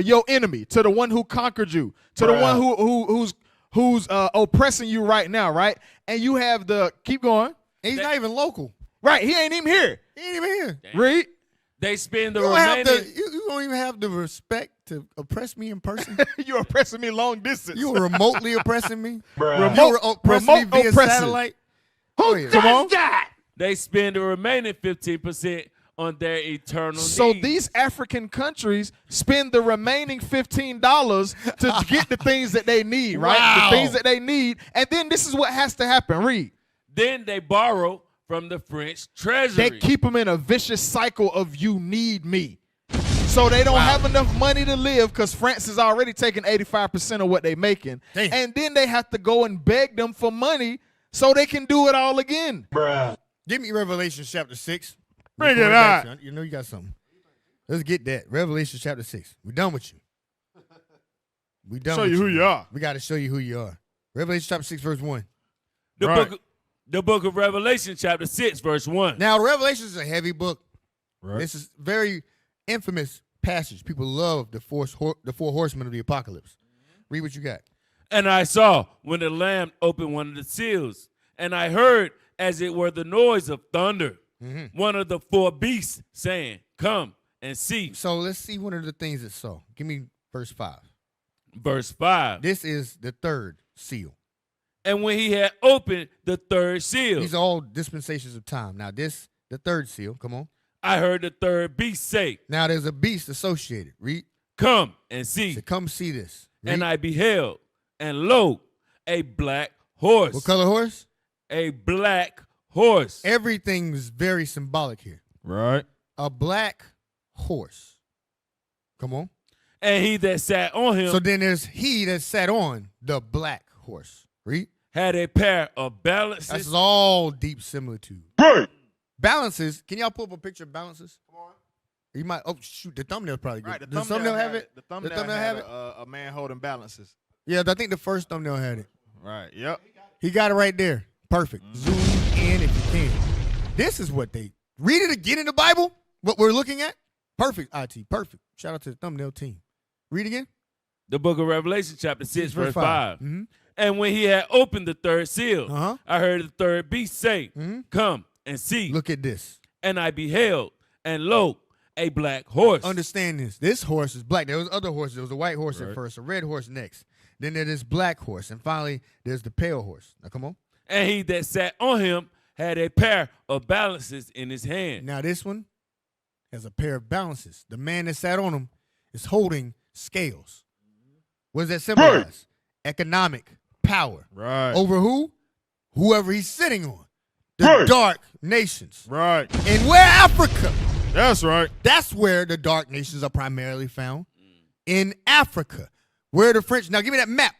Speaker 4: your enemy, to the one who conquered you, to the one who's oppressing you right now, right? And you have keep going.
Speaker 1: And he's not even local.
Speaker 4: Right, he ain't even here.
Speaker 1: He ain't even here.
Speaker 4: Read.
Speaker 3: They spend the
Speaker 1: You don't,
Speaker 3: remaining.
Speaker 1: you don't even have the respect to oppress me in person.
Speaker 4: You're oppressing me long distance.
Speaker 1: You were remotely oppressing me.
Speaker 4: Remote-
Speaker 1: You were oppressing me
Speaker 4: remote
Speaker 1: via
Speaker 4: oppressing.
Speaker 1: satellite.
Speaker 7: Who does that?
Speaker 3: They spend the remaining 15% on their eternal
Speaker 4: So
Speaker 3: needs.
Speaker 4: these African countries spend the remaining $15 to get the things that they need, right?
Speaker 1: Wow.
Speaker 4: The things that they need. And then this is what has to happen. Read.
Speaker 3: Then they borrow from the French treasury.
Speaker 4: They keep them in a vicious cycle of you need me. So they don't have enough money to live because France is already taking 85% of what they're making.
Speaker 1: Damn.
Speaker 4: And then they have to go and beg them for money so they can do it all again.
Speaker 9: Bruh.
Speaker 1: Give me Revelation chapter 6.
Speaker 4: Bring
Speaker 1: We're
Speaker 4: it
Speaker 1: going back
Speaker 4: out.
Speaker 1: to you know you got something. Let's get that. Revelation chapter 6. We're done with you. We done
Speaker 4: Show
Speaker 1: with
Speaker 4: you who you are.
Speaker 1: We got to show you who you are. Revelation chapter 6, verse 1.
Speaker 3: The book of Revelation, chapter 6, verse 1.
Speaker 1: Now, Revelation is a heavy book.
Speaker 4: Right.
Speaker 1: This is very infamous passage. People love the four horsemen of the apocalypse. Read what you got.
Speaker 3: And I saw when the Lamb opened one of the seals, and I heard as it were the noise of thunder, one of the four beasts saying, "Come and see."
Speaker 1: So let's see one of the things it saw. Give me verse 5.
Speaker 3: Verse 5.
Speaker 1: This is the third seal.
Speaker 3: And when he had opened the third seal,
Speaker 1: These are all dispensations of time. Now, this, the third seal, come on.
Speaker 3: I heard the third beast say,
Speaker 1: Now, there's a beast associated. Read.
Speaker 3: "Come and see."
Speaker 1: So come see this. Read.
Speaker 3: And I beheld, and lo, a black horse.
Speaker 1: What color horse?
Speaker 3: A black horse.
Speaker 1: Everything is very symbolic here.
Speaker 4: Right.
Speaker 1: A black horse. Come on.
Speaker 3: And he that sat on him
Speaker 1: So then there's he that sat on the black horse. Read.
Speaker 3: had a pair of balances.
Speaker 1: That's all deep similitude. Balances. Can y'all pull up a picture of balances? Come on. You might. Oh shoot, the thumbnail's probably good.
Speaker 4: Right.
Speaker 1: Does the thumbnail have it?
Speaker 4: The thumbnail,
Speaker 1: thumbnail
Speaker 4: had
Speaker 1: have it?
Speaker 4: A man holding balances.
Speaker 1: Yeah, I think the first thumbnail had it.
Speaker 4: Right. Yep.
Speaker 1: He got it right there. Perfect. Zoom in if you can. This is what they read it again in the Bible. What we're looking at. Perfect. IT. Perfect. Shout out to the thumbnail team. Read again.
Speaker 3: The book of Revelation, chapter 6, verse 5.
Speaker 1: Mm-hmm.
Speaker 3: And when he had opened the third seal,
Speaker 1: Uh-huh.
Speaker 3: I heard the third beast say,
Speaker 1: Mhm.
Speaker 3: "Come and see."
Speaker 1: Look at this.
Speaker 3: And I beheld, and lo, a black horse.
Speaker 1: Understand this. This horse is black. There was other horses. There was a white horse
Speaker 3: Right.
Speaker 1: at first, a red horse next. Then there's this black horse. And finally, there's the pale horse. Now, come on.
Speaker 3: And he that sat on him had a pair of balances in his hand.
Speaker 1: Now, this one has a pair of balances. The man that sat on him is holding scales. What does that symbolize? Economic power.
Speaker 4: Right.
Speaker 1: Over who? Whoever he's sitting on. The dark nations.
Speaker 4: Right.
Speaker 1: And where Africa?
Speaker 4: That's right.
Speaker 1: That's where the dark nations are primarily found. In Africa. Where the French. Now, give me that map.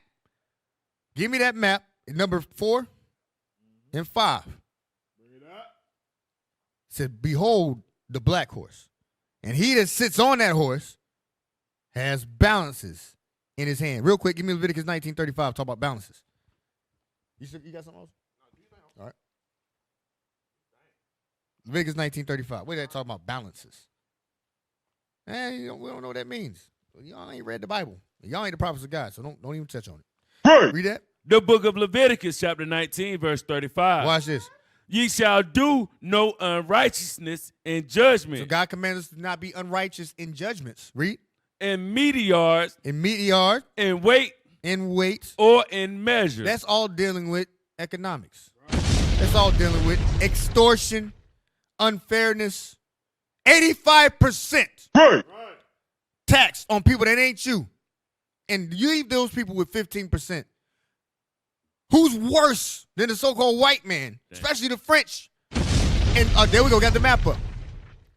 Speaker 1: Give me that map. Number 4 and 5.
Speaker 4: Bring it up.
Speaker 1: Said, behold the black horse. And he that sits on that horse has balances in his hand. Real quick, give me Leviticus 19:35. Talk about balances. You got something else? All right. Leviticus 19:35. What are they talking about? Balances. We don't know what that means. Y'all ain't read the Bible. Y'all ain't the prophets of God, so don't even touch on it. Read that.
Speaker 3: The book of Leviticus, chapter 19, verse 35.
Speaker 1: Watch this.
Speaker 3: Ye shall do no unrighteousness in judgment.
Speaker 1: So God commands us to not be unrighteous in judgments. Read.
Speaker 3: In meteors,
Speaker 1: In meteor,
Speaker 3: in weight,
Speaker 1: in weight.
Speaker 3: or in measure.
Speaker 1: That's all dealing with economics. That's all dealing with extortion, unfairness. 85% tax on people that ain't you. And you leave those people with 15%. Who's worse than the so-called white man, especially the French? And there we go, got the map up.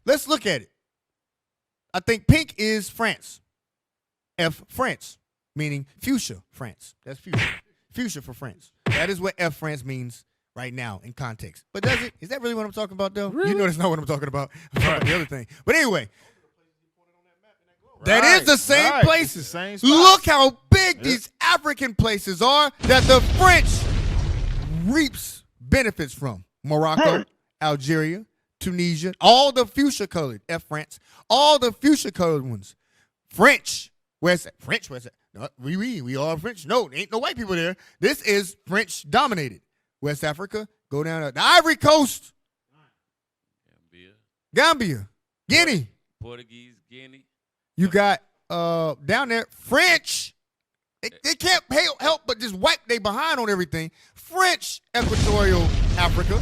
Speaker 1: Let's look at it. I think pink is France. F, France, meaning fuchsia, France. That's fuchsia. Fuchsia for France. That is what F, France means right now in context. But does it? Is that really what I'm talking about, though?
Speaker 4: Really?
Speaker 1: You know that's not what I'm talking about. I'm talking about the other thing. But anyway,
Speaker 4: Right.
Speaker 1: that is the same
Speaker 4: Right.
Speaker 1: places.
Speaker 4: It's the same spot.
Speaker 1: Look how big these African places are that the French reaps benefits from. Morocco, Algeria, Tunisia, all the fuchsia-colored, F France, all the fuchsia-colored ones. French, where's that? French, where's that? No, we are French. No, ain't no white people there. This is French-dominated. West Africa, go down to the Ivory Coast, Gambia, Guinea.
Speaker 3: Portuguese, Guinea.
Speaker 1: You got down there French. They can't help but just wipe they behind on everything. French Equatorial Africa.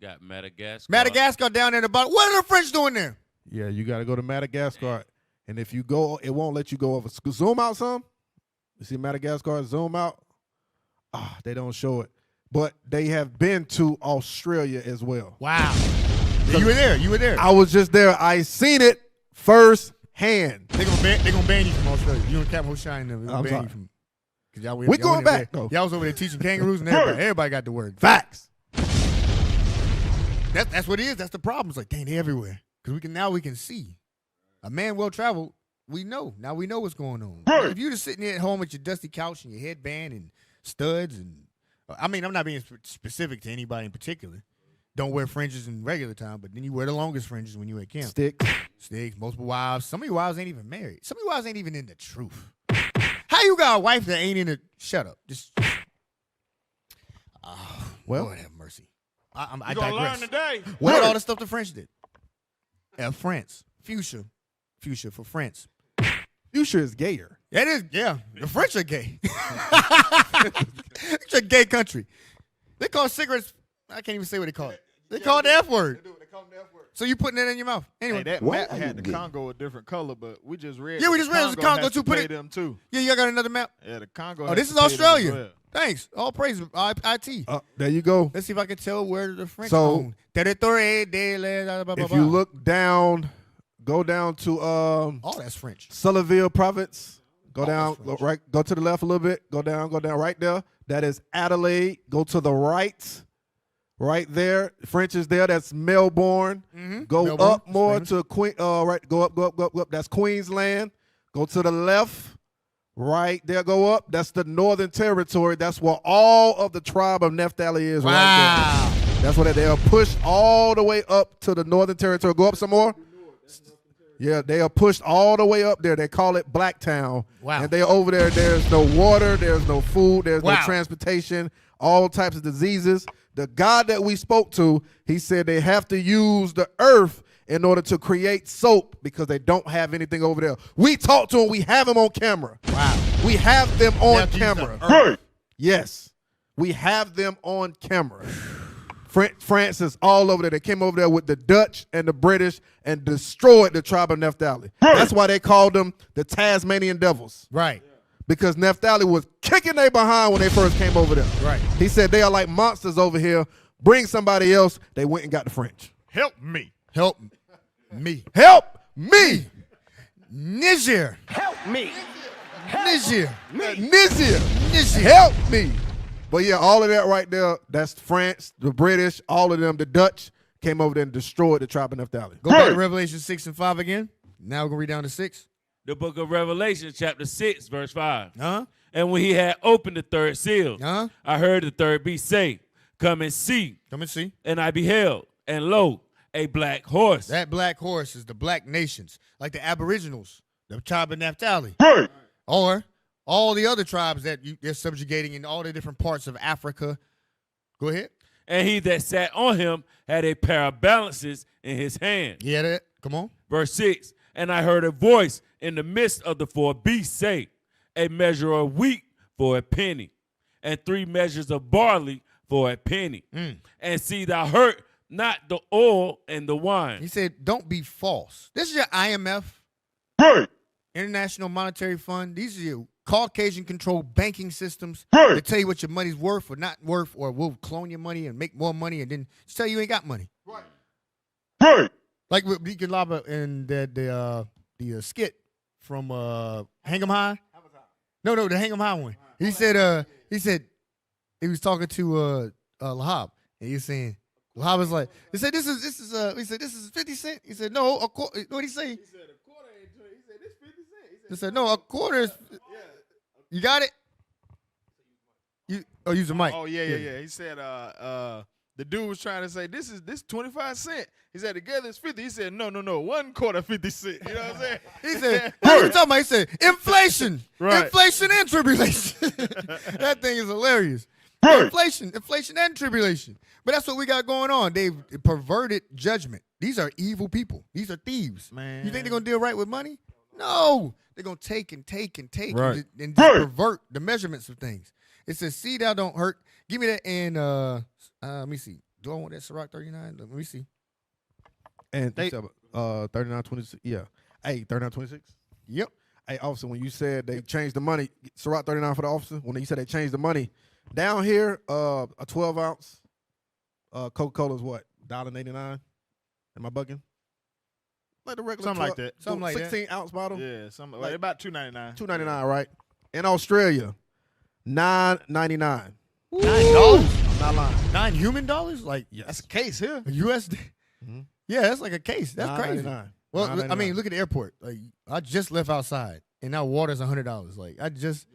Speaker 3: Got Madagascar.
Speaker 1: Madagascar down there in the bottom. What are the French doing there?
Speaker 2: Yeah, you got to go to Madagascar. And if you go, it won't let you go over. Zoom out some. You see Madagascar, zoom out. They don't show it. But they have been to Australia as well.
Speaker 1: Wow. You were there. You were there.
Speaker 2: I was just there. I seen it first hand.
Speaker 1: They're gonna ban you from Australia. You and Cap Hoshine them. They're gonna
Speaker 2: I'm
Speaker 1: ban
Speaker 2: sorry.
Speaker 1: you from. 'Cause y'all,
Speaker 2: We going back, though.
Speaker 1: Y'all was over there teaching kangaroos and everybody got the word.
Speaker 2: Facts.
Speaker 1: That's what it is. That's the problem. It's like, dang, they everywhere. Because we can see. A man well traveled, we know. Now we know what's going on. If you're just sitting there at home with your dusty couch and your headband and studs and I mean, I'm not being specific to anybody in particular. Don't wear fringes in regular time, but then you wear the longest fringes when you at camp. Sticks, multiple wives. Some of your wives ain't even married. Some of your wives ain't even in the truth. How you got a wife that ain't in the? Shut up. Just.
Speaker 2: Well,
Speaker 1: Lord have mercy. I
Speaker 3: You gonna learn
Speaker 1: digress.
Speaker 3: today.
Speaker 1: What did all the stuff the French did? France. Fuchsia for France.
Speaker 2: Fuchsia is gayer.
Speaker 1: That is, yeah. The French are gay. It's a gay country. They call cigarettes, I can't even say what they call it. They call it the F word. So you putting it in your mouth. Anyway.
Speaker 4: Hey, that map had the Congo a different color, but we just read.
Speaker 1: Yeah, we just read it was the Congo
Speaker 4: has
Speaker 1: too.
Speaker 4: to
Speaker 1: Put
Speaker 4: pay
Speaker 1: it.
Speaker 4: them too.
Speaker 1: Yeah, y'all got another map?
Speaker 4: Yeah, the Congo.
Speaker 1: Oh,
Speaker 4: has
Speaker 1: this
Speaker 4: to
Speaker 1: is
Speaker 4: pay them as
Speaker 1: Australia.
Speaker 4: well.
Speaker 1: Thanks. All praise IT.
Speaker 2: There you go.
Speaker 1: Let's see if I can tell where the French
Speaker 2: So,
Speaker 1: own. Territoire de la blah, blah,
Speaker 2: If
Speaker 1: blah.
Speaker 2: you look down, go down to
Speaker 1: all that's French.
Speaker 2: Sullivan Province. Go
Speaker 1: All
Speaker 2: down,
Speaker 1: that's
Speaker 2: go
Speaker 1: French.
Speaker 2: right, go to the left a little bit. Go down right there. That is Adelaide. Go to the right. Right there. French is there. That's Melbourne. Go
Speaker 1: Melbourne,
Speaker 2: up more
Speaker 1: famous.
Speaker 2: to Queen. Right. Go up. That's Queensland. Go to the left. Right there. Go up. That's the Northern Territory. That's where all of the tribe of Naphtali is.
Speaker 1: Wow.
Speaker 2: Right there. That's what they are pushed all the way up to the Northern Territory. Go up some more. Yeah, they are pushed all the way up there. They call it Blacktown.
Speaker 1: Wow.
Speaker 2: And they're over there. There's no water. There's no food. There's no
Speaker 1: Wow.
Speaker 2: transportation. All types of diseases. The God that we spoke to, he said they have to use the earth in order to create soap because they don't have anything over there. We talked to them. We have them on camera.
Speaker 1: Wow.
Speaker 2: We have them on
Speaker 1: have to use
Speaker 2: camera.
Speaker 1: the earth.
Speaker 2: Yes. We have them on camera. France is all over there. They came over there with the Dutch and the British and destroyed the tribe of Naphtali. That's why they called them the Tasmanian Devils.
Speaker 1: Right.
Speaker 2: Because Naphtali was kicking their behind when they first came over there.
Speaker 1: Right.
Speaker 2: He said they are like monsters over here. Bring somebody else. They went and got the French.
Speaker 4: Help me.
Speaker 1: Help me.
Speaker 2: Help me.
Speaker 1: Niger.
Speaker 9: Help me.
Speaker 1: Niger.
Speaker 2: Niger. Help me. But yeah, all of that right there, that's France, the British, all of them, the Dutch came over there and destroyed the tribe of Naphtali.
Speaker 1: Go back to Revelation 6 and 5 again. Now we're going to read down to 6.
Speaker 3: The book of Revelation, chapter 6, verse 5.
Speaker 1: Huh?
Speaker 3: And when he had opened the third seal, I heard the third beast say, Come and see.
Speaker 1: Come and see.
Speaker 3: And I beheld, and lo, a black horse.
Speaker 1: That black horse is the black nations, like the Aboriginals, the tribe of Naphtali. Or all the other tribes that they're subjugating in all the different parts of Africa. Go ahead.
Speaker 3: And he that sat on him had a pair of balances in his hand.
Speaker 1: Yeah, that. Come on.
Speaker 3: Verse 6. And I heard a voice in the midst of the four beasts say, A measure of wheat for a penny, and 3 measures of barley for a penny. And see, thou hurt not the oil and the wine.
Speaker 1: He said, don't be false. This is your IMF, International Monetary Fund. These are your Caucasian-controlled banking systems that tell you what your money's worth or not worth, or will clone your money and make more money and then just tell you ain't got money. Like with Deacon Lava and the skit from Hang 'em High. No, the Hang 'em High one. He said he was talking to Lahab, and he was saying Lahab was like, he said this is 50 cents. He said no, what did he say? He said a quarter ain't 20. He said this 50 cents. He said no, a quarter is. You got it? Use the mic.
Speaker 4: Oh yeah. He said the dude was trying to say this 25 cents. He said together it's 50. He said no, 1 quarter 50 cents. You know what I'm saying?
Speaker 1: He said, what are you talking about? He said, inflation.
Speaker 4: Right.
Speaker 1: Inflation and tribulation. That thing is hilarious. Inflation and tribulation. But that's what we got going on. They've perverted judgment. These are evil people. These are thieves.
Speaker 4: Man.
Speaker 1: You think they're going to deal right with money? No. They're going to take and
Speaker 3: Right.
Speaker 1: and just pervert the measurements of things. It says, see, thou don't hurt. Give me that in, let me see. Do I want that Ciroc 39? Let me see.
Speaker 2: And 3926. Yeah. Hey, 3926.
Speaker 1: Yep.
Speaker 2: Hey, officer, when you said they changed the money, Ciroc 39 for the officer, when you said they changed the money, down here, a 12-ounce Coca-Cola is what? $1.89? Am I bugging? Like the regular
Speaker 4: Something like that.
Speaker 1: Something like that.
Speaker 2: 16-ounce bottle?
Speaker 4: Yeah, about $2.99.
Speaker 2: $2.99, right? In Australia, $9.99.
Speaker 1: $9?
Speaker 2: I'm not lying.
Speaker 1: $9 human dollars? Like
Speaker 4: That's a case here.
Speaker 1: a USD?
Speaker 2: Mhm.
Speaker 1: Yeah, that's like a case. That's crazy.
Speaker 2: $9.99.
Speaker 1: Well, I
Speaker 2: $9.99.
Speaker 1: mean, look at the airport. Like I just left outside, and now water's $100. Like I just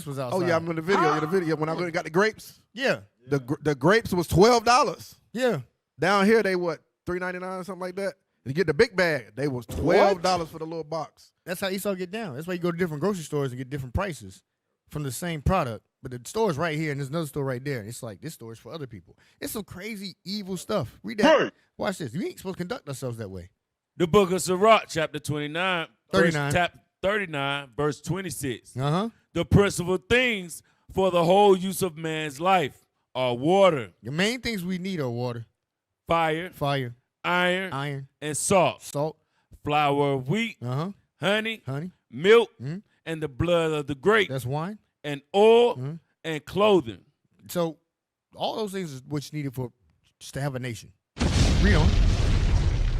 Speaker 1: was outside.
Speaker 2: Oh yeah, I'm in the video. In the video when I went and got the grapes,
Speaker 1: Yeah,
Speaker 2: the grapes was $12.
Speaker 1: yeah.
Speaker 2: Down here they what $3.99 or something like that. You get the big bag, they was $12 for the little box.
Speaker 1: That's how Esau get down. That's why you go to different grocery stores and get different prices from the same product. But the store's right here, and there's another store right there. It's like this store is for other people. It's some crazy evil stuff. Read that. Watch this. We ain't supposed to conduct ourselves that way.
Speaker 3: The book of Sirach, chapter 29,
Speaker 1: 39.
Speaker 3: 39, verse 26.
Speaker 1: Uh-huh.
Speaker 3: The principal things for the whole use of man's life are water,
Speaker 1: The main things we need are water,
Speaker 3: fire,
Speaker 1: fire,
Speaker 3: iron, and salt,
Speaker 1: salt,
Speaker 3: flour of wheat,
Speaker 1: uh-huh,
Speaker 3: honey,
Speaker 1: honey.
Speaker 3: milk,
Speaker 1: Mhm.
Speaker 3: and the blood of the grape,
Speaker 1: That's wine.
Speaker 3: and oil,
Speaker 1: Mhm.
Speaker 3: and clothing.
Speaker 1: So all those things is what's needed for just to have a nation. Read on.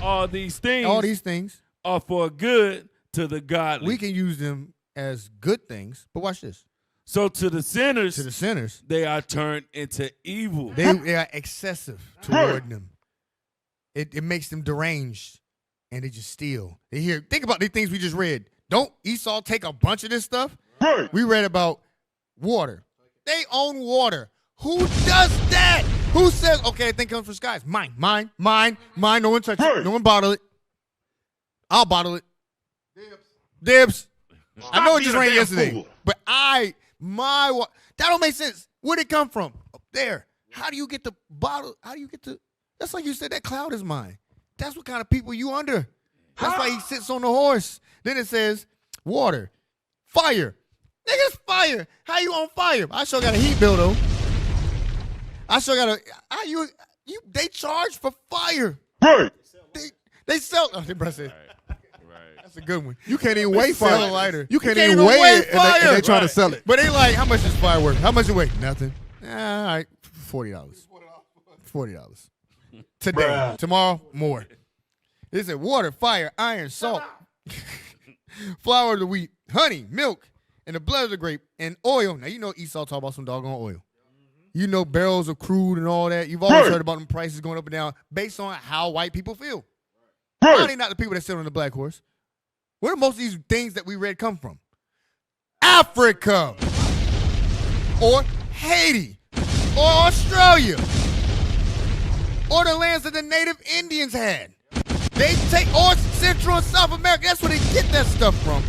Speaker 3: All these things
Speaker 1: All these things,
Speaker 3: are for good to the godly.
Speaker 1: we can use them as good things. But watch this.
Speaker 3: So to the sinners,
Speaker 1: To the sinners,
Speaker 3: they are turned into evil.
Speaker 1: they are excessive toward them. It makes them deranged, and they just steal. They hear. Think about the things we just read. Don't Esau take a bunch of this stuff? We read about water. They own water. Who does that? Who says, okay, thing comes from skies? Mine. No one touch it. No one bottle it. I'll bottle it. Dibs. I know it just rained yesterday, but that don't make sense. Where'd it come from? Up there. How do you get the bottle? That's like you said, that cloud is mine. That's what kind of people you under. That's why he sits on the horse. Then it says water, fire. Niggas, fire. How you on fire? I sure got a heat bill though. I sure got they charge for fire. They sell. Oh, they said. That's a good one.
Speaker 2: You can't even weigh
Speaker 1: sell
Speaker 2: fire.
Speaker 1: a lighter.
Speaker 2: You can't
Speaker 1: You
Speaker 2: even
Speaker 1: can't
Speaker 2: weigh
Speaker 1: even weigh
Speaker 2: it, and they trying to sell it.
Speaker 1: But they like, how much is firework? How much it weigh? Nothing. All right, $40. $40 today.
Speaker 9: Bruh.
Speaker 1: Tomorrow, more. They said water, fire, iron, salt, flour of the wheat, honey, milk, and the blood of the grape, and oil. Now you know Esau talk about some doggone oil. You know barrels of crude and all that. You've always heard about them prices going up and down based on how white people feel. Probably not the people that sit on the black horse. Where do most of these things that we read come from? Africa, or Haiti, or Australia, or the lands that the native Indians had. They take, or Central and South America. That's where they get that stuff from.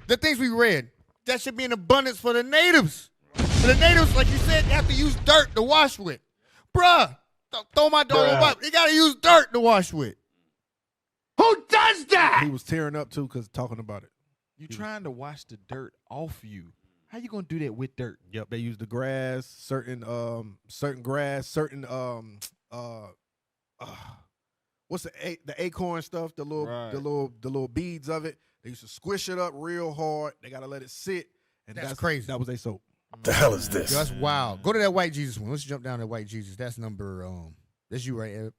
Speaker 1: The things we read, that should be in abundance for the natives. For the natives, like you said, they have to use dirt to wash with. Bruh, don't throw my dog on Bible. They got to use dirt to wash with. Who does that?
Speaker 2: He was tearing up too because talking about it.
Speaker 4: You trying to wash the dirt off you. How you gonna do that with dirt?
Speaker 2: Yep, they use the grass, certain grass, certain what's the acorn stuff, the little beads of it. They used to squish it up real hard. They gotta let it sit, and
Speaker 1: That's crazy.
Speaker 2: That was their soap.
Speaker 9: The hell is this?
Speaker 1: Yo, that's wild. Go to that white Jesus one. Let's jump down to white Jesus. That's number that's you, right, Ed?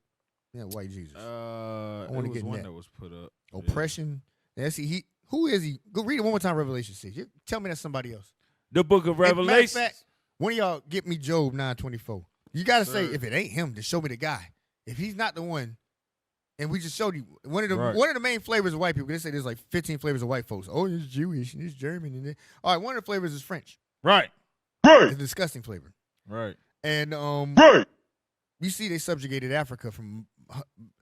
Speaker 1: Yeah, white Jesus.
Speaker 4: I
Speaker 1: wanna
Speaker 4: was
Speaker 1: get in
Speaker 4: one
Speaker 1: that.
Speaker 4: that was put up.
Speaker 1: Oppression. Yeah, see, who is he? Go read it one more time, Revelation 6. Tell me that's somebody else.
Speaker 3: The book of
Speaker 1: Matter of
Speaker 3: Revelation.
Speaker 1: fact, one of y'all get me Job 9:24. You got to say, if it ain't him, then show me the guy. If he's not the one, and we just showed you, one of the main flavors of white people, they say there's like 15 flavors of white folks. Oh, it's Jewish, and it's German. And all right, one of the flavors is French.
Speaker 4: Right.
Speaker 1: It's a disgusting flavor.
Speaker 4: Right.
Speaker 1: And you see they subjugated Africa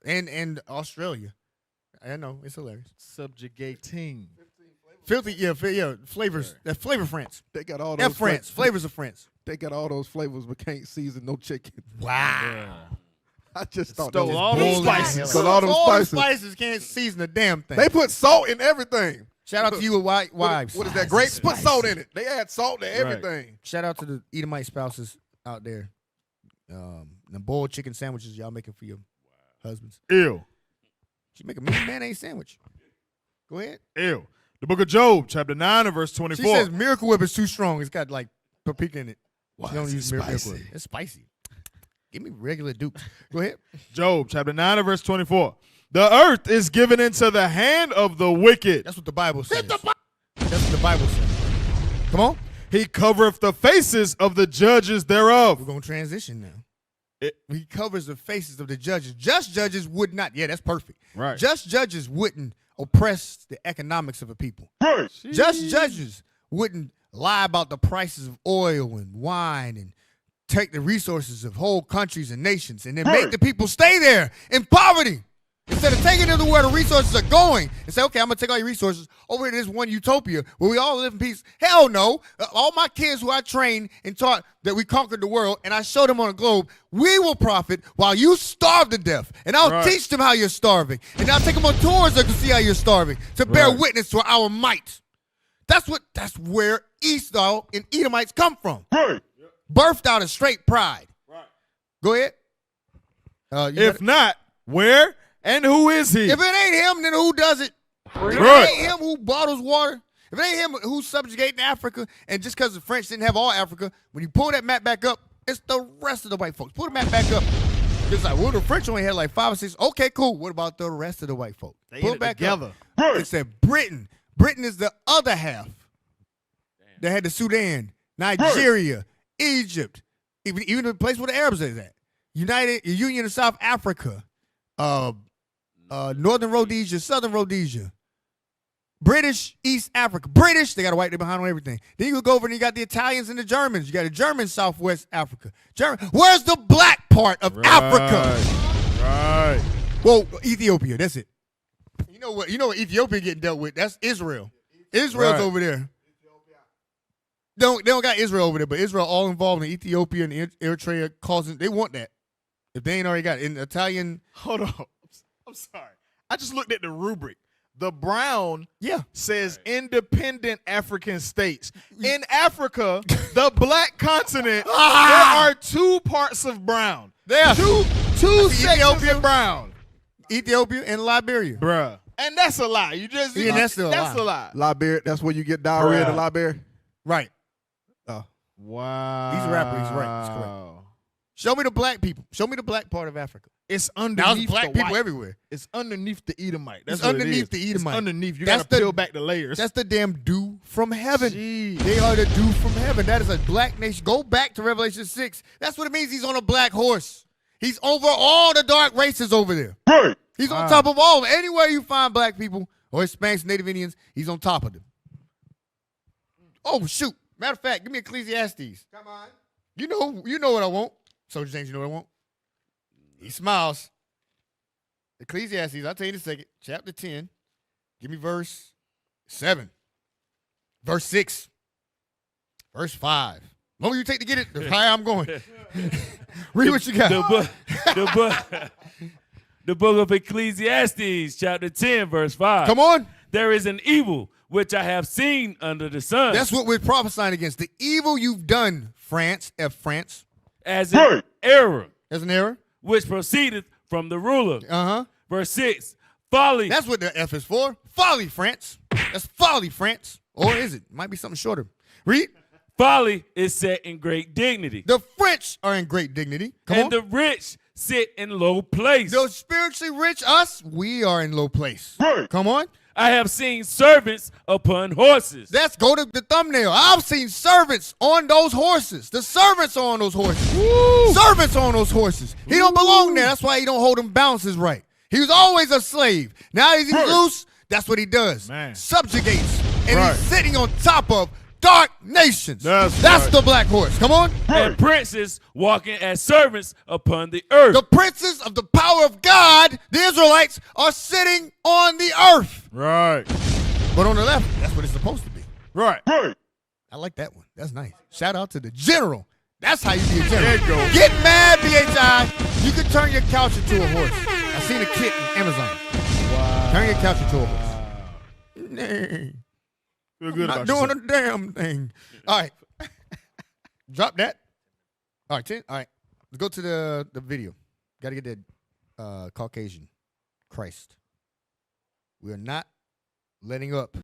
Speaker 1: and Australia. I know, it's hilarious.
Speaker 4: Subjugating.
Speaker 1: Filthy, yeah, flavors. That flavor France.
Speaker 2: They got all those
Speaker 1: France, flavors of France.
Speaker 2: They got all those flavors, but can't season no chicken.
Speaker 1: Wow.
Speaker 2: I just thought
Speaker 4: Stole
Speaker 2: that was
Speaker 4: all those
Speaker 2: bullshit.
Speaker 4: spices.
Speaker 2: Stole all them
Speaker 1: the
Speaker 2: spices.
Speaker 1: spices can't season a damn thing.
Speaker 2: They put salt in everything.
Speaker 1: Shout out to you with wives.
Speaker 2: What is that? Grapes? Put salt in it. They add salt to everything.
Speaker 1: Shout out to the Edomite spouses out there. The boiled chicken sandwiches y'all making for your husbands.
Speaker 4: Ew.
Speaker 1: She make a mean mayonnaise sandwich. Go ahead.
Speaker 4: Ew. The book of Job, chapter 9 and verse 24.
Speaker 1: She says Miracle Whip is too strong. It's got like paprika in it. She don't
Speaker 2: is it
Speaker 1: use Miracle
Speaker 2: spicy?
Speaker 1: Whip. It's spicy. Give me regular Duke. Go ahead.
Speaker 4: Job, chapter 9 and verse 24. The earth is given into the hand of the wicked.
Speaker 1: That's what the Bible says. That's what the Bible says. Come on.
Speaker 4: He covereth the faces of the judges thereof.
Speaker 1: We're going to transition now. He covers the faces of the judges. Just judges would not. Yeah, that's perfect.
Speaker 4: Right.
Speaker 1: Just judges wouldn't oppress the economics of a people.
Speaker 4: Right.
Speaker 1: Just judges wouldn't lie about the prices of oil and wine and take the resources of whole countries and nations and then make the people stay there in poverty. Instead of taking them to where the resources are going and say, okay, I'm going to take all your resources over to this one utopia where we all live in peace. Hell no. All my kids who I trained and taught that we conquered the world and I showed them on a globe, we will profit while you starve to death. And I'll teach them how you're starving. And I'll take them on tours to see how you're starving, to bear witness to our might. That's where Esau and Edomites come from. Birthed out of straight pride. Go ahead.
Speaker 4: If not, where and who is he?
Speaker 1: If it ain't him, then who does it? If it ain't him who bottles water, if it ain't him who's subjugating Africa, and just because the French didn't have all Africa, when you pull that map back up, it's the rest of the white folks. Pull the map back up. It's like, well, the French only had like 5 or 6. Okay, cool. What about the rest of the white folks? Pull it back together. It said Britain. Britain is the other half. They had the Sudan, Nigeria, Egypt, even the place where the Arabs is at. Union of South Africa, Northern Rhodesia, Southern Rhodesia, British East Africa. British, they got a white there behind on everything. Then you go over and you got the Italians and the Germans. You got the German Southwest Africa. Where's the black part of Africa?
Speaker 4: Right.
Speaker 1: Well, Ethiopia, that's it. You know what Ethiopia getting dealt with? That's Israel. Israel's over there. They don't got Israel over there, but Israel all involved in Ethiopia and Eritrea causing. They want that. If they ain't already got it. In Italian.
Speaker 4: Hold on. I'm sorry. I just looked at the rubric. The brown says independent African states. In Africa, the black continent, there are 2 parts of brown.
Speaker 1: There are
Speaker 4: two sections of brown.
Speaker 1: Ethiopia and Liberia.
Speaker 4: Bruh. And that's a lie. You just
Speaker 1: that's a
Speaker 4: lie.
Speaker 2: Liberia, that's where you get diarrhea to Liberia?
Speaker 1: Right.
Speaker 2: Oh.
Speaker 4: Wow.
Speaker 1: He's a rapper. He's right. That's correct. Show me the black people. Show me the black part of Africa.
Speaker 4: It's underneath
Speaker 1: black
Speaker 4: the
Speaker 1: people
Speaker 4: white.
Speaker 1: everywhere.
Speaker 4: It's underneath the Edomite. That's
Speaker 1: it's underneath the Edomite.
Speaker 4: It's underneath. You got to peel back the layers.
Speaker 1: That's the damn dew from heaven.
Speaker 4: Jeez.
Speaker 1: They are the dew from heaven. That is a black nation. Go back to Revelation 6. That's what it means. He's on a black horse. He's over all the dark races over there.
Speaker 9: Right.
Speaker 1: He's on top of all of them. Anywhere you find black people or Hispanics, Native Indians, he's on top of them. Oh, shoot. Matter of fact, give me Ecclesiastes.
Speaker 2: Come on.
Speaker 1: You know what I want. Soldier James, you know what I want? He smiles. Ecclesiastes, I'll tell you in a second. Chapter 10. Give me verse 7. Verse 6. Verse 5. The longer you take to get it, the higher I'm going. Read what you got.
Speaker 3: The book of Ecclesiastes, chapter 10, verse 5.
Speaker 1: Come on.
Speaker 3: There is an evil which I have seen under the sun.
Speaker 1: That's what we're prophesying against. The evil you've done, France, France.
Speaker 3: As an error.
Speaker 1: As an error.
Speaker 3: Which proceedeth from the ruler.
Speaker 1: Uh-huh.
Speaker 3: Verse 6. Folly.
Speaker 1: That's what the F is for. Folly, France. That's folly, France. Or is it? Might be something shorter. Read.
Speaker 3: Folly is set in great dignity.
Speaker 1: The French are in great dignity. Come on.
Speaker 3: The rich sit in low place.
Speaker 1: The spiritually rich, us, we are in low place. Come on.
Speaker 3: I have seen servants upon horses.
Speaker 1: Let's go to the thumbnail. I've seen servants on those horses. The servants are on those horses. Woo. Servants are on those horses. He don't belong there. That's why he don't hold them balances right. He was always a slave. Now he's loose. That's what he does.
Speaker 4: Man.
Speaker 1: Subjugates. And he's sitting on top of dark nations. That's the black horse. Come on.
Speaker 3: And princes walking as servants upon the earth.
Speaker 1: The princes of the power of God, the Israelites, are sitting on the earth.
Speaker 4: Right.
Speaker 1: But on the left, that's what it's supposed to be.
Speaker 4: Right.
Speaker 1: I like that one. That's nice. Shout out to the general. That's how you be a general.
Speaker 4: There you go.
Speaker 1: Get mad, BHI. You can turn your couch into a horse. I seen a kit on Amazon.
Speaker 4: Wow.
Speaker 1: Turn your couch into a horse. Nay.
Speaker 4: Feel good
Speaker 1: I'm
Speaker 4: about
Speaker 1: not doing
Speaker 4: yourself.
Speaker 1: a damn thing. All right. Drop that. All right, 10. All right. Let's go to the video. Got to get that Caucasian Christ. We are not letting up.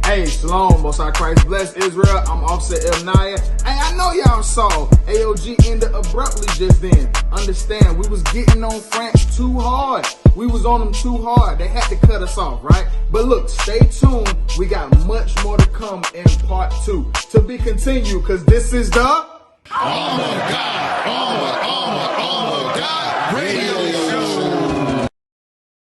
Speaker 7: Hey,
Speaker 11: Hey, shalom, Most High Christ bless Israel. I'm Offset El Naya. Hey, I know y'all saw AOG ended abruptly just then. Understand, we was getting on France too hard. We was on them too hard. They had to cut us off, right? But look, stay tuned. We got much more to come in part 2. To be continued, because this is the
Speaker 12: Armor God Radio.